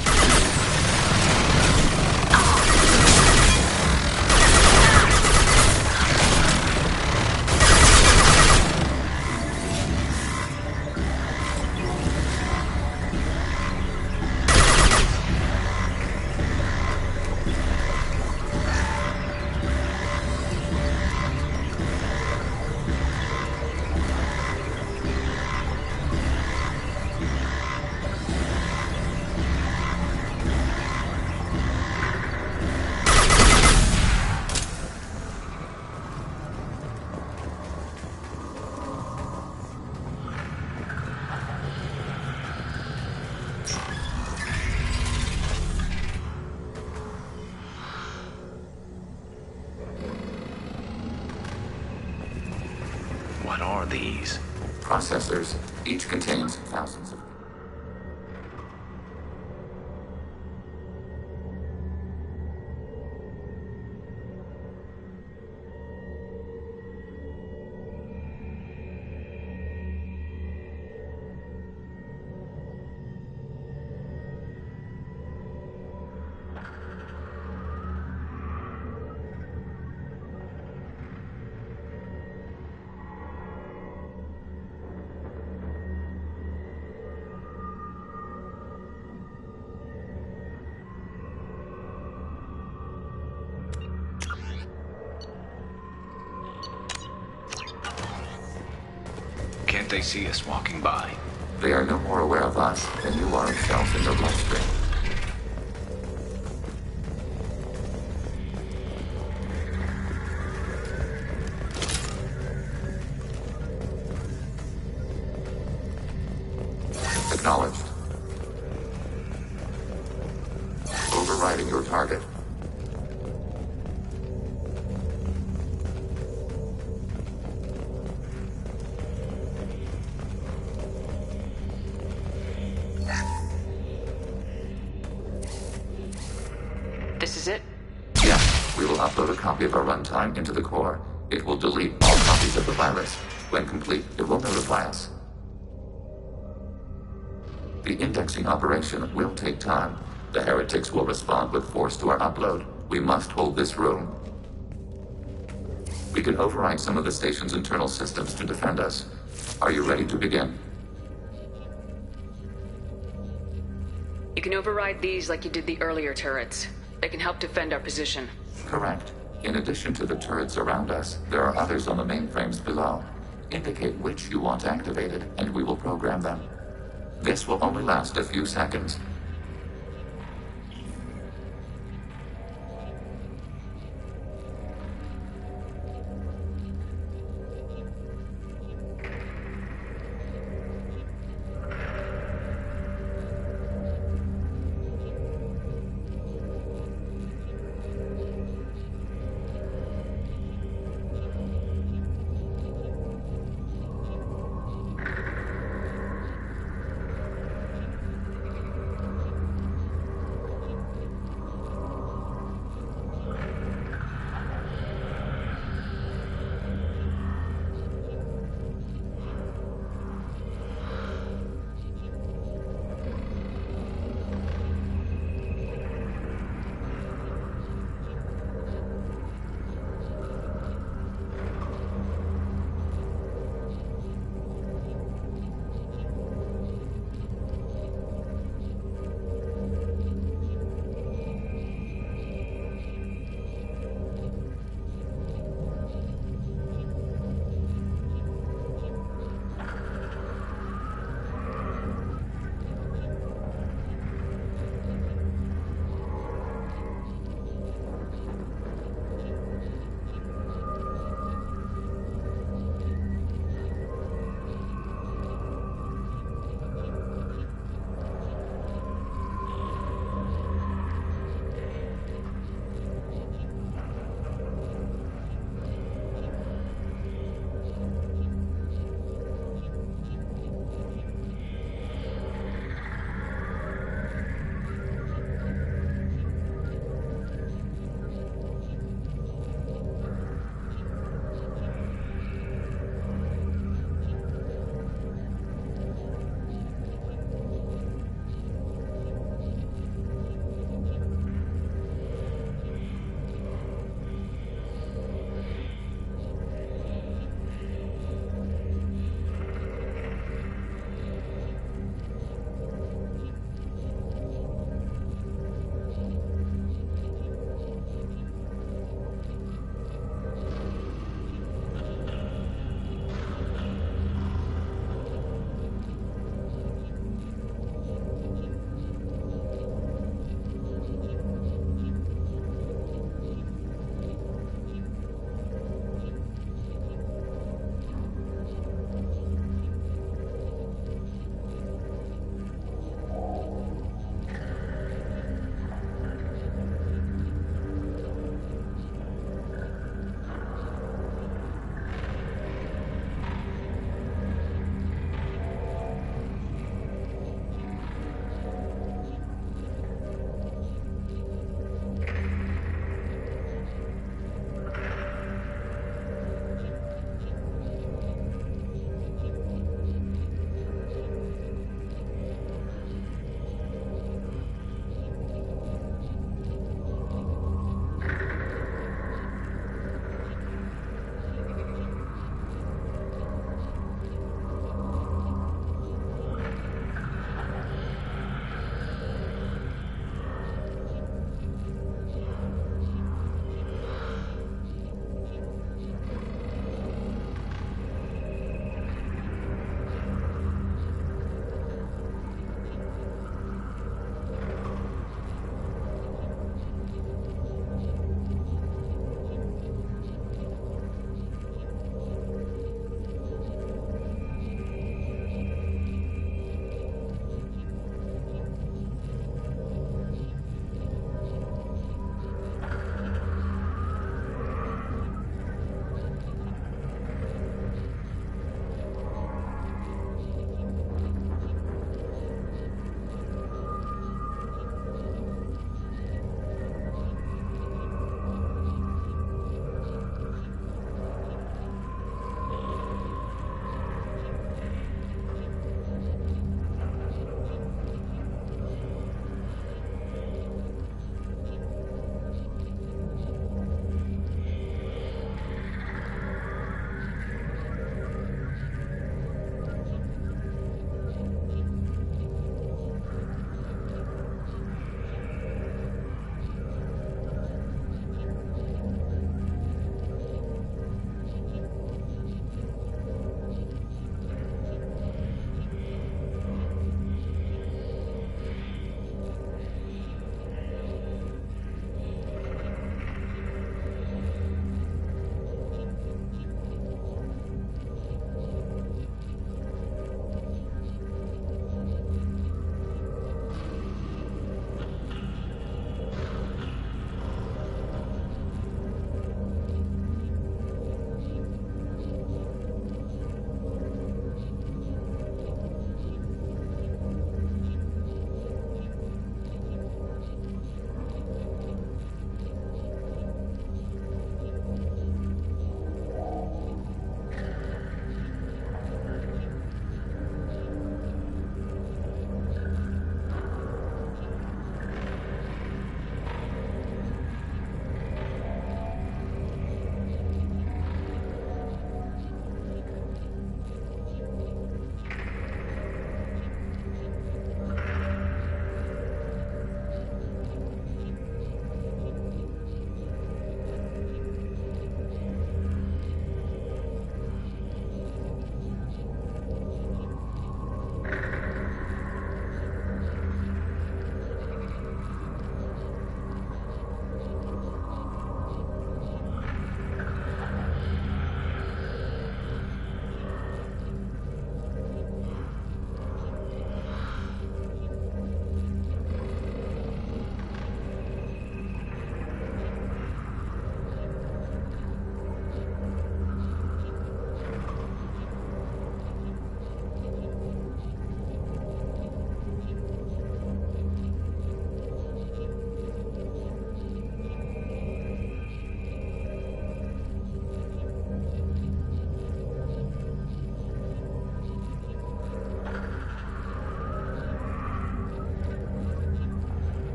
What are these? Processors. Each contains thousands of... Can't they see us walking by? They are no more aware of us than you are of cells in your bloodstream. Acknowledged. Overriding your target. This is it? Yes, we will upload a copy of our runtime into the core. It will delete all copies of the virus. When complete, it will notify us. The indexing operation will take time. The heretics will respond with force to our upload. We must hold this room. We can override some of the station's internal systems to defend us. Are you ready to begin? You can override these like you did the earlier turrets. They can help defend our position. Correct. In addition to the turrets around us, there are others on the mainframes below. Indicate which you want activated, and we will program them. This will only last a few seconds.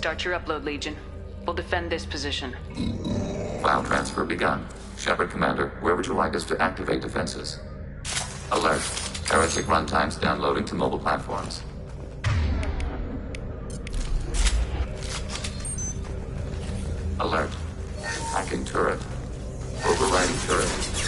Start your upload, Legion. We'll defend this position. File transfer begun. Shepard Commander, where would you like us to activate defenses? Alert. Heretic runtimes downloading to mobile platforms. Alert. Hacking turret. Overriding turret.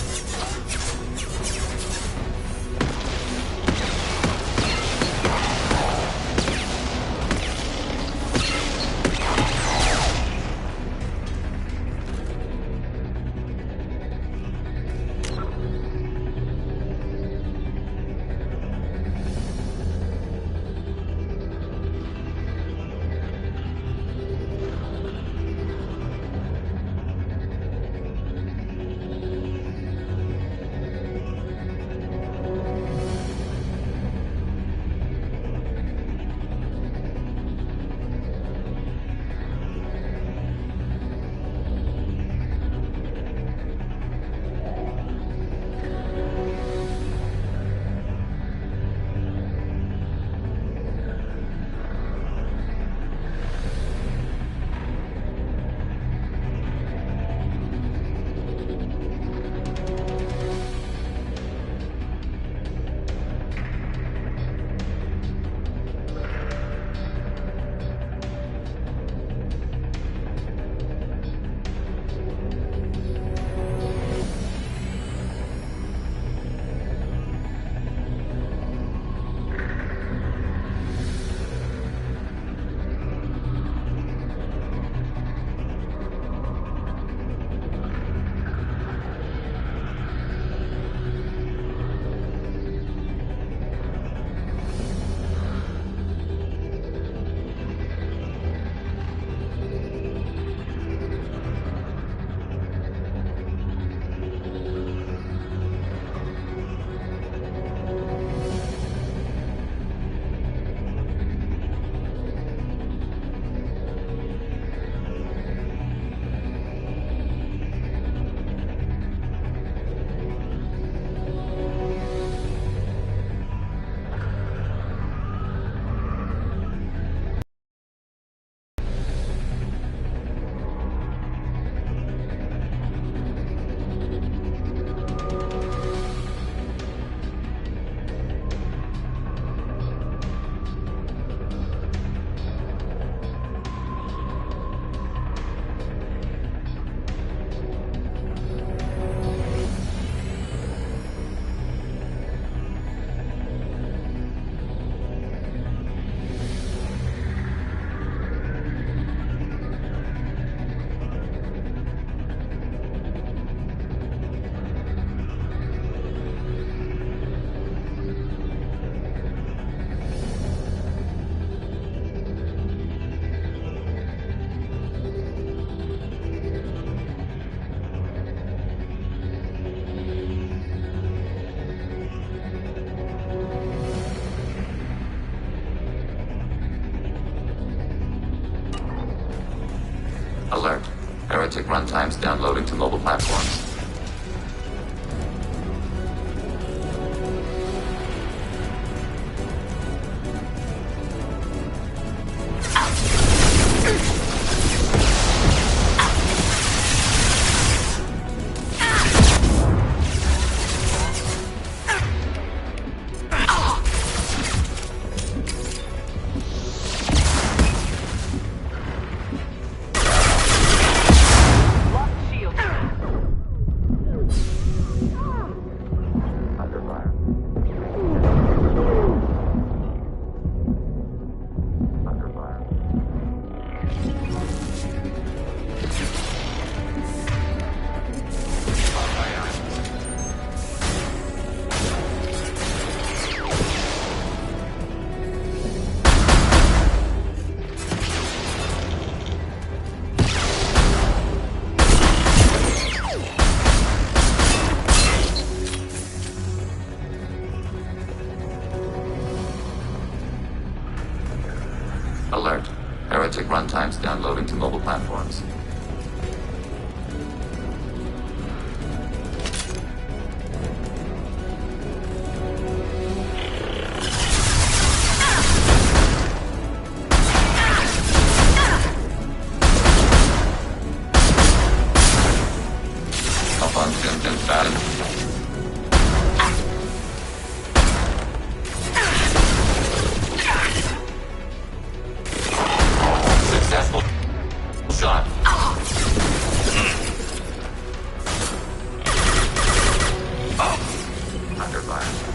Alert. Heretic runtimes downloading to mobile platforms. Alert. Heretic runtimes downloading to mobile platforms. ceasefire.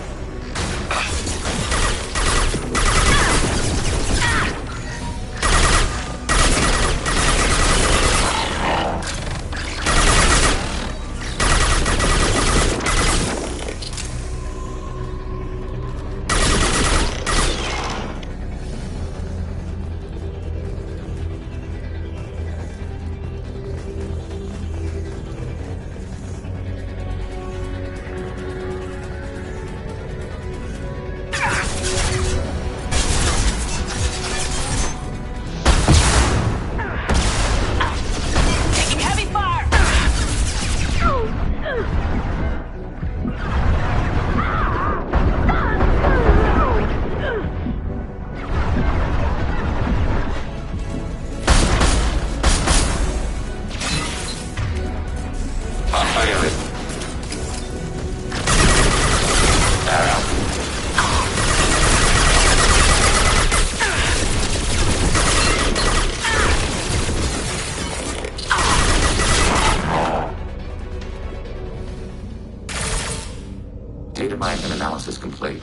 Data mine and analysis complete.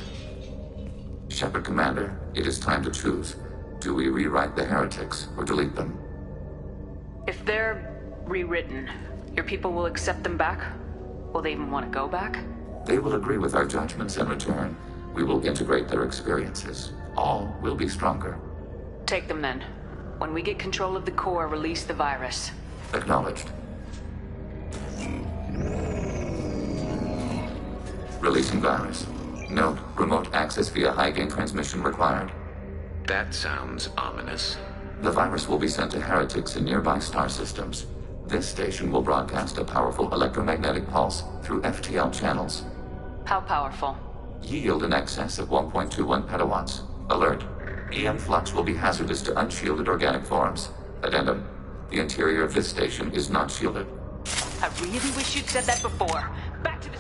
Shepard Commander, it is time to choose. Do we rewrite the heretics or delete them? If they're rewritten, your people will accept them back? Will they even want to go back? They will agree with our judgments in return. We will integrate their experiences. All will be stronger. Take them then. When we get control of the core, release the virus. Acknowledged. Releasing virus. Note, remote access via high-gain transmission required. That sounds ominous. The virus will be sent to heretics in nearby star systems. This station will broadcast a powerful electromagnetic pulse through FTL channels. How powerful? Yield in excess of 1.21 petawatts. Alert. EM flux will be hazardous to unshielded organic forms. Addendum. The interior of this station is not shielded. I really wish you'd said that before. Back to the...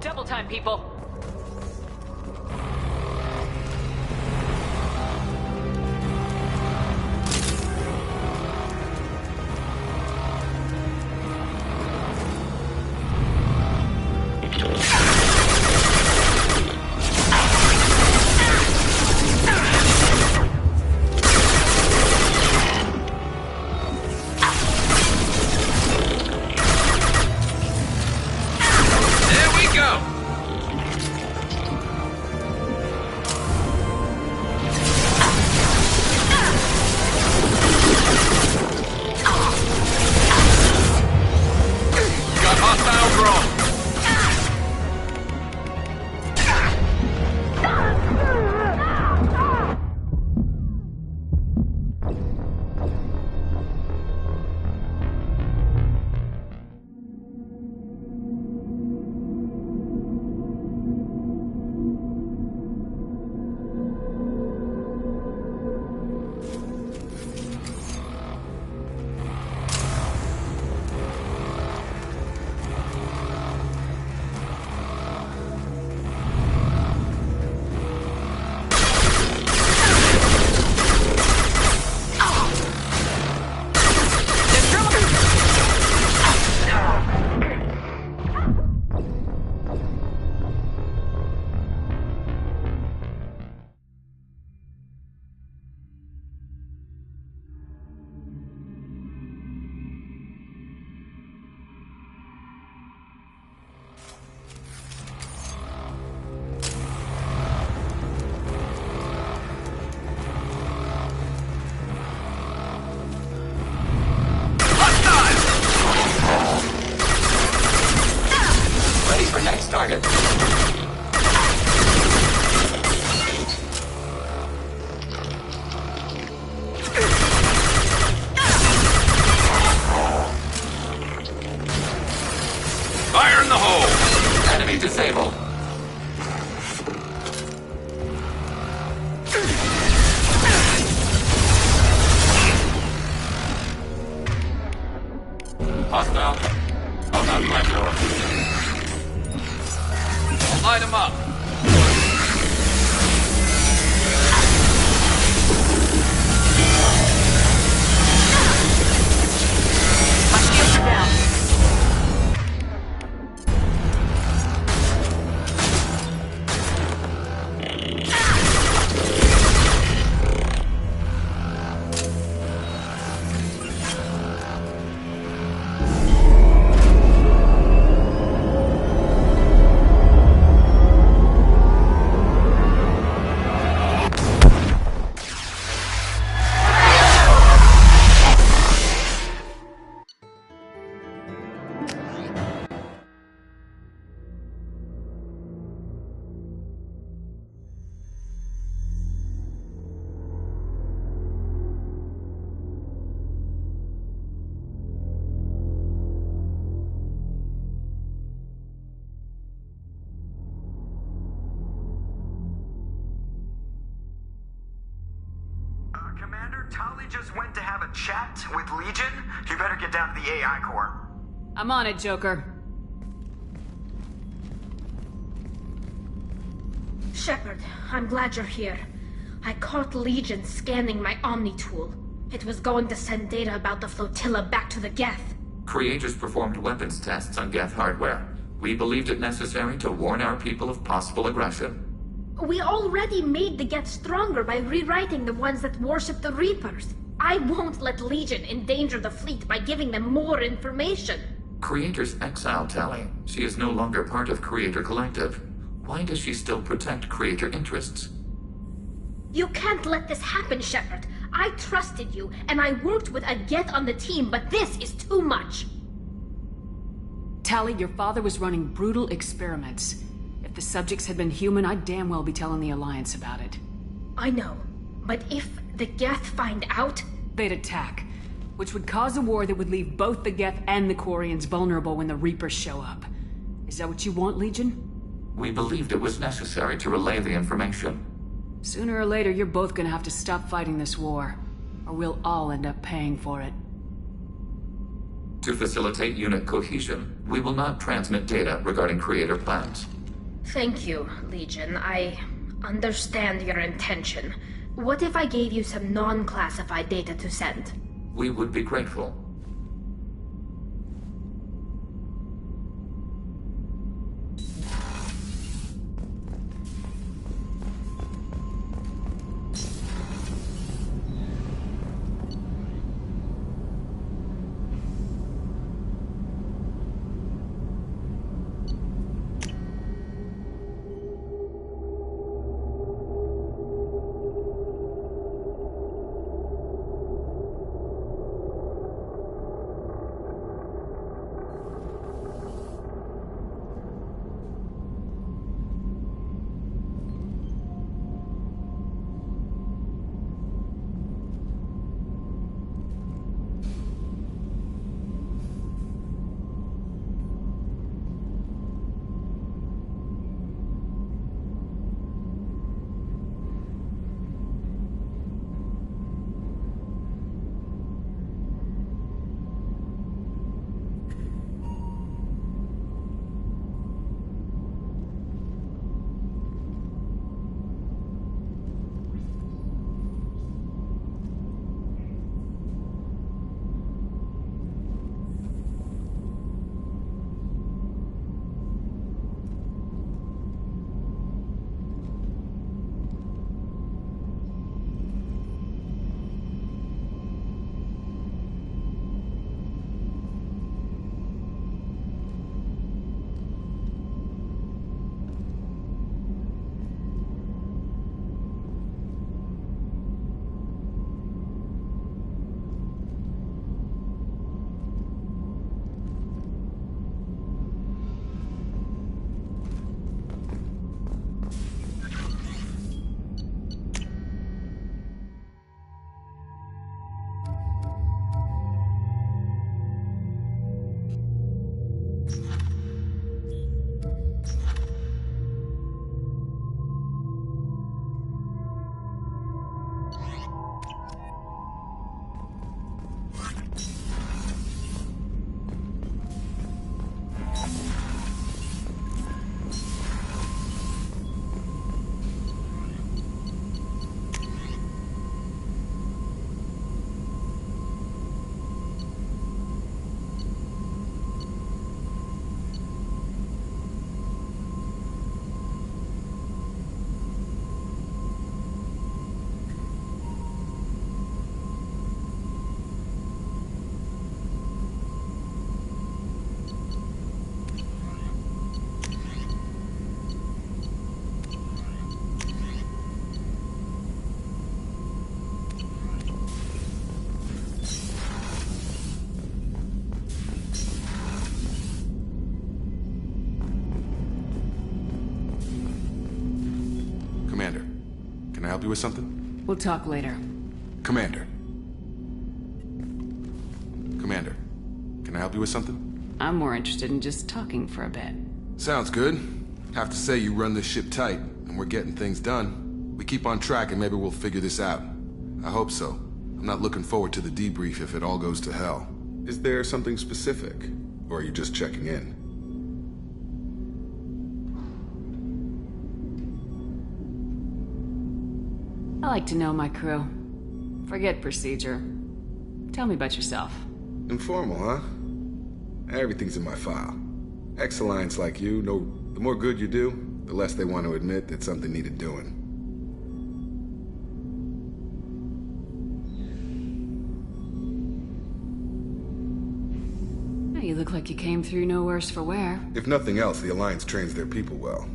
Double time, people. target. Fire in the hole! Enemy disabled. Hostile. On that platform. Light him up. My shields are down. Tali just went to have a chat with Legion. You better get down to the AI core. I'm on it, Joker. Shepard, I'm glad you're here. I caught Legion scanning my Omni tool. It was going to send data about the flotilla back to the Geth. Creators performed weapons tests on Geth hardware. We believed it necessary to warn our people of possible aggression. We already made the Geth stronger by rewriting the ones that worship the Reapers. I won't let Legion endanger the fleet by giving them more information. Creators exiled Tali. She is no longer part of Creator Collective. Why does she still protect Creator interests? You can't let this happen, Shepard. I trusted you, and I worked with a Geth on the team, but this is too much. Tali, your father was running brutal experiments. If the subjects had been human, I'd damn well be telling the Alliance about it. I know, but if the Geth find out... They'd attack, which would cause a war that would leave both the Geth and the Quarians vulnerable when the Reapers show up. Is that what you want, Legion? We believed it was necessary to relay the information. Sooner or later, you're both gonna have to stop fighting this war, or we'll all end up paying for it. To facilitate unit cohesion, we will not transmit data regarding creator plans. Thank you, Legion. I understand your intention. What if I gave you some non-classified data to send? We would be grateful. Can I help you with something? We'll talk later. Commander. Commander, can I help you with something? I'm more interested in just talking for a bit. Sounds good. Have to say you run this ship tight, and we're getting things done. We keep on track and maybe we'll figure this out. I hope so. I'm not looking forward to the debrief if it all goes to hell. Is there something specific? Or are you just checking in? I like to know my crew. Forget procedure. Tell me about yourself. Informal, huh? Everything's in my file. Ex-Alliance like you, the more good you do, the less they want to admit that something needed doing. You look like you came through no worse for wear. If nothing else, the Alliance trains their people well.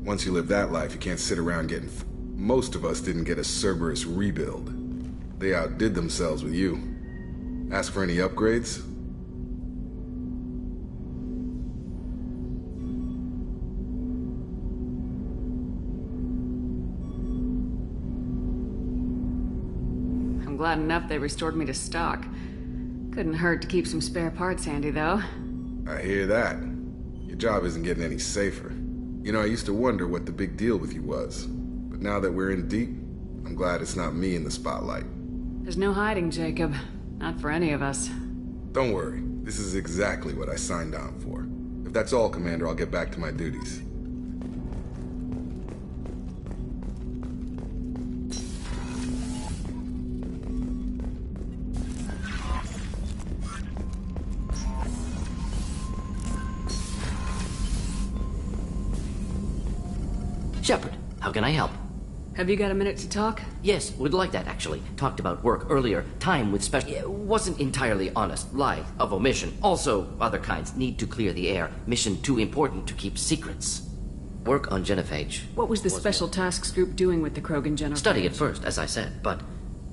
Once you live that life, you can't sit around getting... Most of us didn't get a Cerberus rebuild. They outdid themselves with you. Ask for any upgrades? I'm glad enough they restored me to stock. Couldn't hurt to keep some spare parts handy, though. I hear that. Your job isn't getting any safer. You know, I used to wonder what the big deal with you was. But now that we're in deep, I'm glad it's not me in the spotlight. There's no hiding, Jacob. Not for any of us. Don't worry. This is exactly what I signed on for. If that's all, Commander, I'll get back to my duties. Shepard, how can I help? Have you got a minute to talk? Yes, would like that, actually. Talked about work earlier. Time with special... Yeah, wasn't entirely honest. Lie of omission. Also, other kinds need to clear the air. Mission too important to keep secrets. Work on genophage. What was the Special Tasks Group doing with the Krogan genophage? Study at first, as I said, but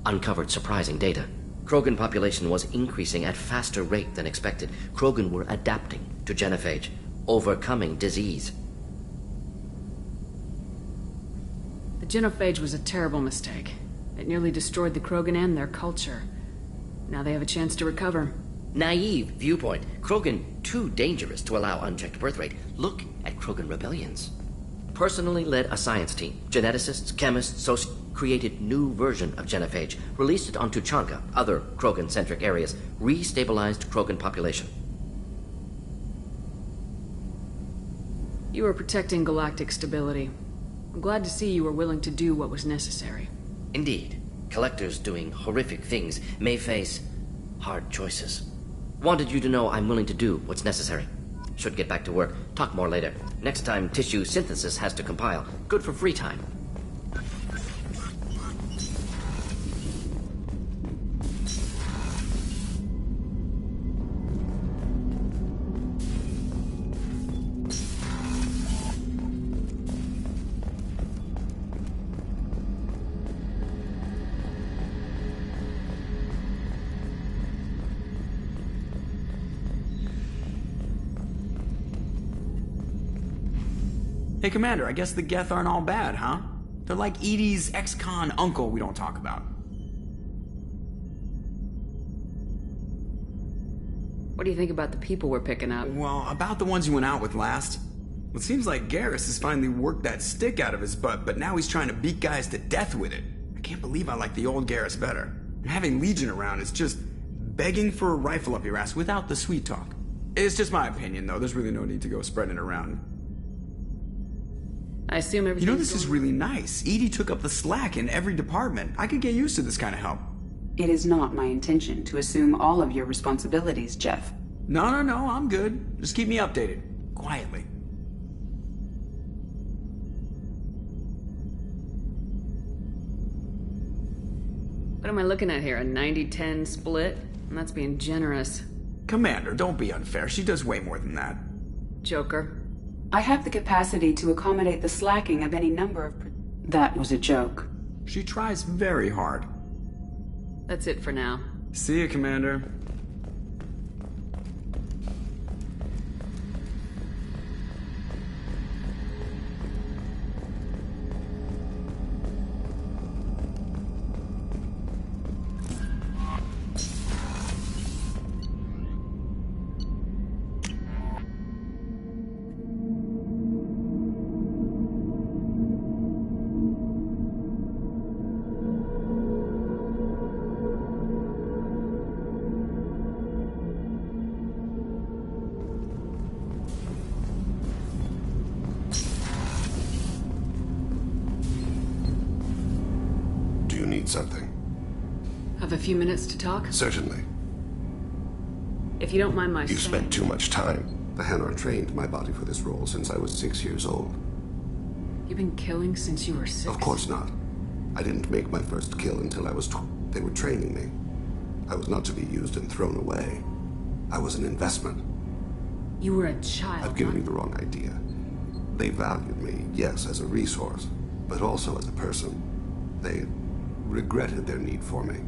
uncovered surprising data. Krogan population was increasing at faster rate than expected. Krogan were adapting to genophage, overcoming disease. The genophage was a terrible mistake. It nearly destroyed the Krogan and their culture. Now they have a chance to recover. Naive viewpoint. Krogan too dangerous to allow unchecked birth rate. Look at Krogan rebellions. Personally led a science team. Geneticists, chemists, created new version of genophage. Released it on Tuchanka, other Krogan-centric areas. Restabilized Krogan population. You were protecting galactic stability. I'm glad to see you were willing to do what was necessary. Indeed. Collectors doing horrific things may face hard choices. Wanted you to know I'm willing to do what's necessary. Should get back to work. Talk more later. Next time, tissue synthesis has to compile. Good for free time. Hey, Commander, I guess the Geth aren't all bad, huh? They're like Edie's ex-con uncle we don't talk about. What do you think about the people we're picking up? Well, about the ones you went out with last. Well, it seems like Garrus has finally worked that stick out of his butt, but now he's trying to beat guys to death with it. I can't believe I like the old Garrus better. And having Legion around is just begging for a rifle up your ass without the sweet talk. It's just my opinion, though. There's really no need to go spreading it around. I assume everything. You know, this is really nice. Edie took up the slack in every department. I could get used to this kind of help. It is not my intention to assume all of your responsibilities, Jeff. No, I'm good. Just keep me updated. Quietly. What am I looking at here? A 90-10 split? And that's being generous. Commander, don't be unfair. She does way more than that. Joker. I have the capacity to accommodate the slacking of any number of... That was a joke. She tries very hard. That's it for now. See you, Commander. Something. Have a few minutes to talk? Certainly. If you don't mind my You've spent too much time. The Hanar trained my body for this role since I was 6 years old. You've been killing since you were 6? Of course not. I didn't make my first kill until I was 12. They were training me. I was not to be used and thrown away. I was an investment. You were a child. I've given you the wrong idea. They valued me, yes, as a resource, but also as a person. They regretted their need for me.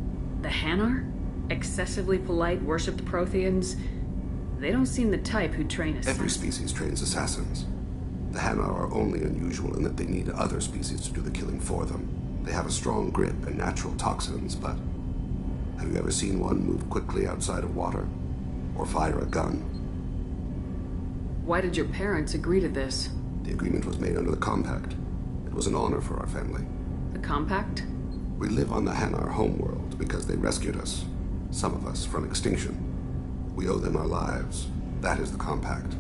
The Hanar? Excessively polite, worshipped Protheans? They don't seem the type who train assassins. Every species trains assassins. The Hanar are only unusual in that they need other species to do the killing for them. They have a strong grip and natural toxins, but have you ever seen one move quickly outside of water? Or fire a gun? Why did your parents agree to this? The agreement was made under the Compact. It was an honor for our family. The Compact? We live on the Hanar homeworld because they rescued us, some of us, from extinction. We owe them our lives. That is the compact.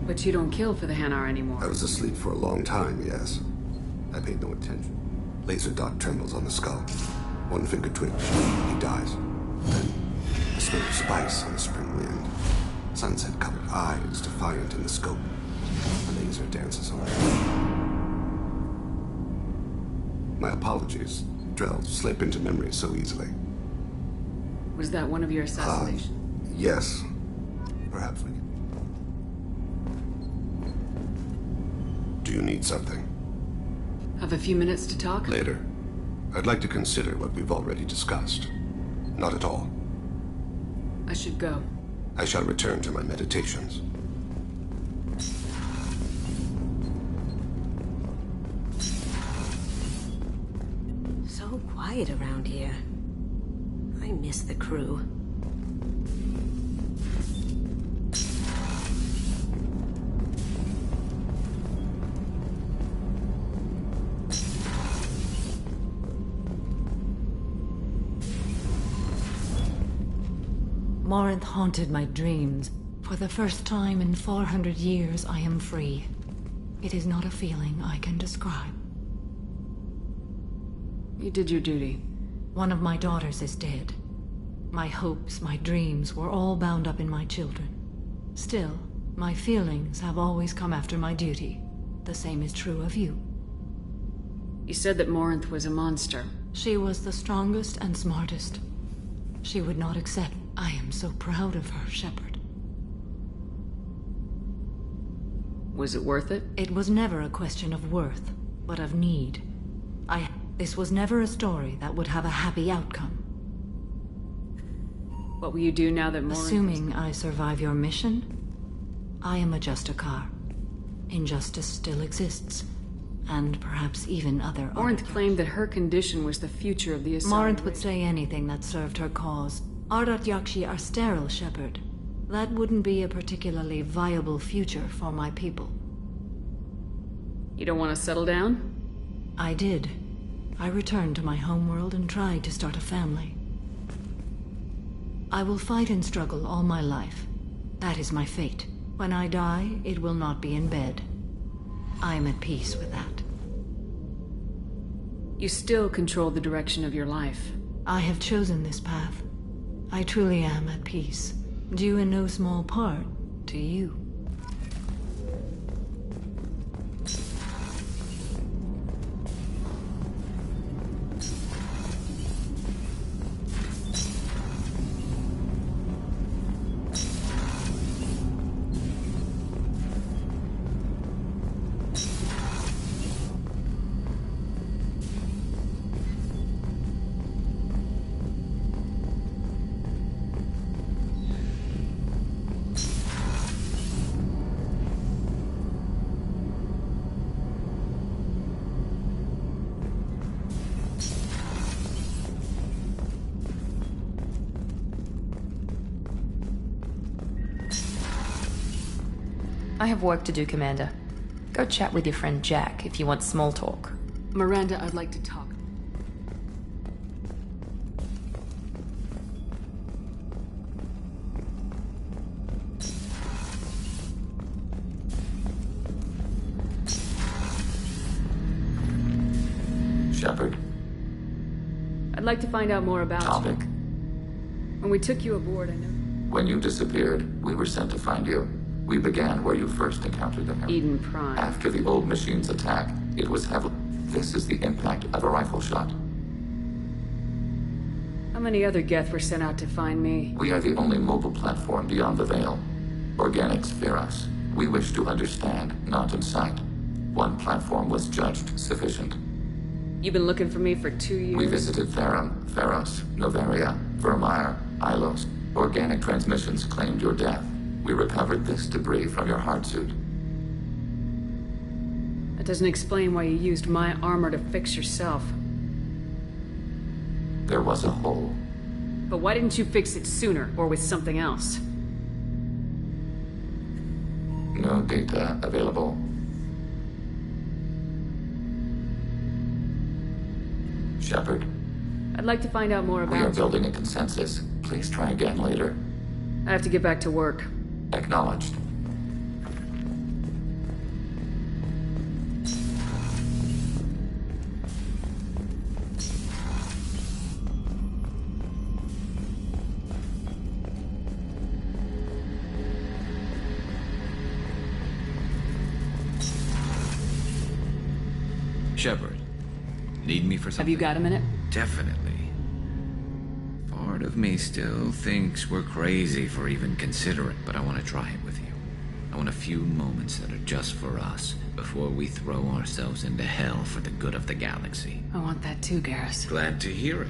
But you don't kill for the Hanar anymore. I was asleep for a long time, yes. I paid no attention. Laser dot trembles on the skull. One finger twitch. He dies. Then, the smell of spice on the spring wind. Sunset-colored eyes, defiant in the scope. A laser dances on. My apologies. Drells slip into memory so easily. Was that one of your assassinations? Yes. Perhaps we can... Do you need something? Have a few minutes to talk? Later. I'd like to consider what we've already discussed. Not at all. I should go. I shall return to my meditations. So quiet around here. I miss the crew. Morinth haunted my dreams. For the first time in 400 years, I am free. It is not a feeling I can describe. You did your duty. One of my daughters is dead. My hopes, my dreams were all bound up in my children. Still, my feelings have always come after my duty. The same is true of you. You said that Morinth was a monster. She was the strongest and smartest. She would not accept. I am so proud of her, Shepard. Was it worth it? It was never a question of worth, but of need. This was never a story that would have a happy outcome. What will you do now that Morinth... Assuming I survive your mission, I am a Justicar. Injustice still exists, and perhaps even other... Morinth claimed that her condition was the future of the Asari. Morinth would say anything that served her cause. Ardat Yakshi are sterile, Shepard. That wouldn't be a particularly viable future for my people. You don't want to settle down? I did. I returned to my homeworld and tried to start a family. I will fight and struggle all my life. That is my fate. When I die, it will not be in bed. I am at peace with that. You still control the direction of your life. I have chosen this path. I truly am at peace, due in no small part to you. I have work to do, Commander. Go chat with your friend Jack if you want small talk. Miranda, I'd like to talk. Shepard. I'd like to find out more about Topic. you. When we took you aboard, I know... When you disappeared, we were sent to find you. We began where you first encountered them. Eden Prime. After the old machine's attack, it was heavy. This is the impact of a rifle shot. How many other Geth were sent out to find me? We are the only mobile platform beyond the Veil. Organics fear us. We wish to understand, not incite. One platform was judged sufficient. You've been looking for me for 2 years? We visited Therum, Theros, Novaria, Vermeer, Ilos. Organic transmissions claimed your death. We recovered this debris from your hard suit. That doesn't explain why you used my armor to fix yourself. There was a hole. But why didn't you fix it sooner, or with something else? No data available. Shepard, I'd like to find out more we are about... building a consensus. Please try again later. I have to get back to work. Acknowledged. Shepard, need me for something? Have you got a minute? Definitely. Part of me still thinks we're crazy for even considering, but I want to try it with you. I want a few moments that are just for us before we throw ourselves into hell for the good of the galaxy. I want that too, Garrus. Glad to hear it.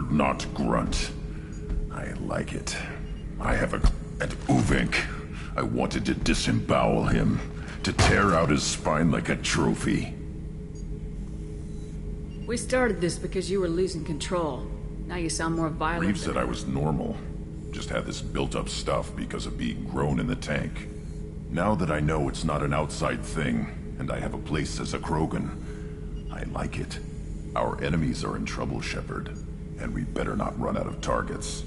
Not grunt. I like it. I have at Uvink. I wanted to disembowel him, to tear out his spine like a trophy. We started this because you were losing control. Now you sound more violent. Reeve said I was normal. Just had this built-up stuff because of being grown in the tank. Now that I know it's not an outside thing, and I have a place as a Krogan, I like it. Our enemies are in trouble, Shepard. And we better not run out of targets.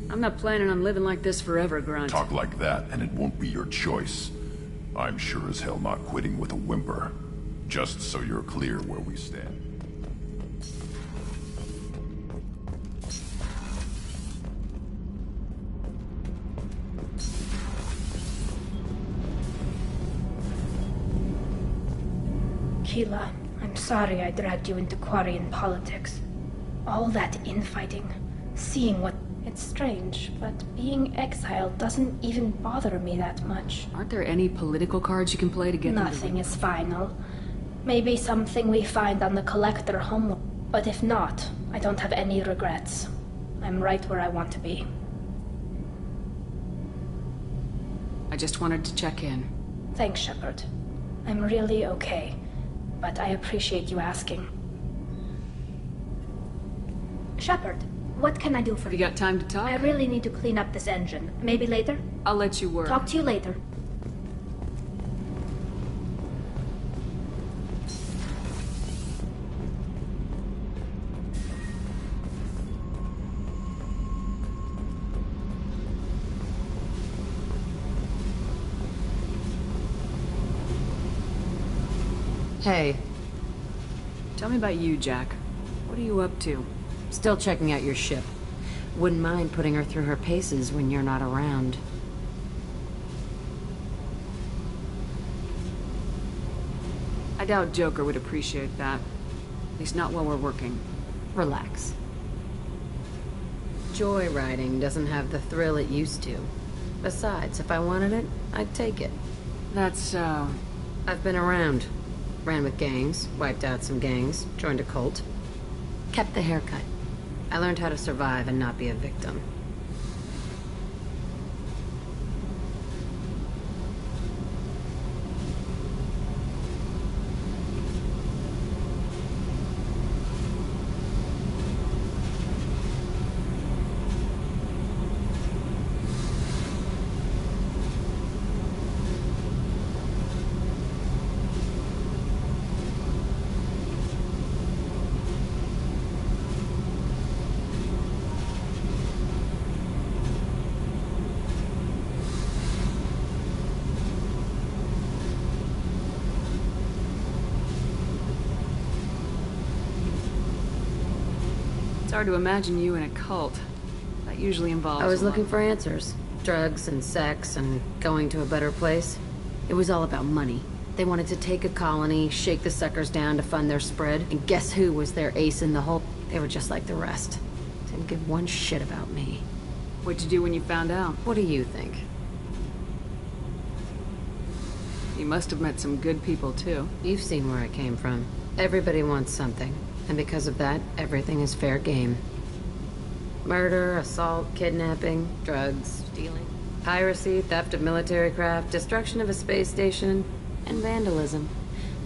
I'm not planning on living like this forever, Grunt. Talk like that, and it won't be your choice. I'm sure as hell not quitting with a whimper. Just so you're clear where we stand. Keela, I'm sorry I dragged you into Quarian politics. All that infighting, seeing what... It's strange, but being exiled doesn't even bother me that much. Aren't there any political cards you can play to get Nothing is final. Maybe something we find on the Collector homeworld. But if not, I don't have any regrets. I'm right where I want to be. I just wanted to check in. Thanks, Shepard. I'm really okay, but I appreciate you asking. Shepard, what can I do for you? You got time to talk? I really need to clean up this engine. Maybe later? I'll let you work. Talk to you later. Hey. Tell me about you, Jack. What are you up to? Still checking out your ship. Wouldn't mind putting her through her paces when you're not around. I doubt Joker would appreciate that. At least not while we're working. Relax. Joyriding doesn't have the thrill it used to. Besides, if I wanted it, I'd take it. That's so... I've been around. Ran with gangs, wiped out some gangs, joined a cult. Kept the haircut. I learned how to survive and not be a victim. It's hard to imagine you in a cult. That usually involves... I was looking for answers. drugs and sex and going to a better place. It was all about money. They wanted to take a colony, shake the suckers down to fund their spread, and guess who was their ace in the hole? They were just like the rest. Didn't give one shit about me. What'd you do when you found out? What do you think? You must have met some good people, too. You've seen where I came from. Everybody wants something, and because of that, everything is fair game. Murder, assault, kidnapping, drugs, stealing, piracy, theft of military craft, destruction of a space station, and vandalism.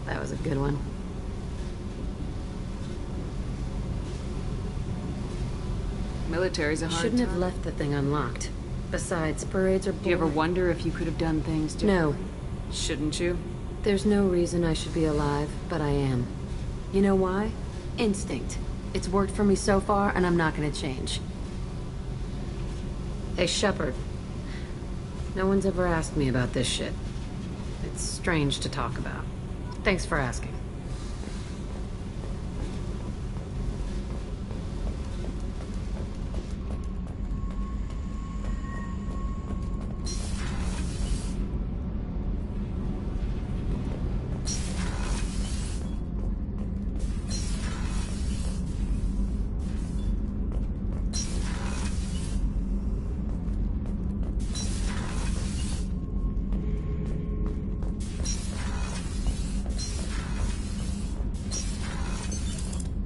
That was a good one. Military's a hard Shouldn't have time. left the thing unlocked. Besides, parades are boring. Do you ever wonder if you could have done things different? No. Shouldn't you? There's no reason I should be alive, but I am. You know why? Instinct. It's worked for me so far, and I'm not gonna change. Hey, Shepard. No one's ever asked me about this shit. It's strange to talk about. Thanks for asking.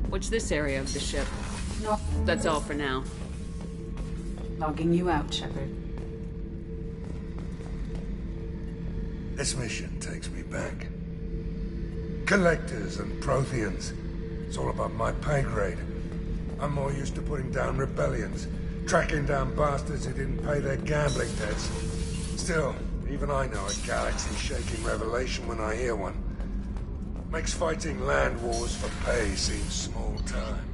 What's this area of the ship? No. That's all for now. Logging you out, Shepard. This mission takes me back. Collectors and Protheans. It's all above my pay grade. I'm more used to putting down rebellions, tracking down bastards who didn't pay their gambling debts. Still, even I know a galaxy-shaking revelation when I hear one. Makes fighting land wars for pay seem small time.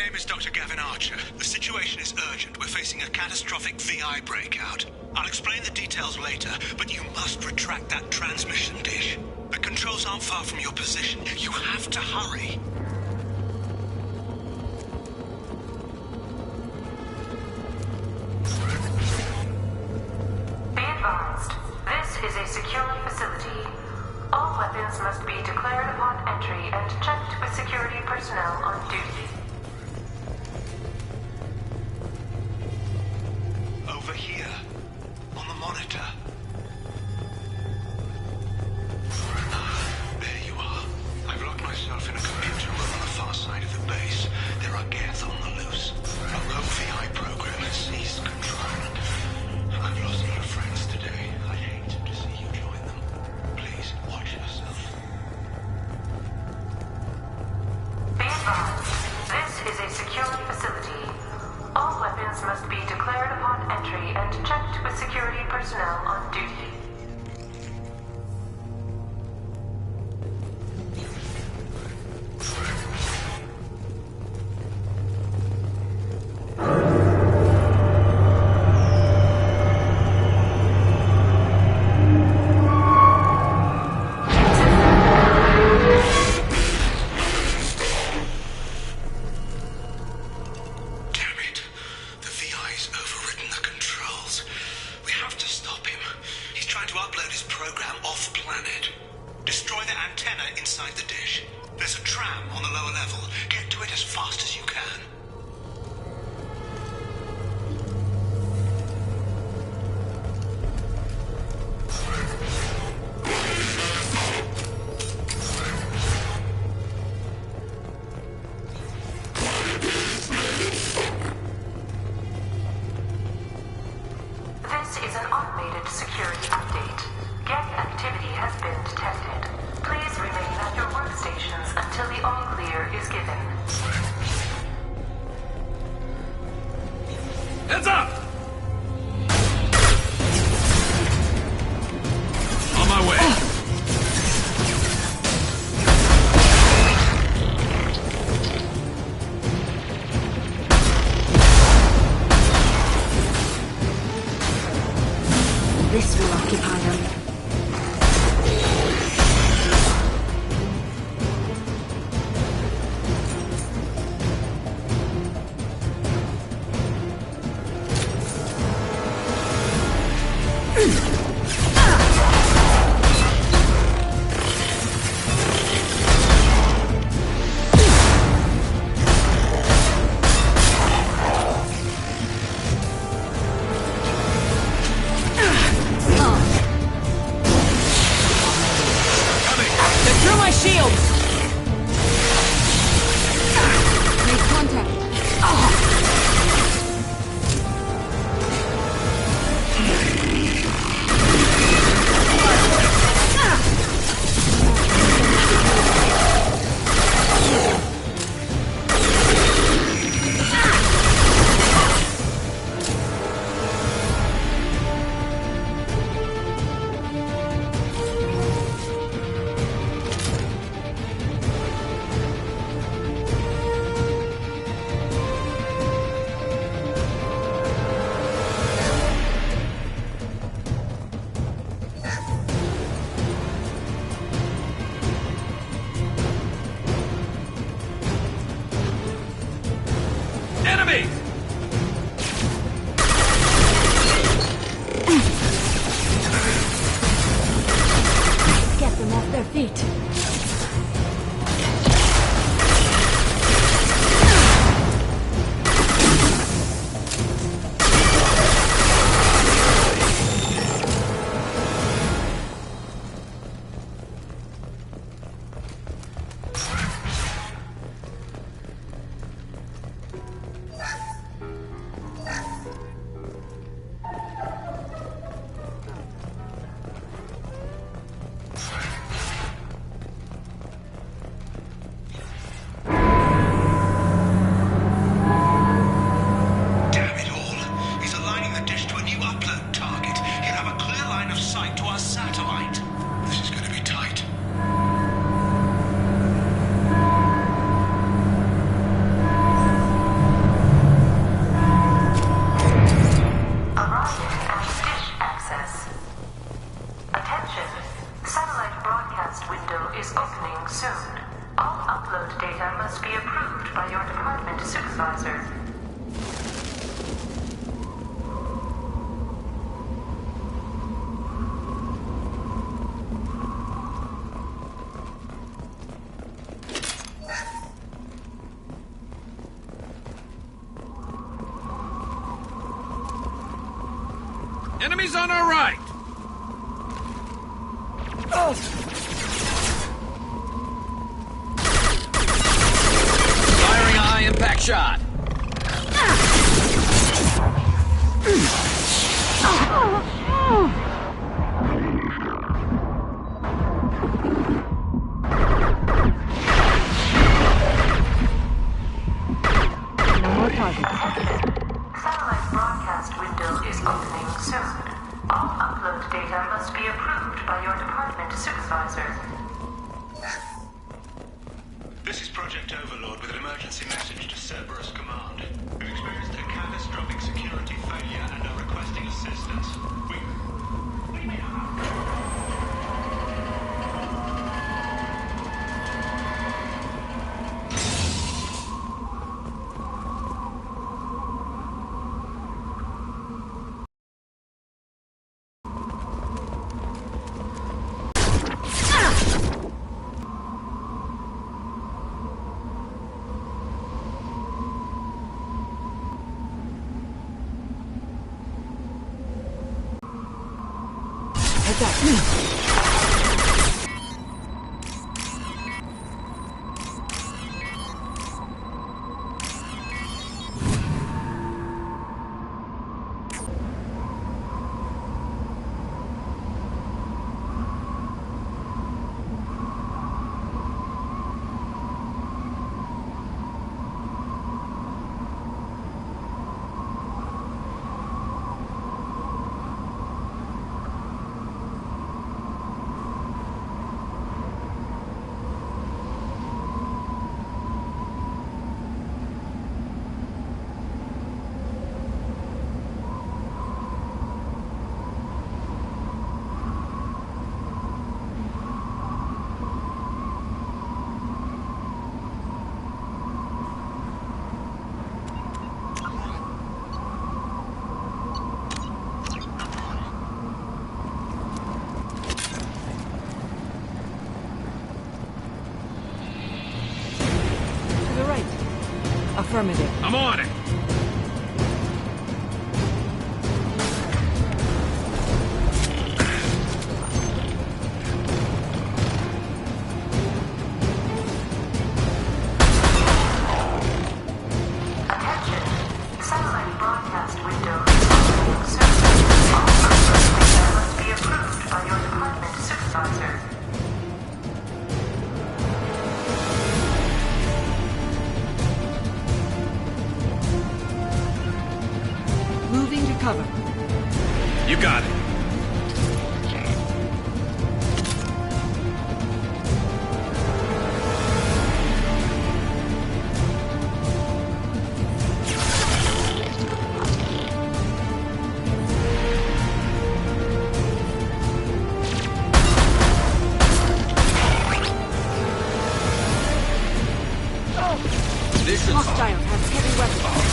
name is Dr. Gavin Archer. The situation is urgent. We're facing a catastrophic VI breakout. I'll explain the details later, but you must retract that transmission dish. The controls aren't far from your position. You have to hurry. Be advised, this is a secure facility. All weapons must be declared upon entry and checked with security personnel on duty. Over here, on the monitor. There you are. I've locked myself in a computer room on the far side of the base. There are Geth on the loose. A rogue VI program has seized control. I've lost a lot of friends today. I'd hate to see you join them. Please, watch yourself. Be advised, this is a secure facility. All weapons must be declared upon entry and checked with security personnel on duty. Heads up! On my way. This will occupy them. upload data must be approved by your department supervisor. Enemies on our right! Firing a high-impact shot! No more targets. Satellite broadcast window is opening soon. All upload data must be approved by your department supervisor. This is Project Overlord with an emergency message to Cerberus Command. We've experienced a catastrophic security failure and are requesting assistance. We may Affirmative. I'm on it! Satellite broadcast window is opening soon. All upload data must be approved by your department supervisor. Moving to cover. You got it. Hostile has heavy weapons.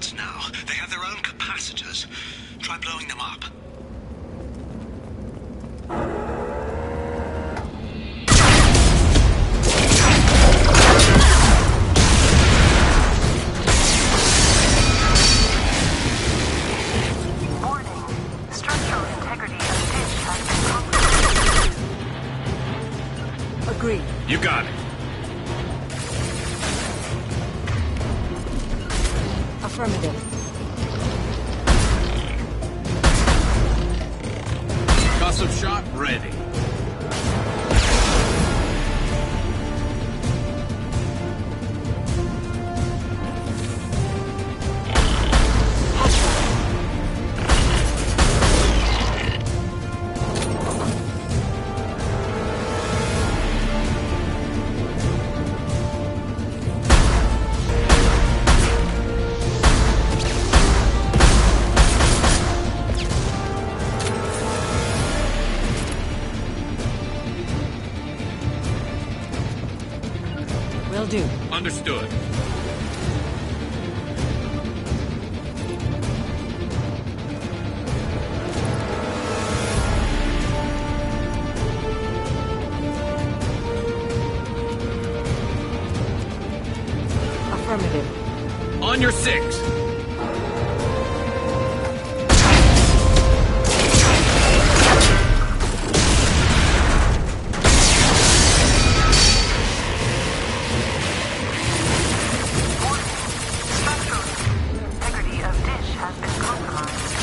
guards now. They have their own capacitors. Try blowing them up. Warning. Structural integrity of dish has been compromised. Agreed. You got it. Affirmative. Concussive shot ready. Will do. Understood. Affirmative. On your six. Integrity of dish has been compromised.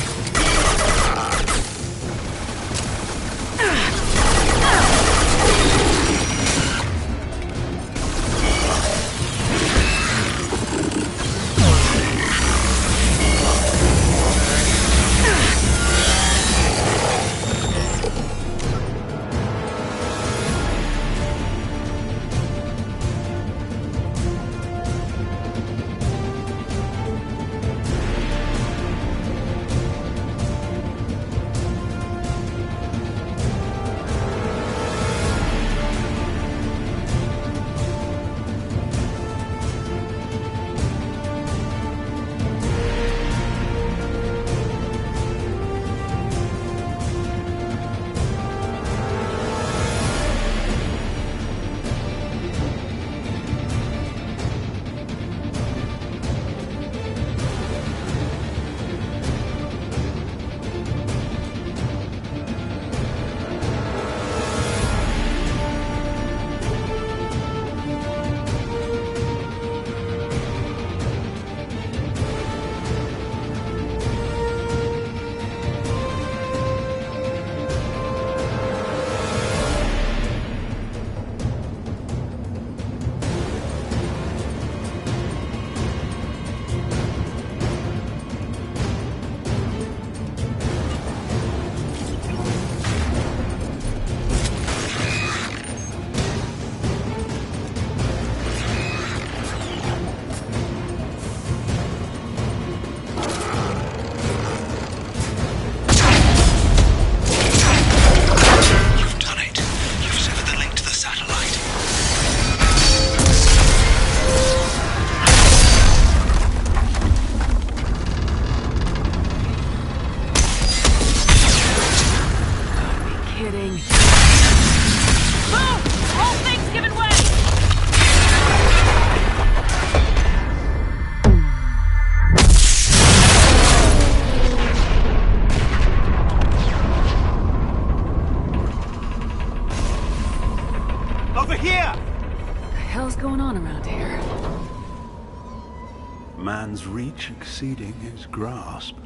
Man's reach exceeding his grasp.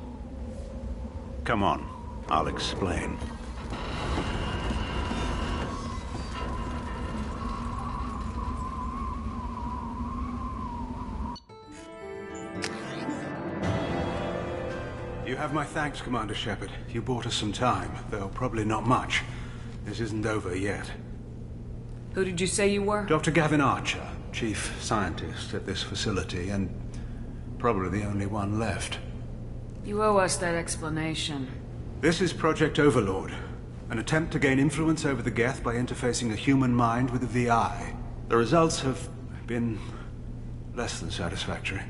Come on, I'll explain. You have my thanks, Commander Shepard. You bought us some time, though probably not much. This isn't over yet. Who did you say you were? Dr. Gavin Archer, chief scientist at this facility, and probably the only one left. You owe us that explanation. This is Project Overlord, an attempt to gain influence over the Geth by interfacing a human mind with a VI. The results have been less than satisfactory.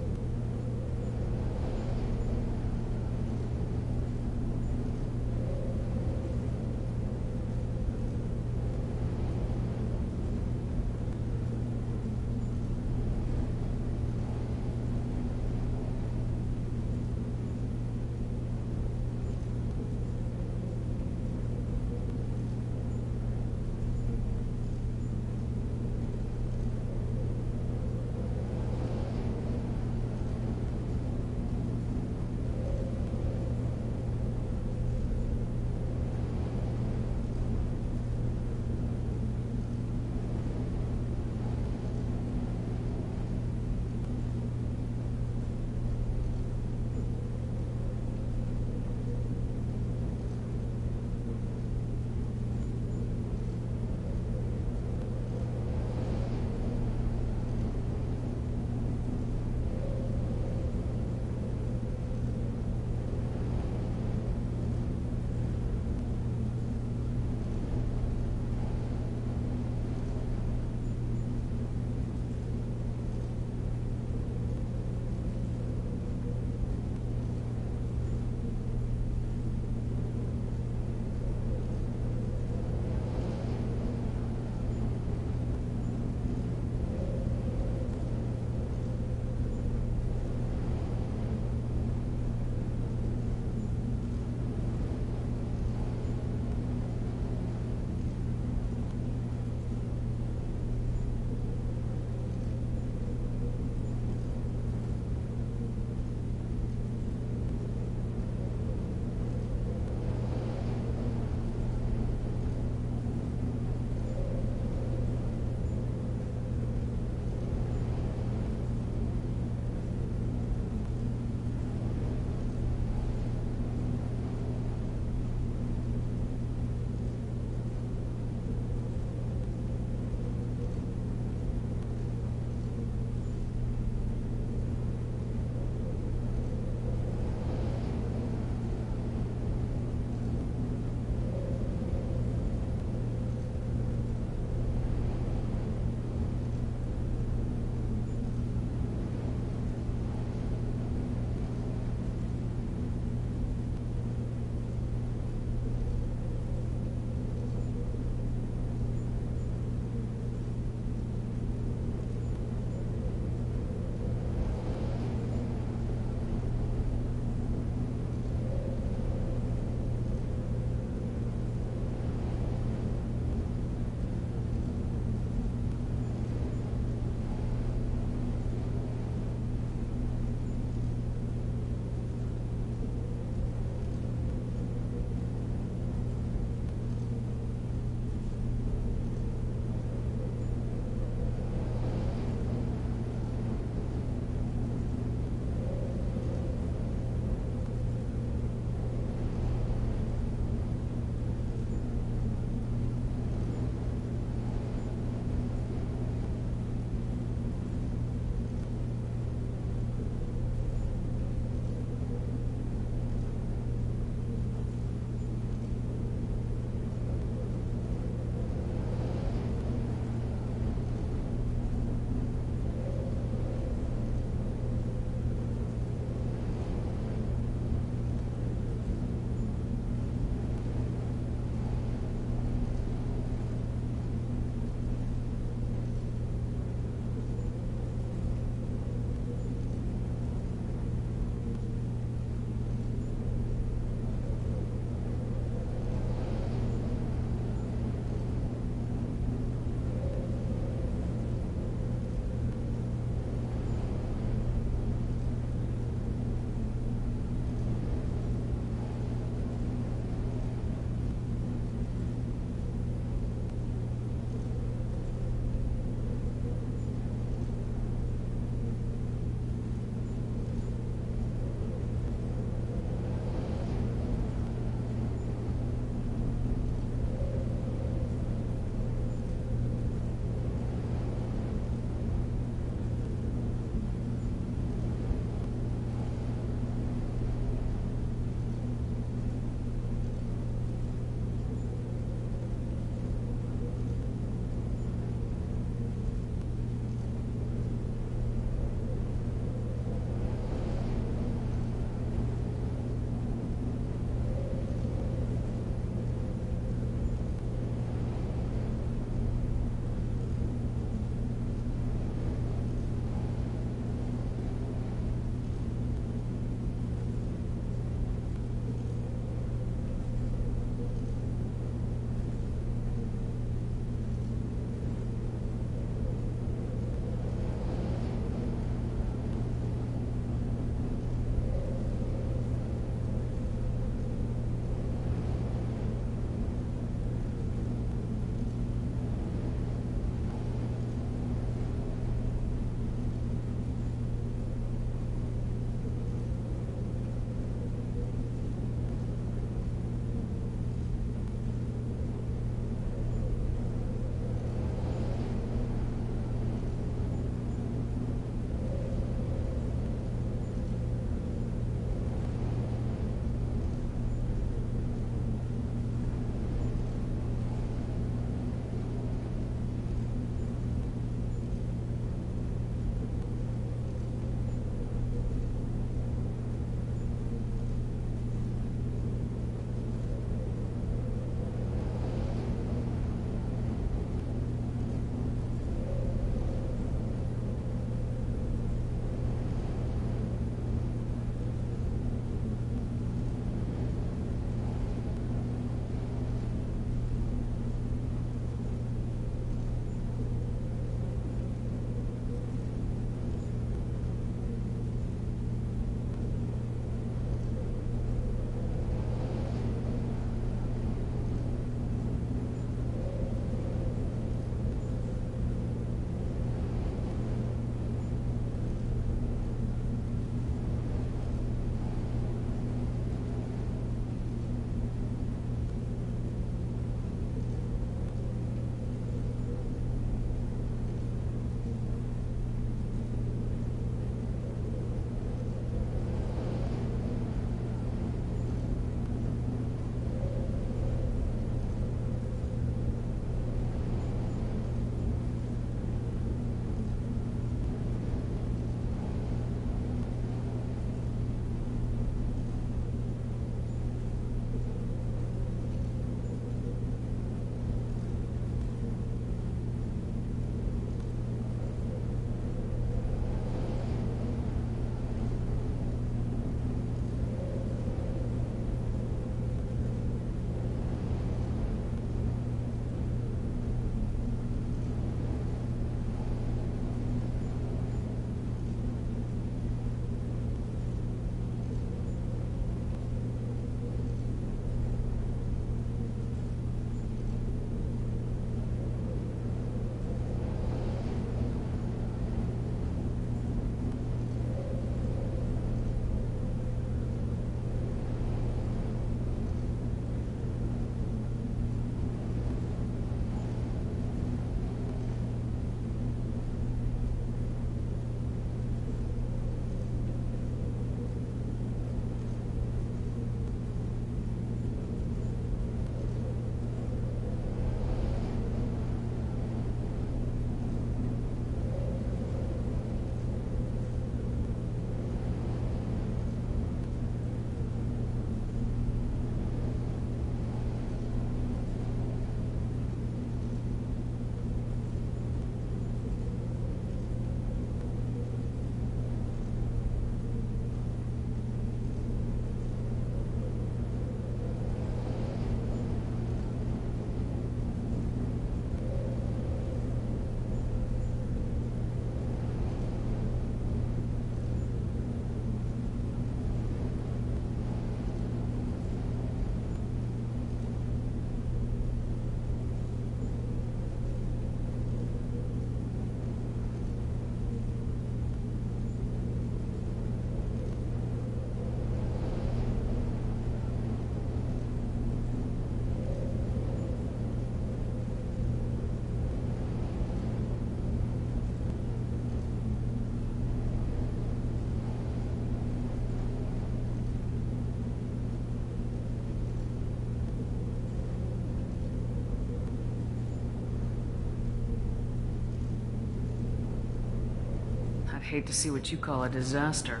I'd hate to see what you call a disaster.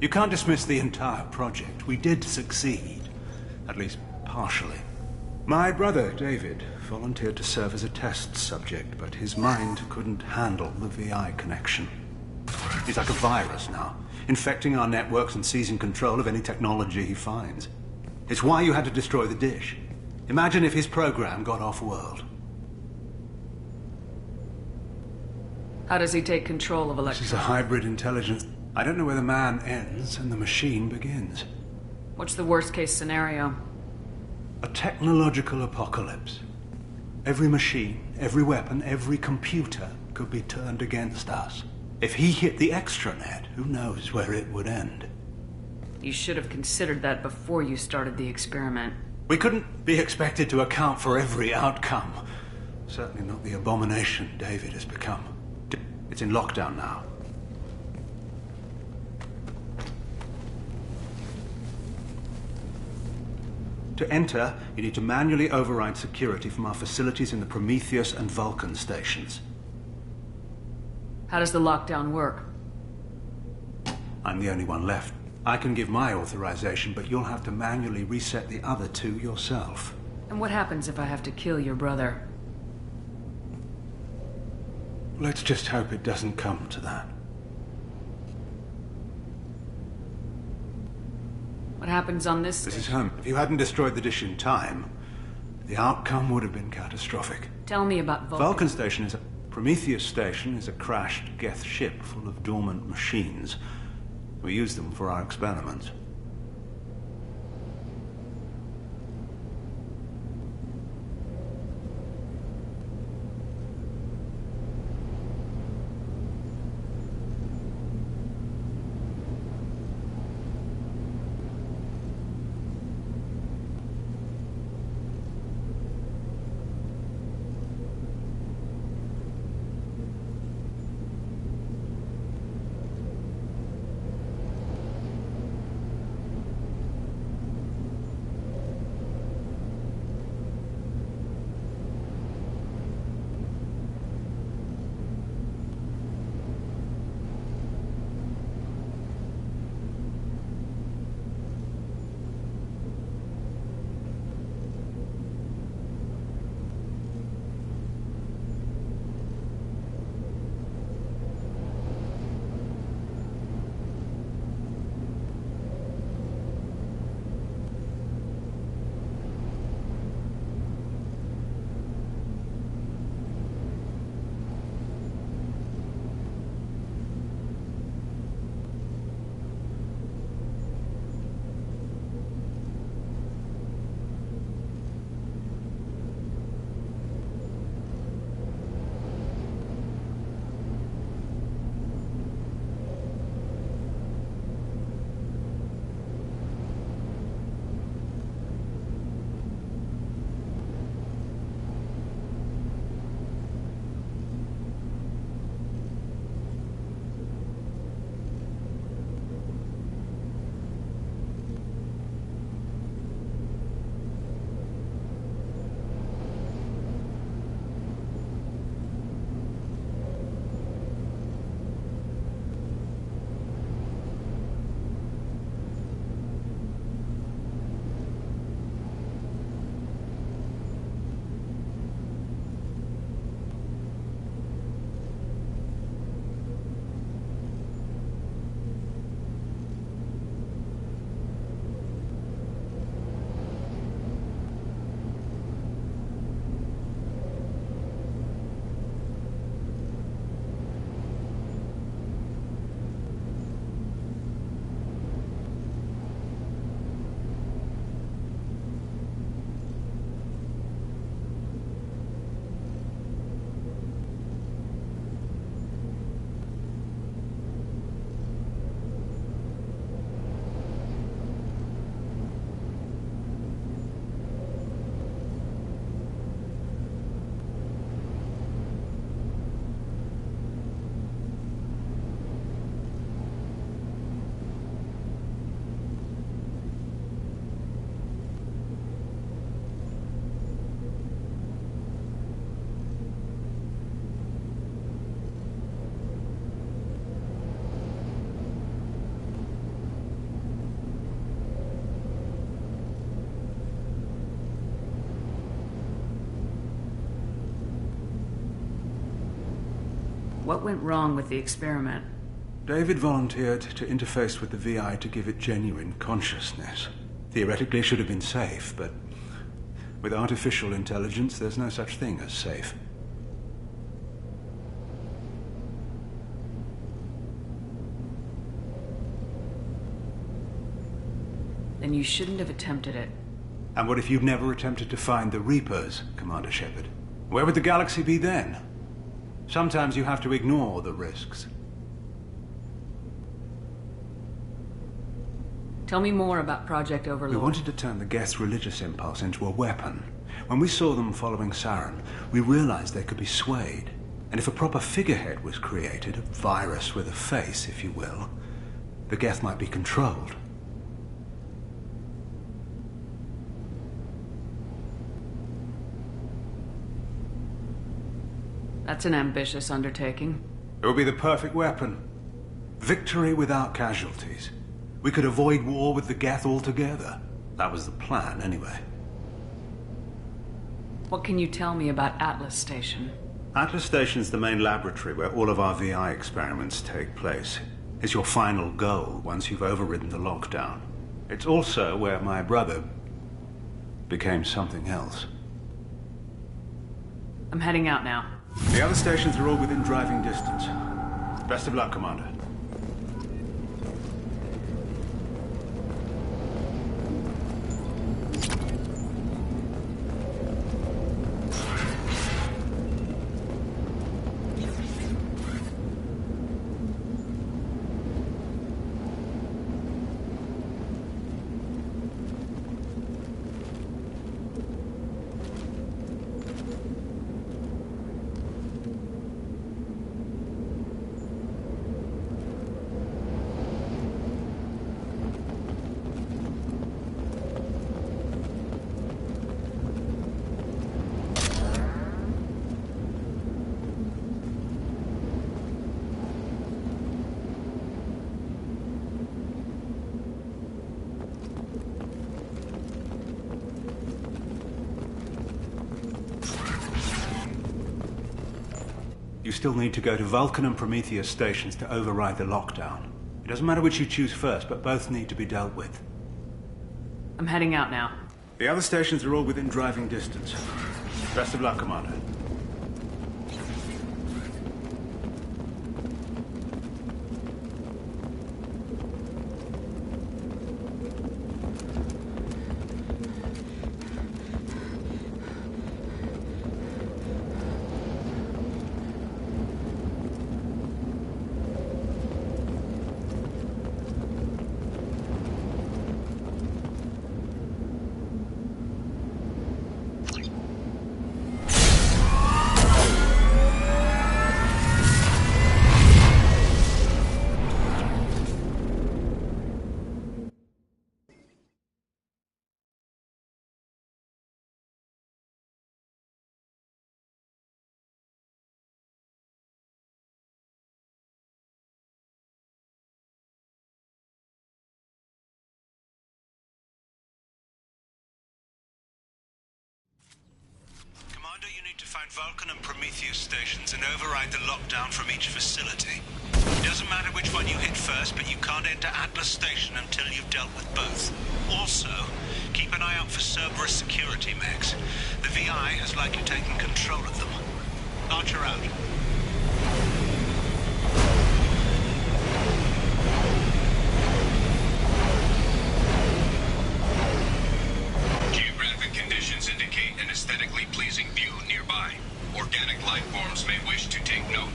You can't dismiss the entire project. We did succeed. At least partially. My brother, David, volunteered to serve as a test subject, but his mind couldn't handle the VI connection. He's like a virus now, infecting our networks and seizing control of any technology he finds. It's why you had to destroy the dish. Imagine if his program got off-world. How does he take control of electronics? This is a hybrid intelligence. I don't know where the man ends and the machine begins. What's the worst-case scenario? A technological apocalypse. Every machine, every weapon, every computer could be turned against us. If he hit the extranet, who knows where it would end? You should have considered that before you started the experiment. We couldn't be expected to account for every outcome. Certainly not the abomination David has become. It's in lockdown now. To enter, you need to manually override security from our facilities in the Prometheus and Vulcan stations. How does the lockdown work? I'm the only one left. I can give my authorization, but you'll have to manually reset the other two yourself. And what happens if I have to kill your brother? Let's just hope it doesn't come to that. What happens on this This station? is home. If you hadn't destroyed the dish in time, the outcome would have been catastrophic. Tell me about Vulcan. Vulcan Station is a... Prometheus Station is a crashed Geth ship full of dormant machines. We use them for our experiments. What went wrong with the experiment? David volunteered to interface with the VI to give it genuine consciousness. Theoretically, it should have been safe, but with artificial intelligence, there's no such thing as safe. Then you shouldn't have attempted it. And what if you'd never attempted to find the Reapers, Commander Shepard? Where would the galaxy be then? Sometimes you have to ignore the risks. Tell me more about Project Overlord. We wanted to turn the Geth's religious impulse into a weapon. When we saw them following Saren, we realized they could be swayed. And if a proper figurehead was created, a virus with a face, if you will, the Geth might be controlled. That's an ambitious undertaking. It would be the perfect weapon. Victory without casualties. We could avoid war with the Geth altogether. That was the plan, anyway. What can you tell me about Atlas Station? Atlas Station's the main laboratory where all of our VI experiments take place. It's your final goal once you've overridden the lockdown. It's also where my brother became something else. I'm heading out now. The other stations are all within driving distance. Best of luck, Commander. You still need to go to Vulcan and Prometheus stations to override the lockdown. It doesn't matter which you choose first, but both need to be dealt with. I'm heading out now. The other stations are all within driving distance. Best of luck, Commander. You need to find Vulcan and Prometheus stations and override the lockdown from each facility. It doesn't matter which one you hit first, but you can't enter Atlas Station until you've dealt with both. Also, keep an eye out for Cerberus security mechs. The VI has likely taken control of them. Archer out. Geographic conditions indicate an aesthetically pleasing view nearby. Organic life forms may wish to take note.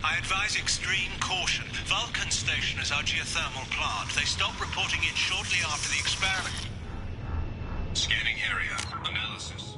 I advise extreme caution. Vulcan Station is our geothermal plant. They stopped reporting it shortly after the experiment. Scanning area. Analysis.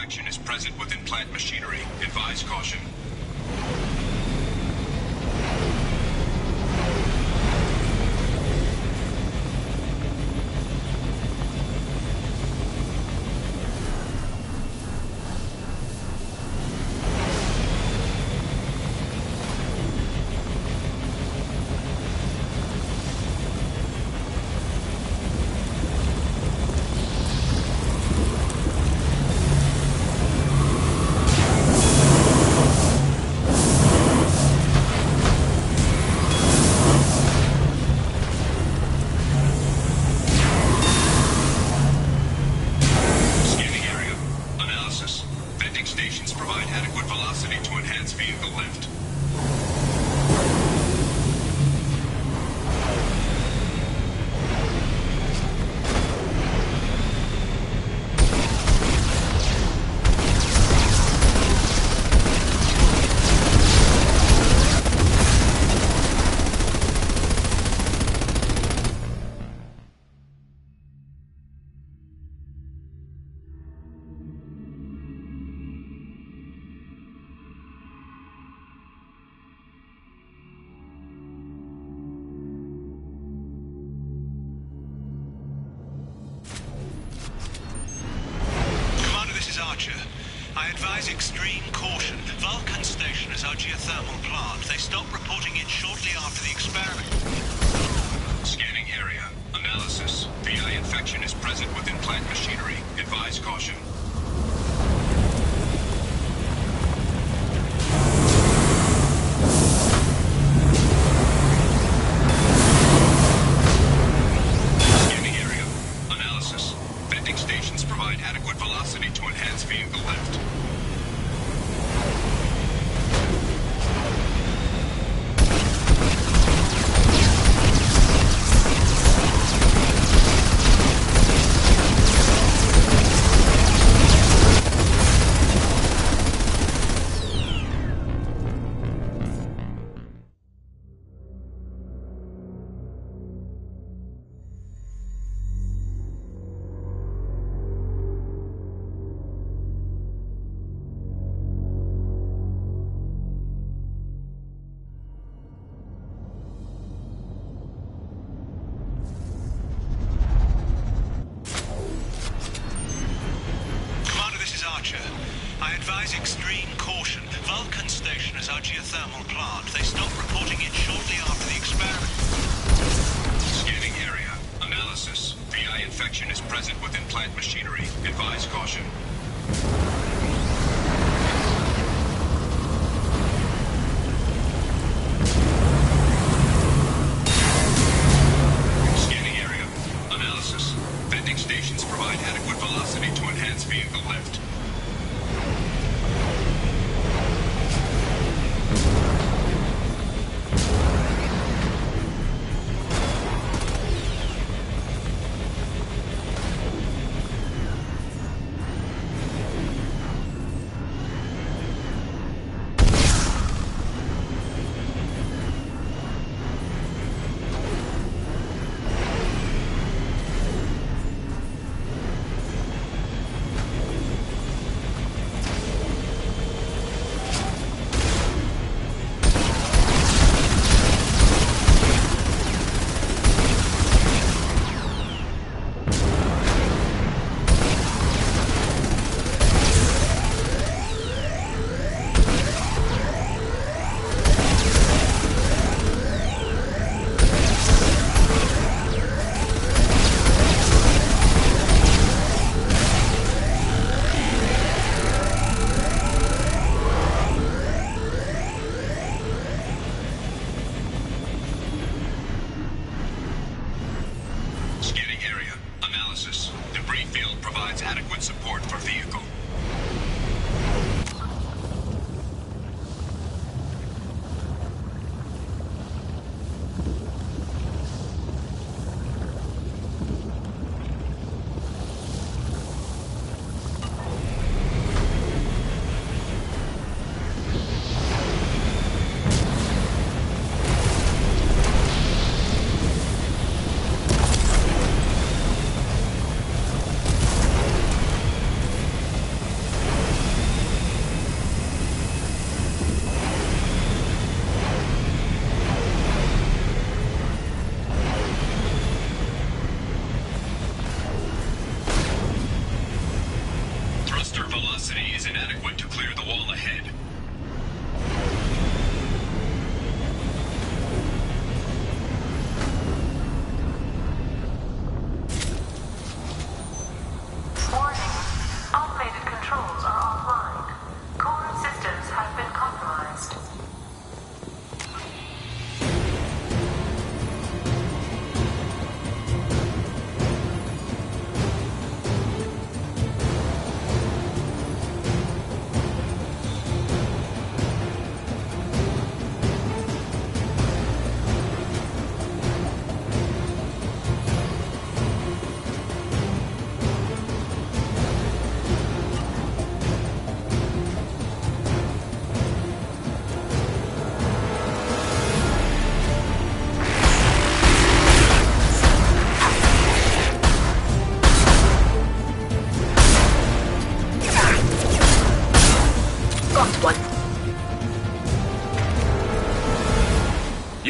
infection is present within plant machinery. Advise caution. I advise extreme caution. Vulcan Station is our geothermal plant. They stopped reporting it shortly after the experiment. Scanning area. Analysis. VI infection is present within plant machinery. Advise caution. Scanning area. Analysis. Venting stations provide adequate velocity to enhance vehicle lift.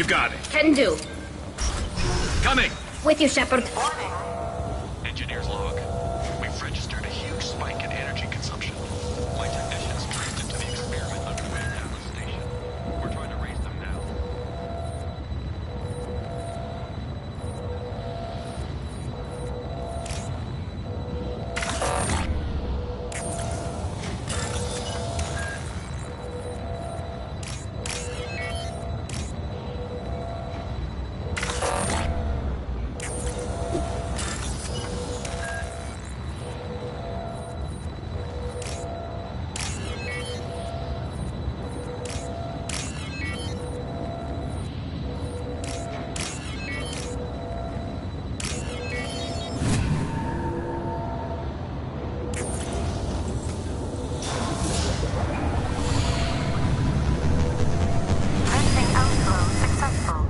got it. Can do. Coming. With you, Shepard. Engineer's log. We've registered a huge spike in energy consumption. My technicians traced it to the experiment underway down the station. We're trying to raise them now. Lifting outflow successful.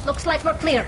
Looks like we're clear.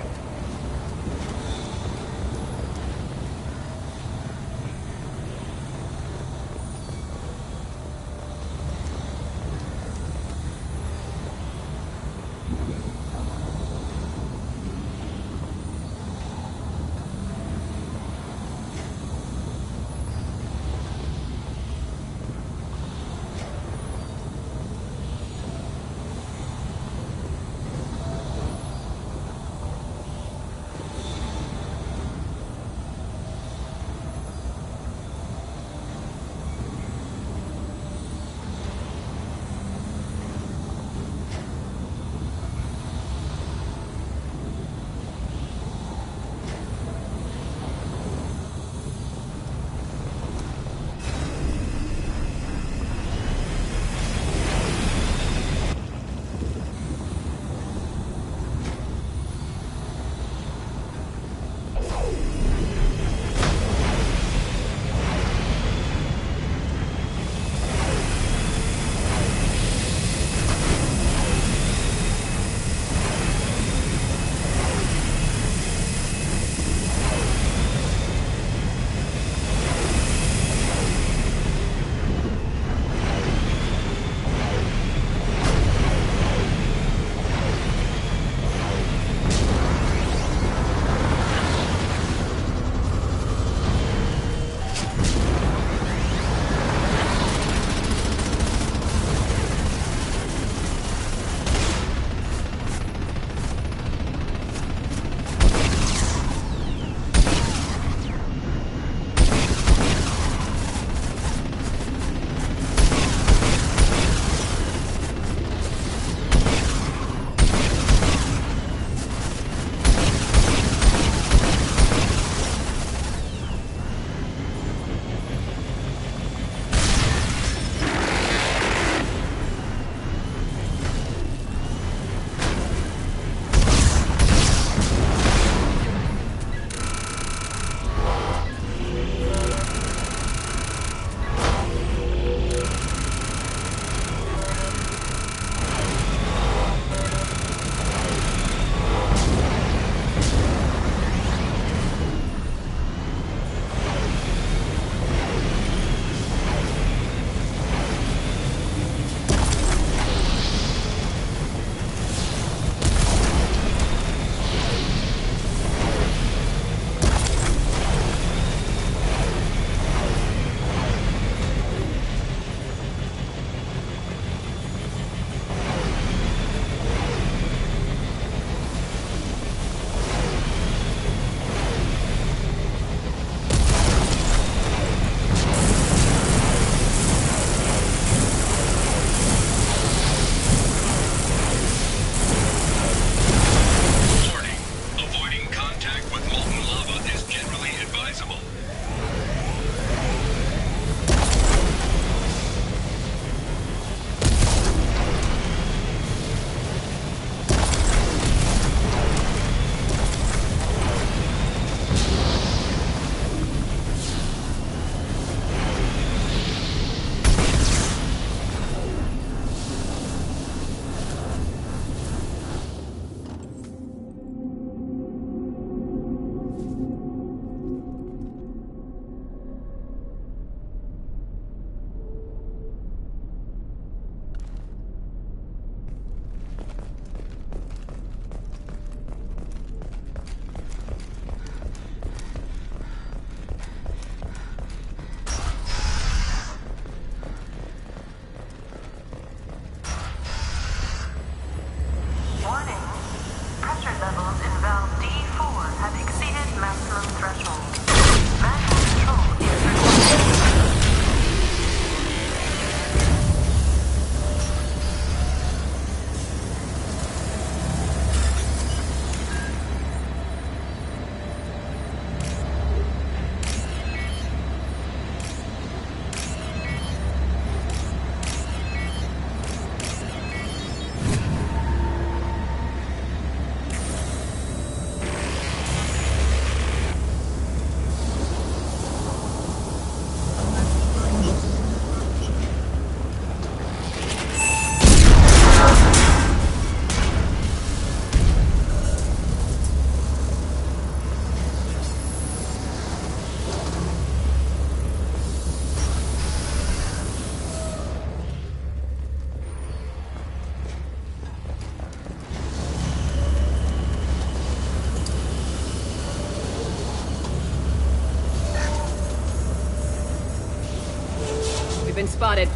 been spotted.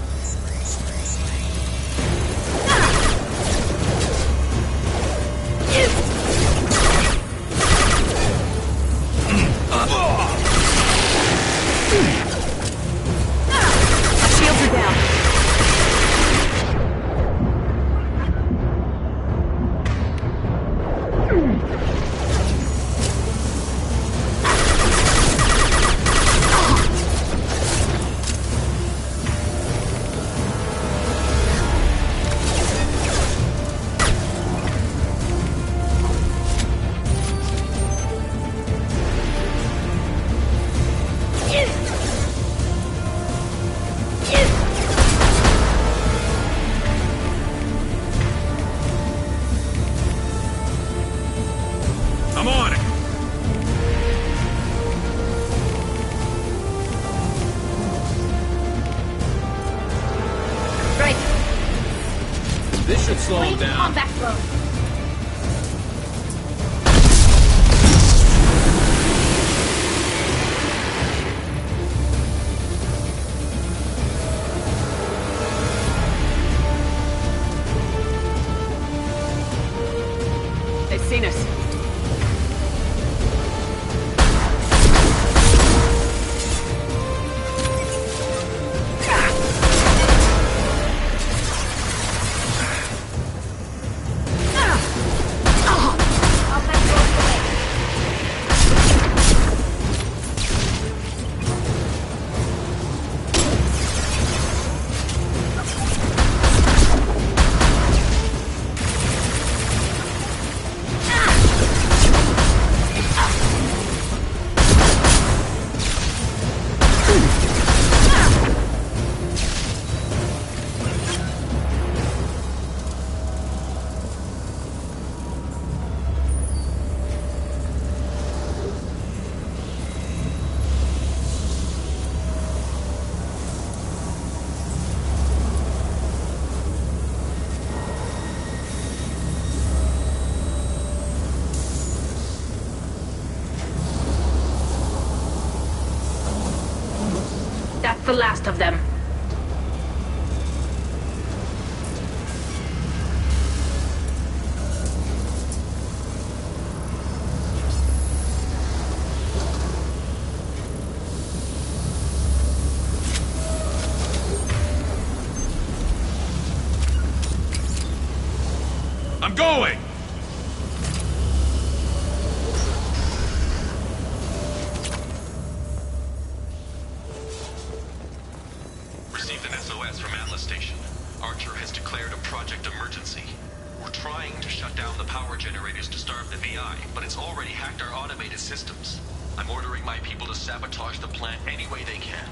Shields are down. I'm on it! Right. This should slow him down. Combat mode. They've seen us. That's the last of them. I'm going! Received an SOS from Atlas Station. Archer has declared a project emergency. We're trying to shut down the power generators to starve the VI, but it's already hacked our automated systems. I'm ordering my people to sabotage the plant any way they can.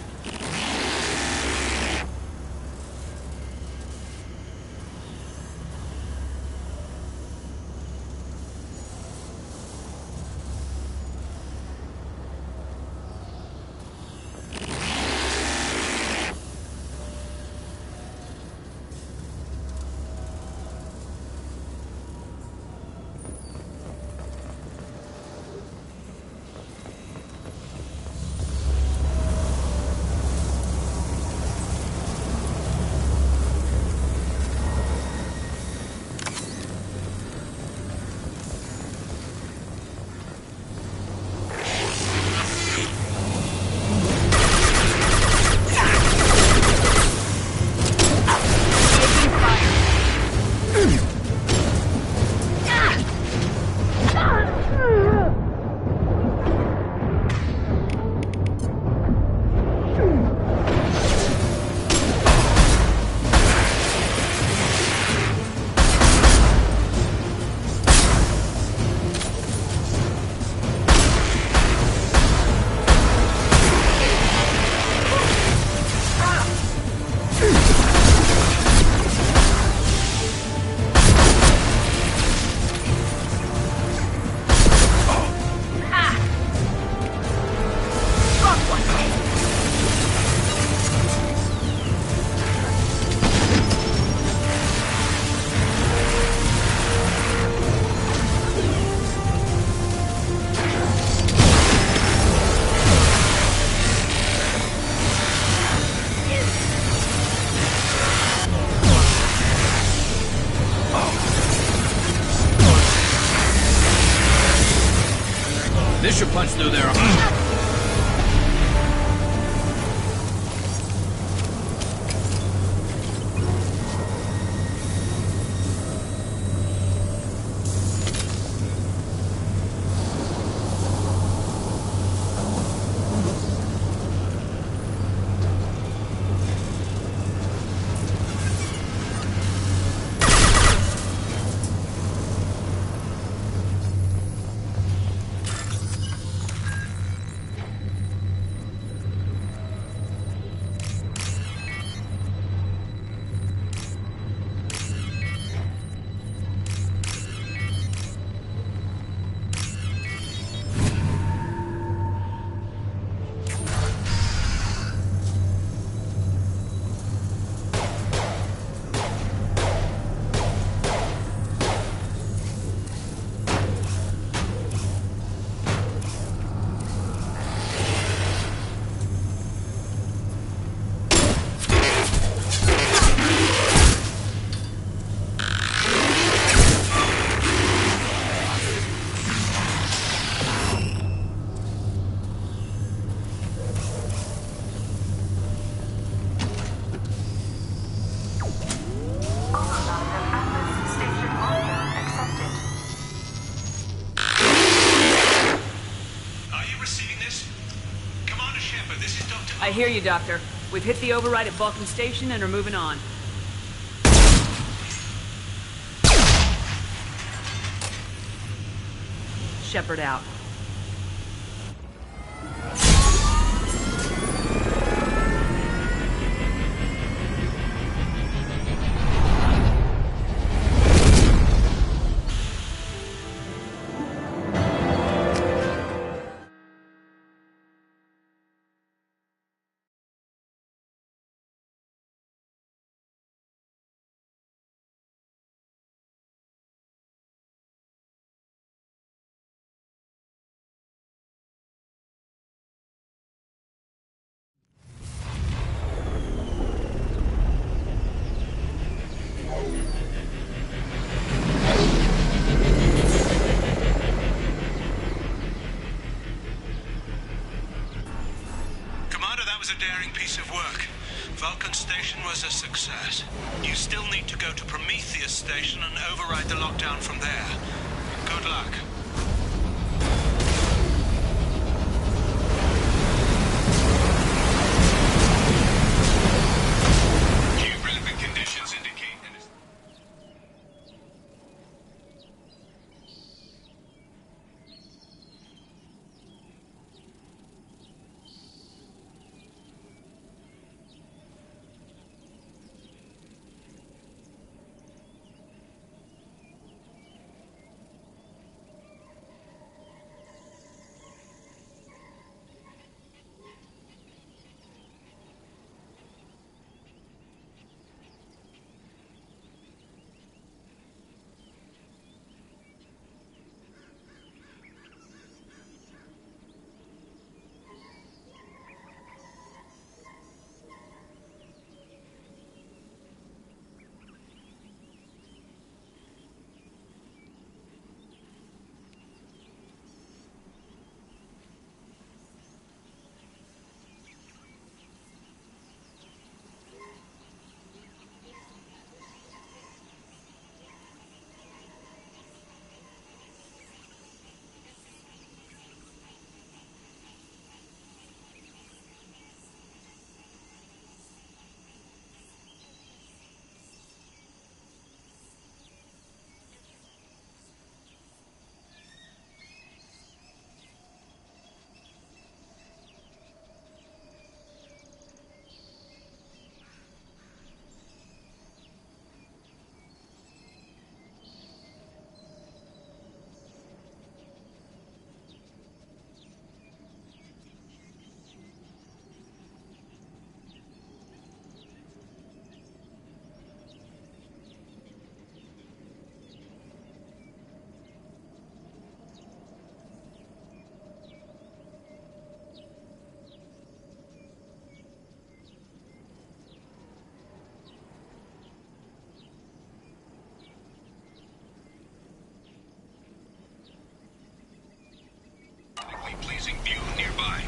This should punch through there. I hear you, Doctor. We've hit the override at Vulcan Station and are moving on. Shepard out. Vulcan Station was a success. You still need to go to Prometheus Station and override the lockdown from there. Good luck. Relevant conditions indicate... passing view nearby.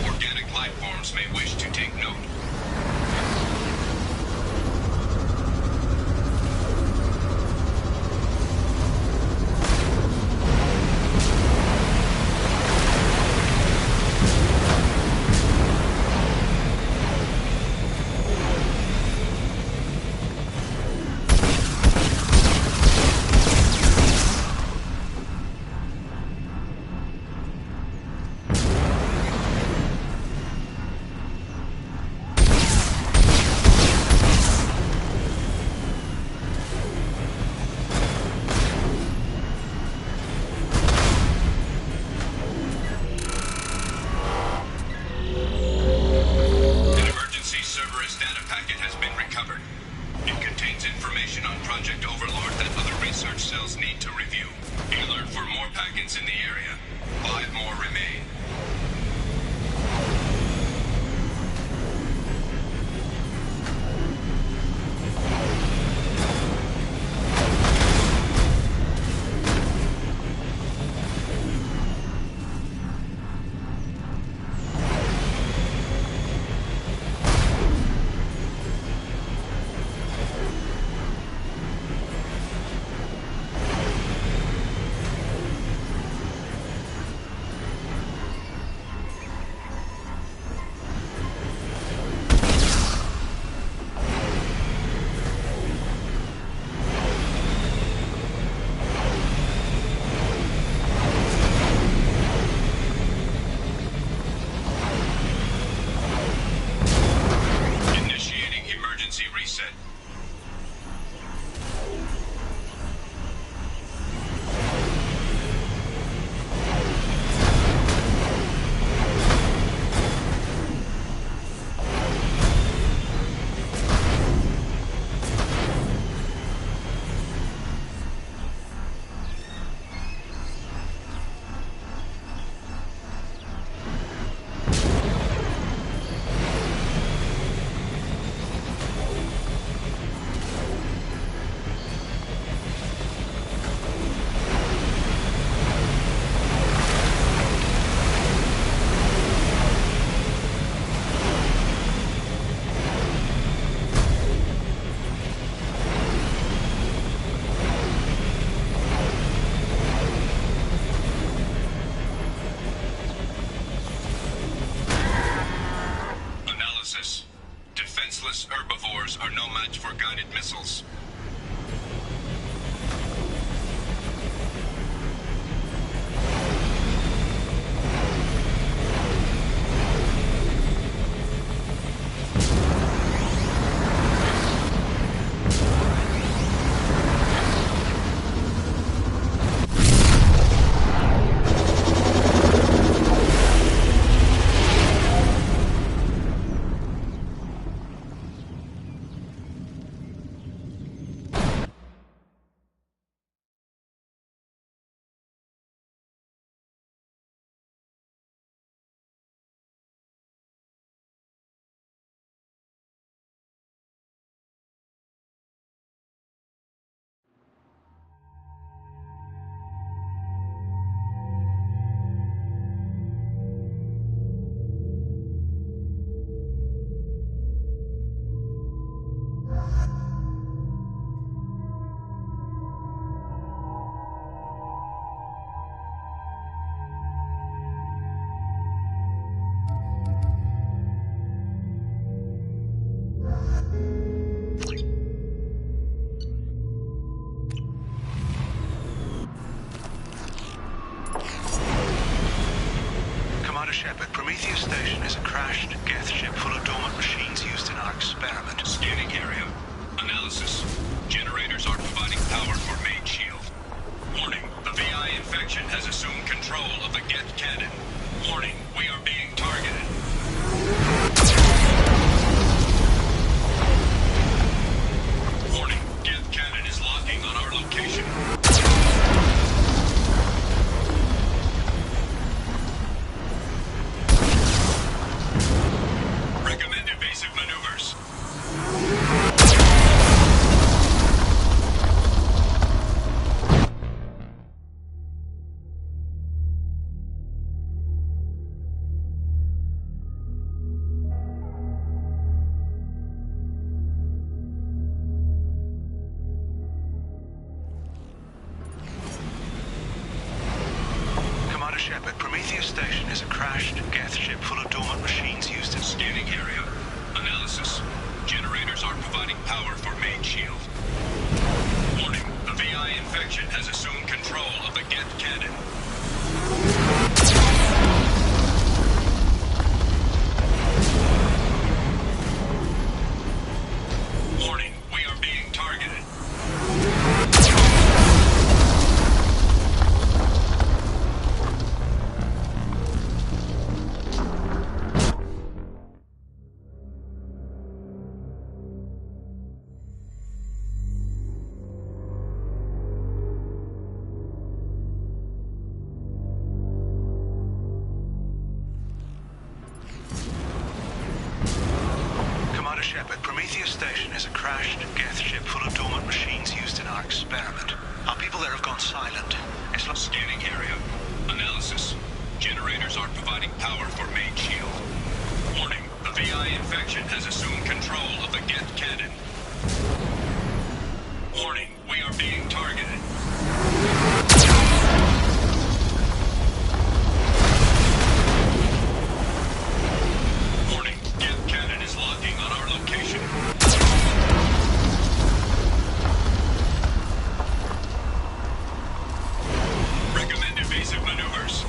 Organic life forms may wish to take note. Defenseless herbivores are no match for guided missiles. Shepard, Prometheus Station is a crashed Geth ship full of dormant machines used in our experiment. Scanning area. Analysis. Generators are providing power for main shield. Warning, the VI infection has assumed control of the Geth cannon. Warning, we are being targeted. Warning, Geth cannon is locking on our location. Recommend evasive maneuvers. Commander Shepard, Prometheus Station is a crashed Geth ship full of dormant machines used in scanning area. Analysis. Generators aren't providing power for main shield. Warning, the VI infection has assumed control of the Geth cannon. Warning, we are being targeted. Commander Shepard, Prometheus Station is a crashed Geth ship full of dormant machines used in our experiment. Our people there have gone silent. It's like scanning area. Analysis. Generators aren't providing power for main shield. Warning, the VI infection has assumed control of the Geth cannon. Warning, we are being targeted. Warning, Geth cannon is locking on our location. Recommend evasive maneuvers.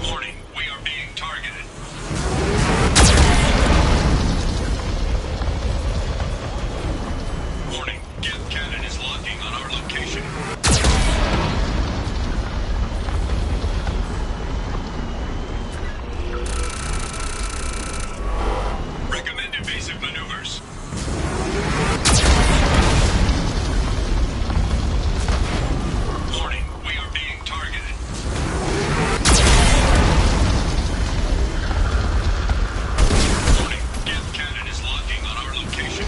Warning, we are being targeted. Warning, Geth cannon is locking on our location. Recommend evasive maneuvers. Warning, we are being targeted. Warning, Geth cannon is locking on our location.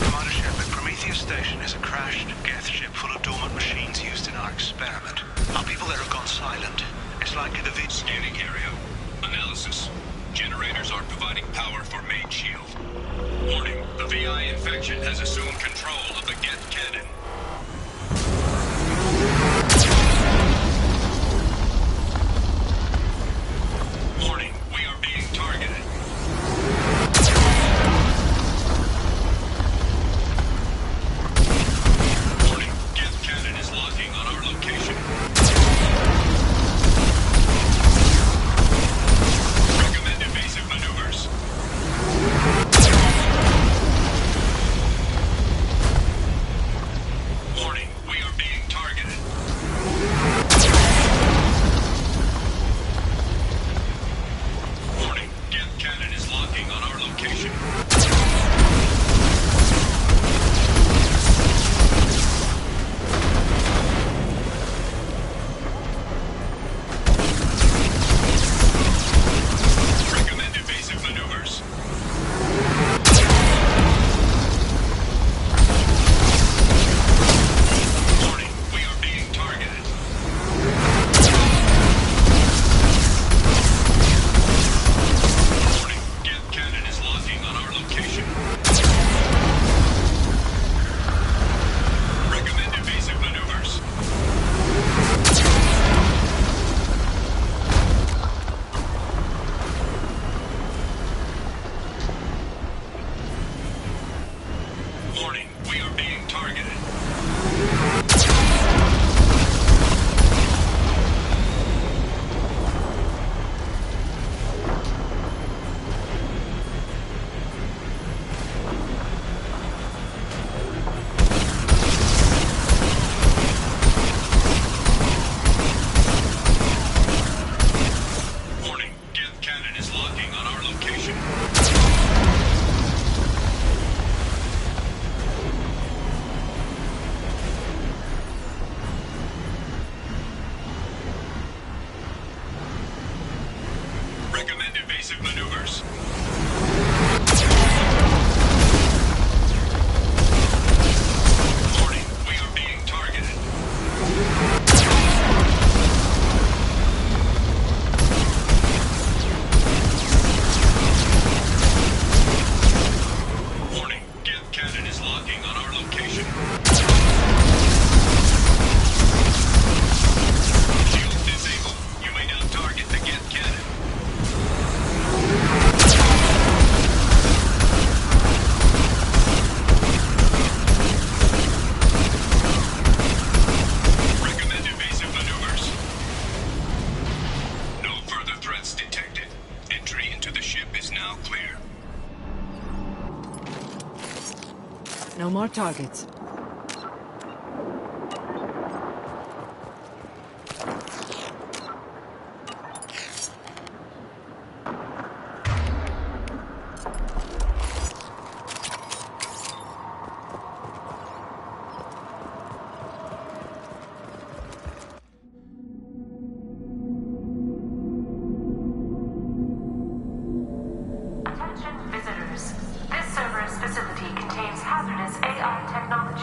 Commander Shepard, Prometheus Station is a crashed Geth ship full of dormant machines used in our experiment. Our people there have gone silent. It's likely the scanning area. Analysis. Generators aren't providing power for main shield. Warning, the VI infection has assumed control of the Geth cannon. Warning, we are being targeted. Warning, Geth cannon is locking on our location. Recommend evasive maneuvers. No more targets. Attention visitors. This server's facility contains hazardous AI technology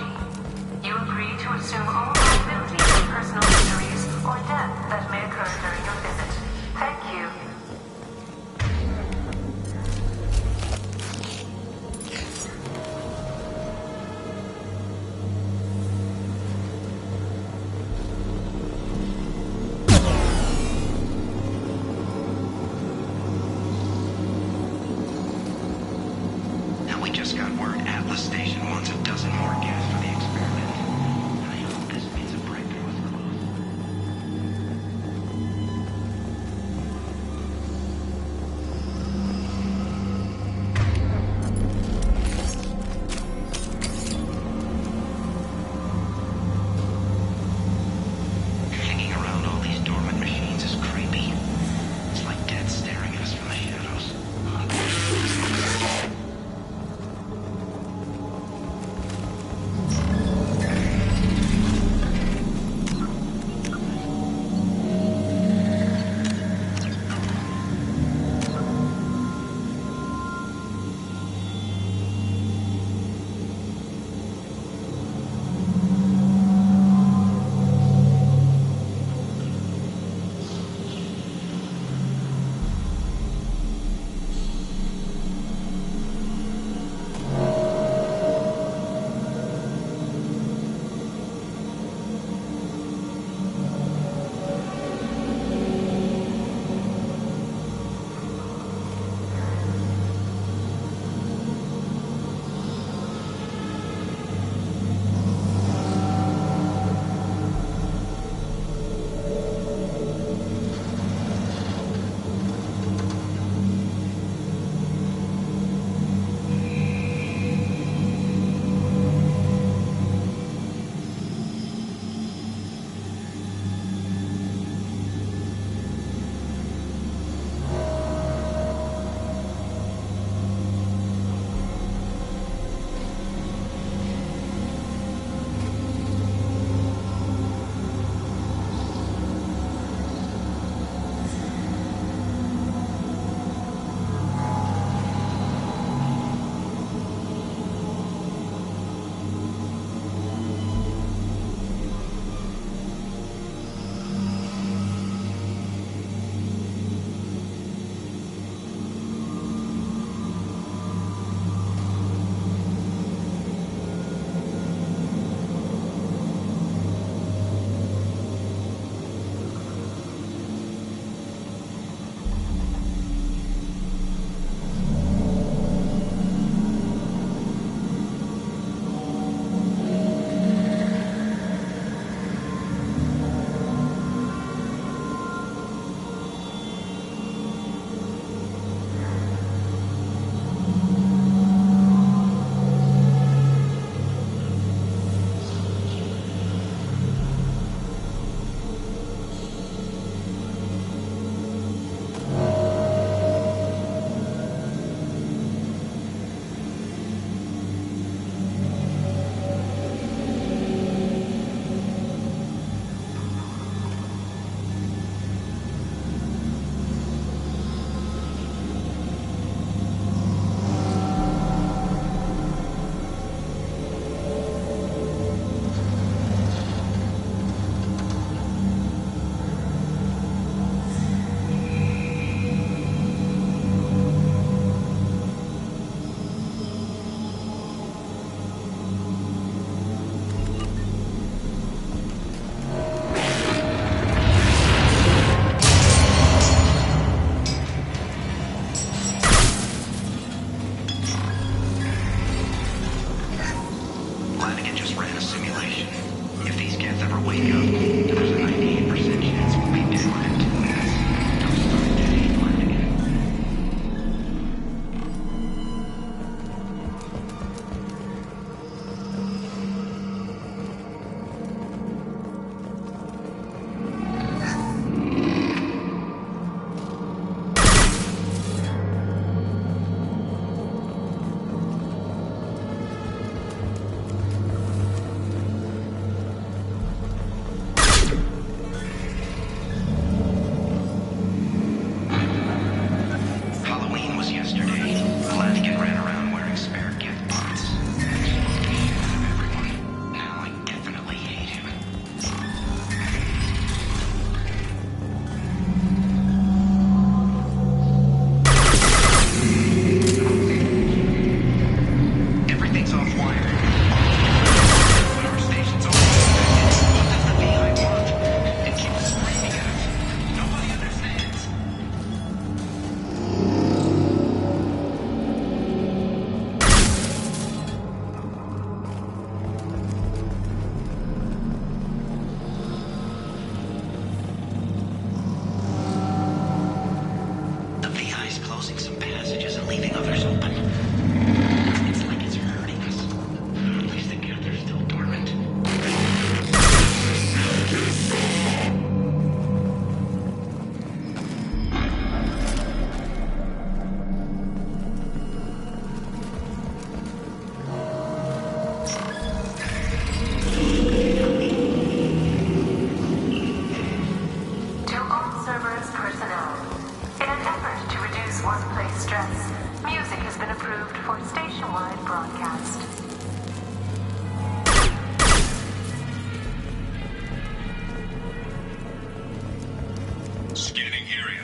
Scanning area.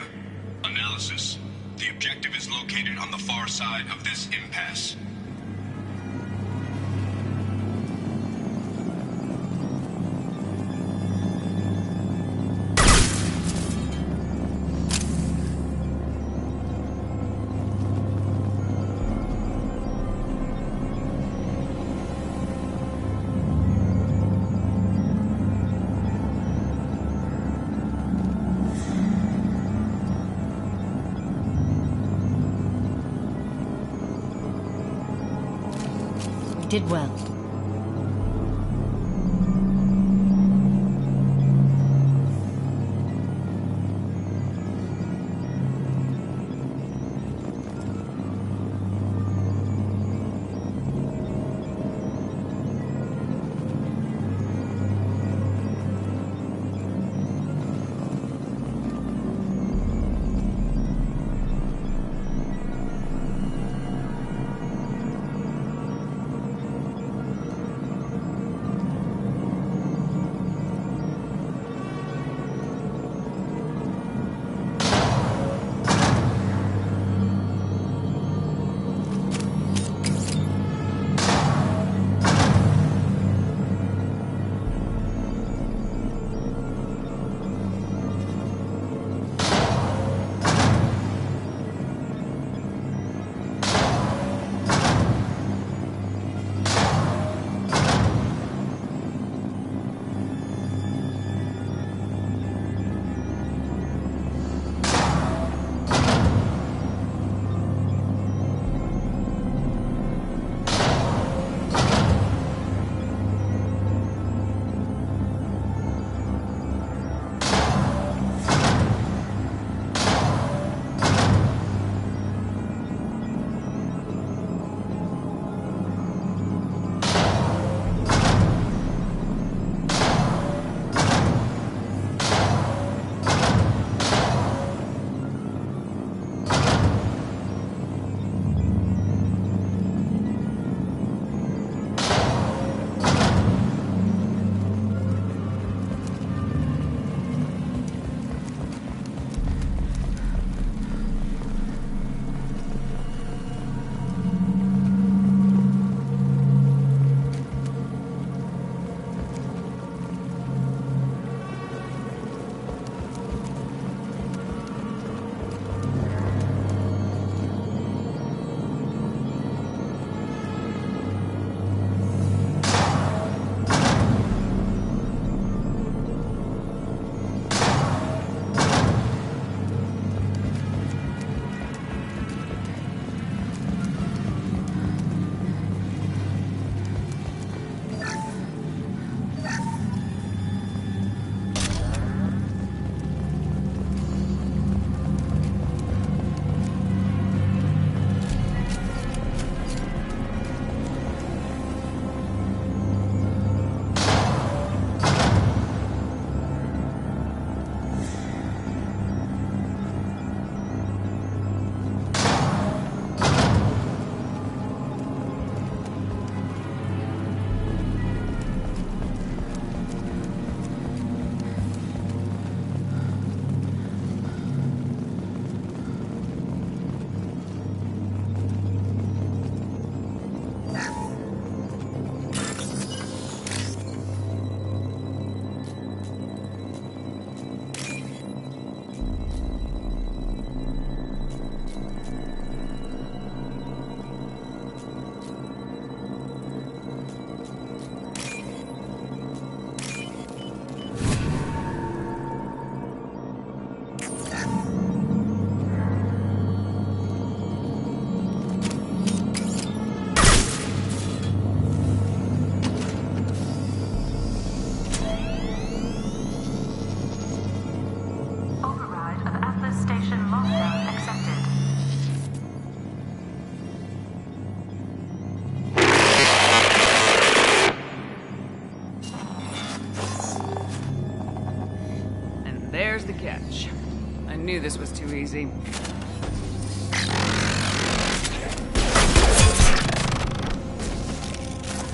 Analysis. The objective is located on the far side of this impasse. Did well. There's the catch. I knew this was too easy.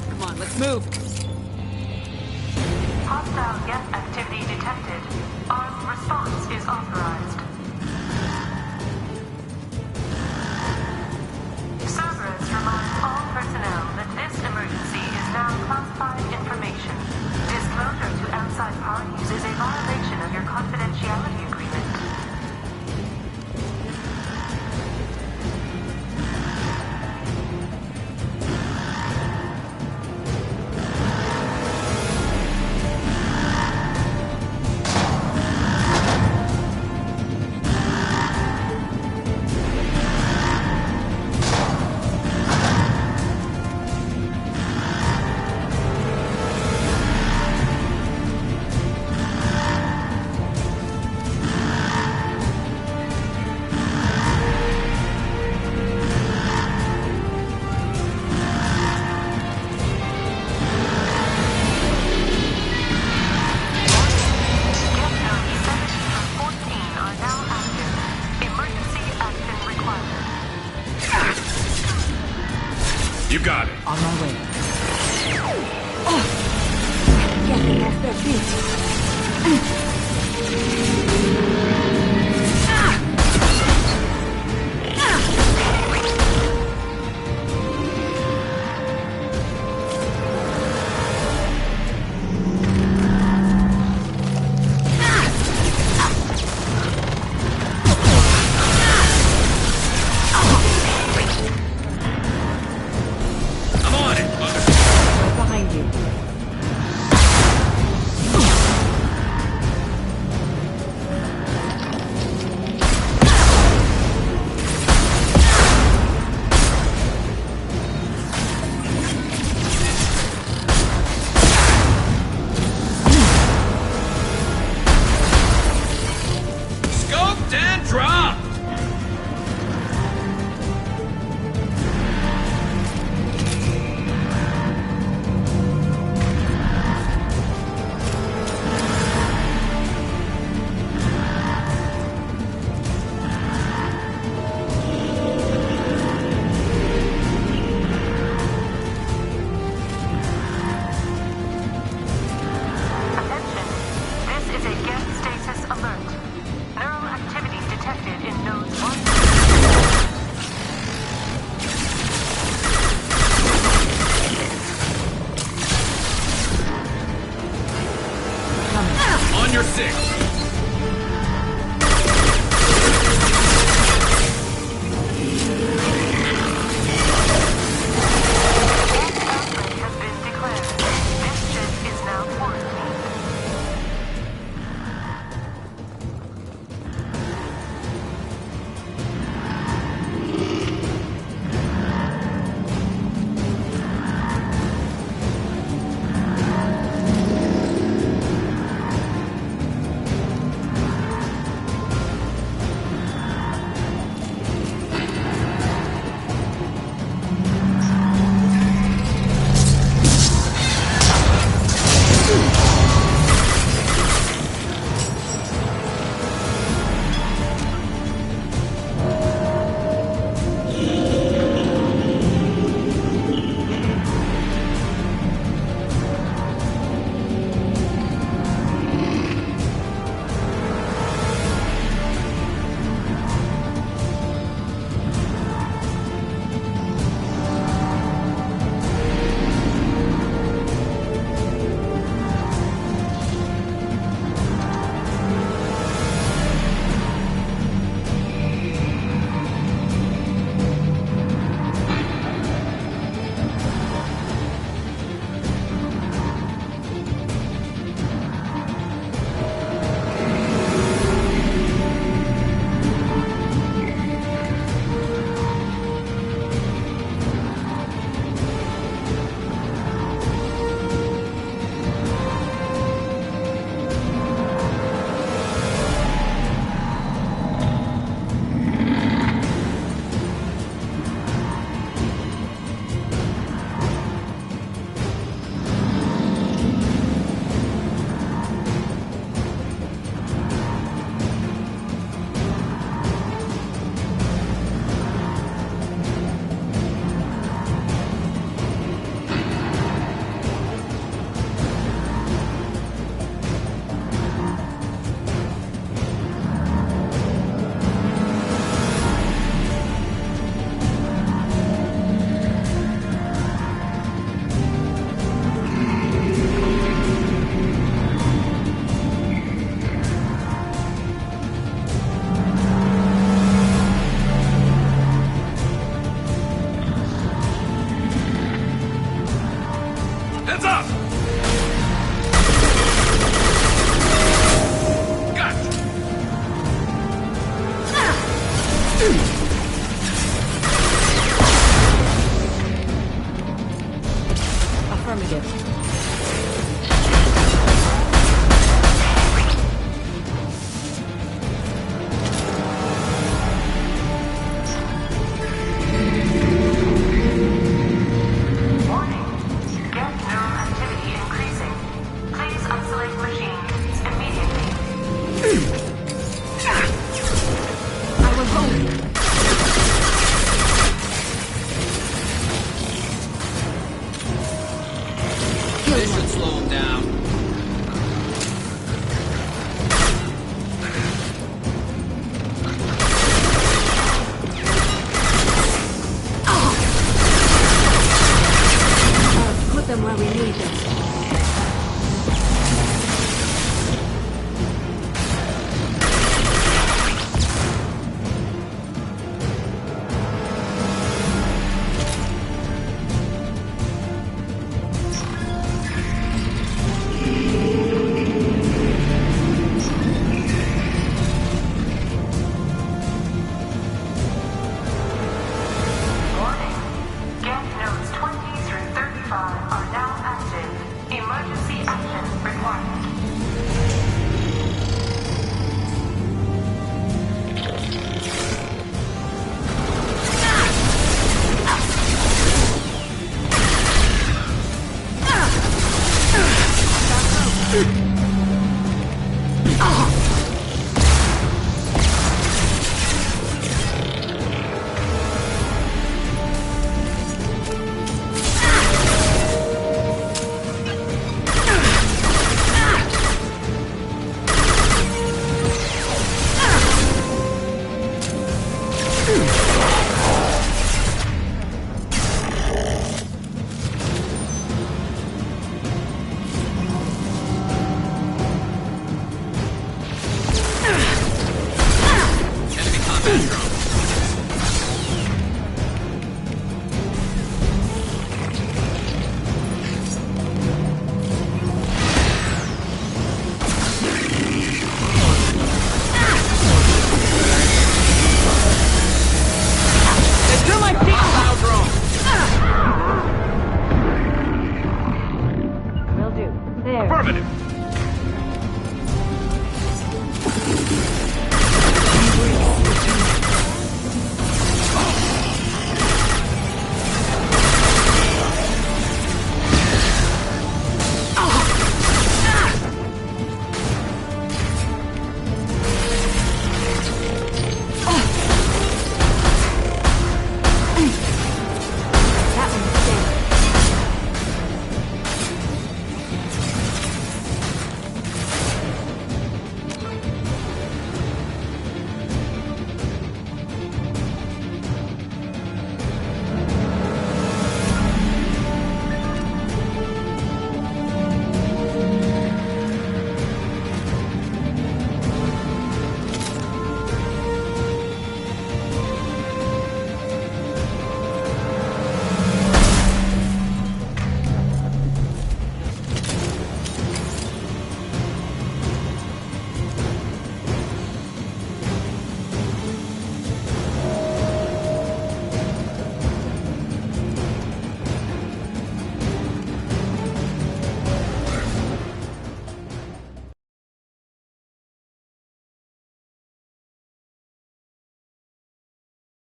Come on, let's move. Hostile Geth activity detected. Armed response is authorized. You got it. On my way. Get them off their feet. On your six.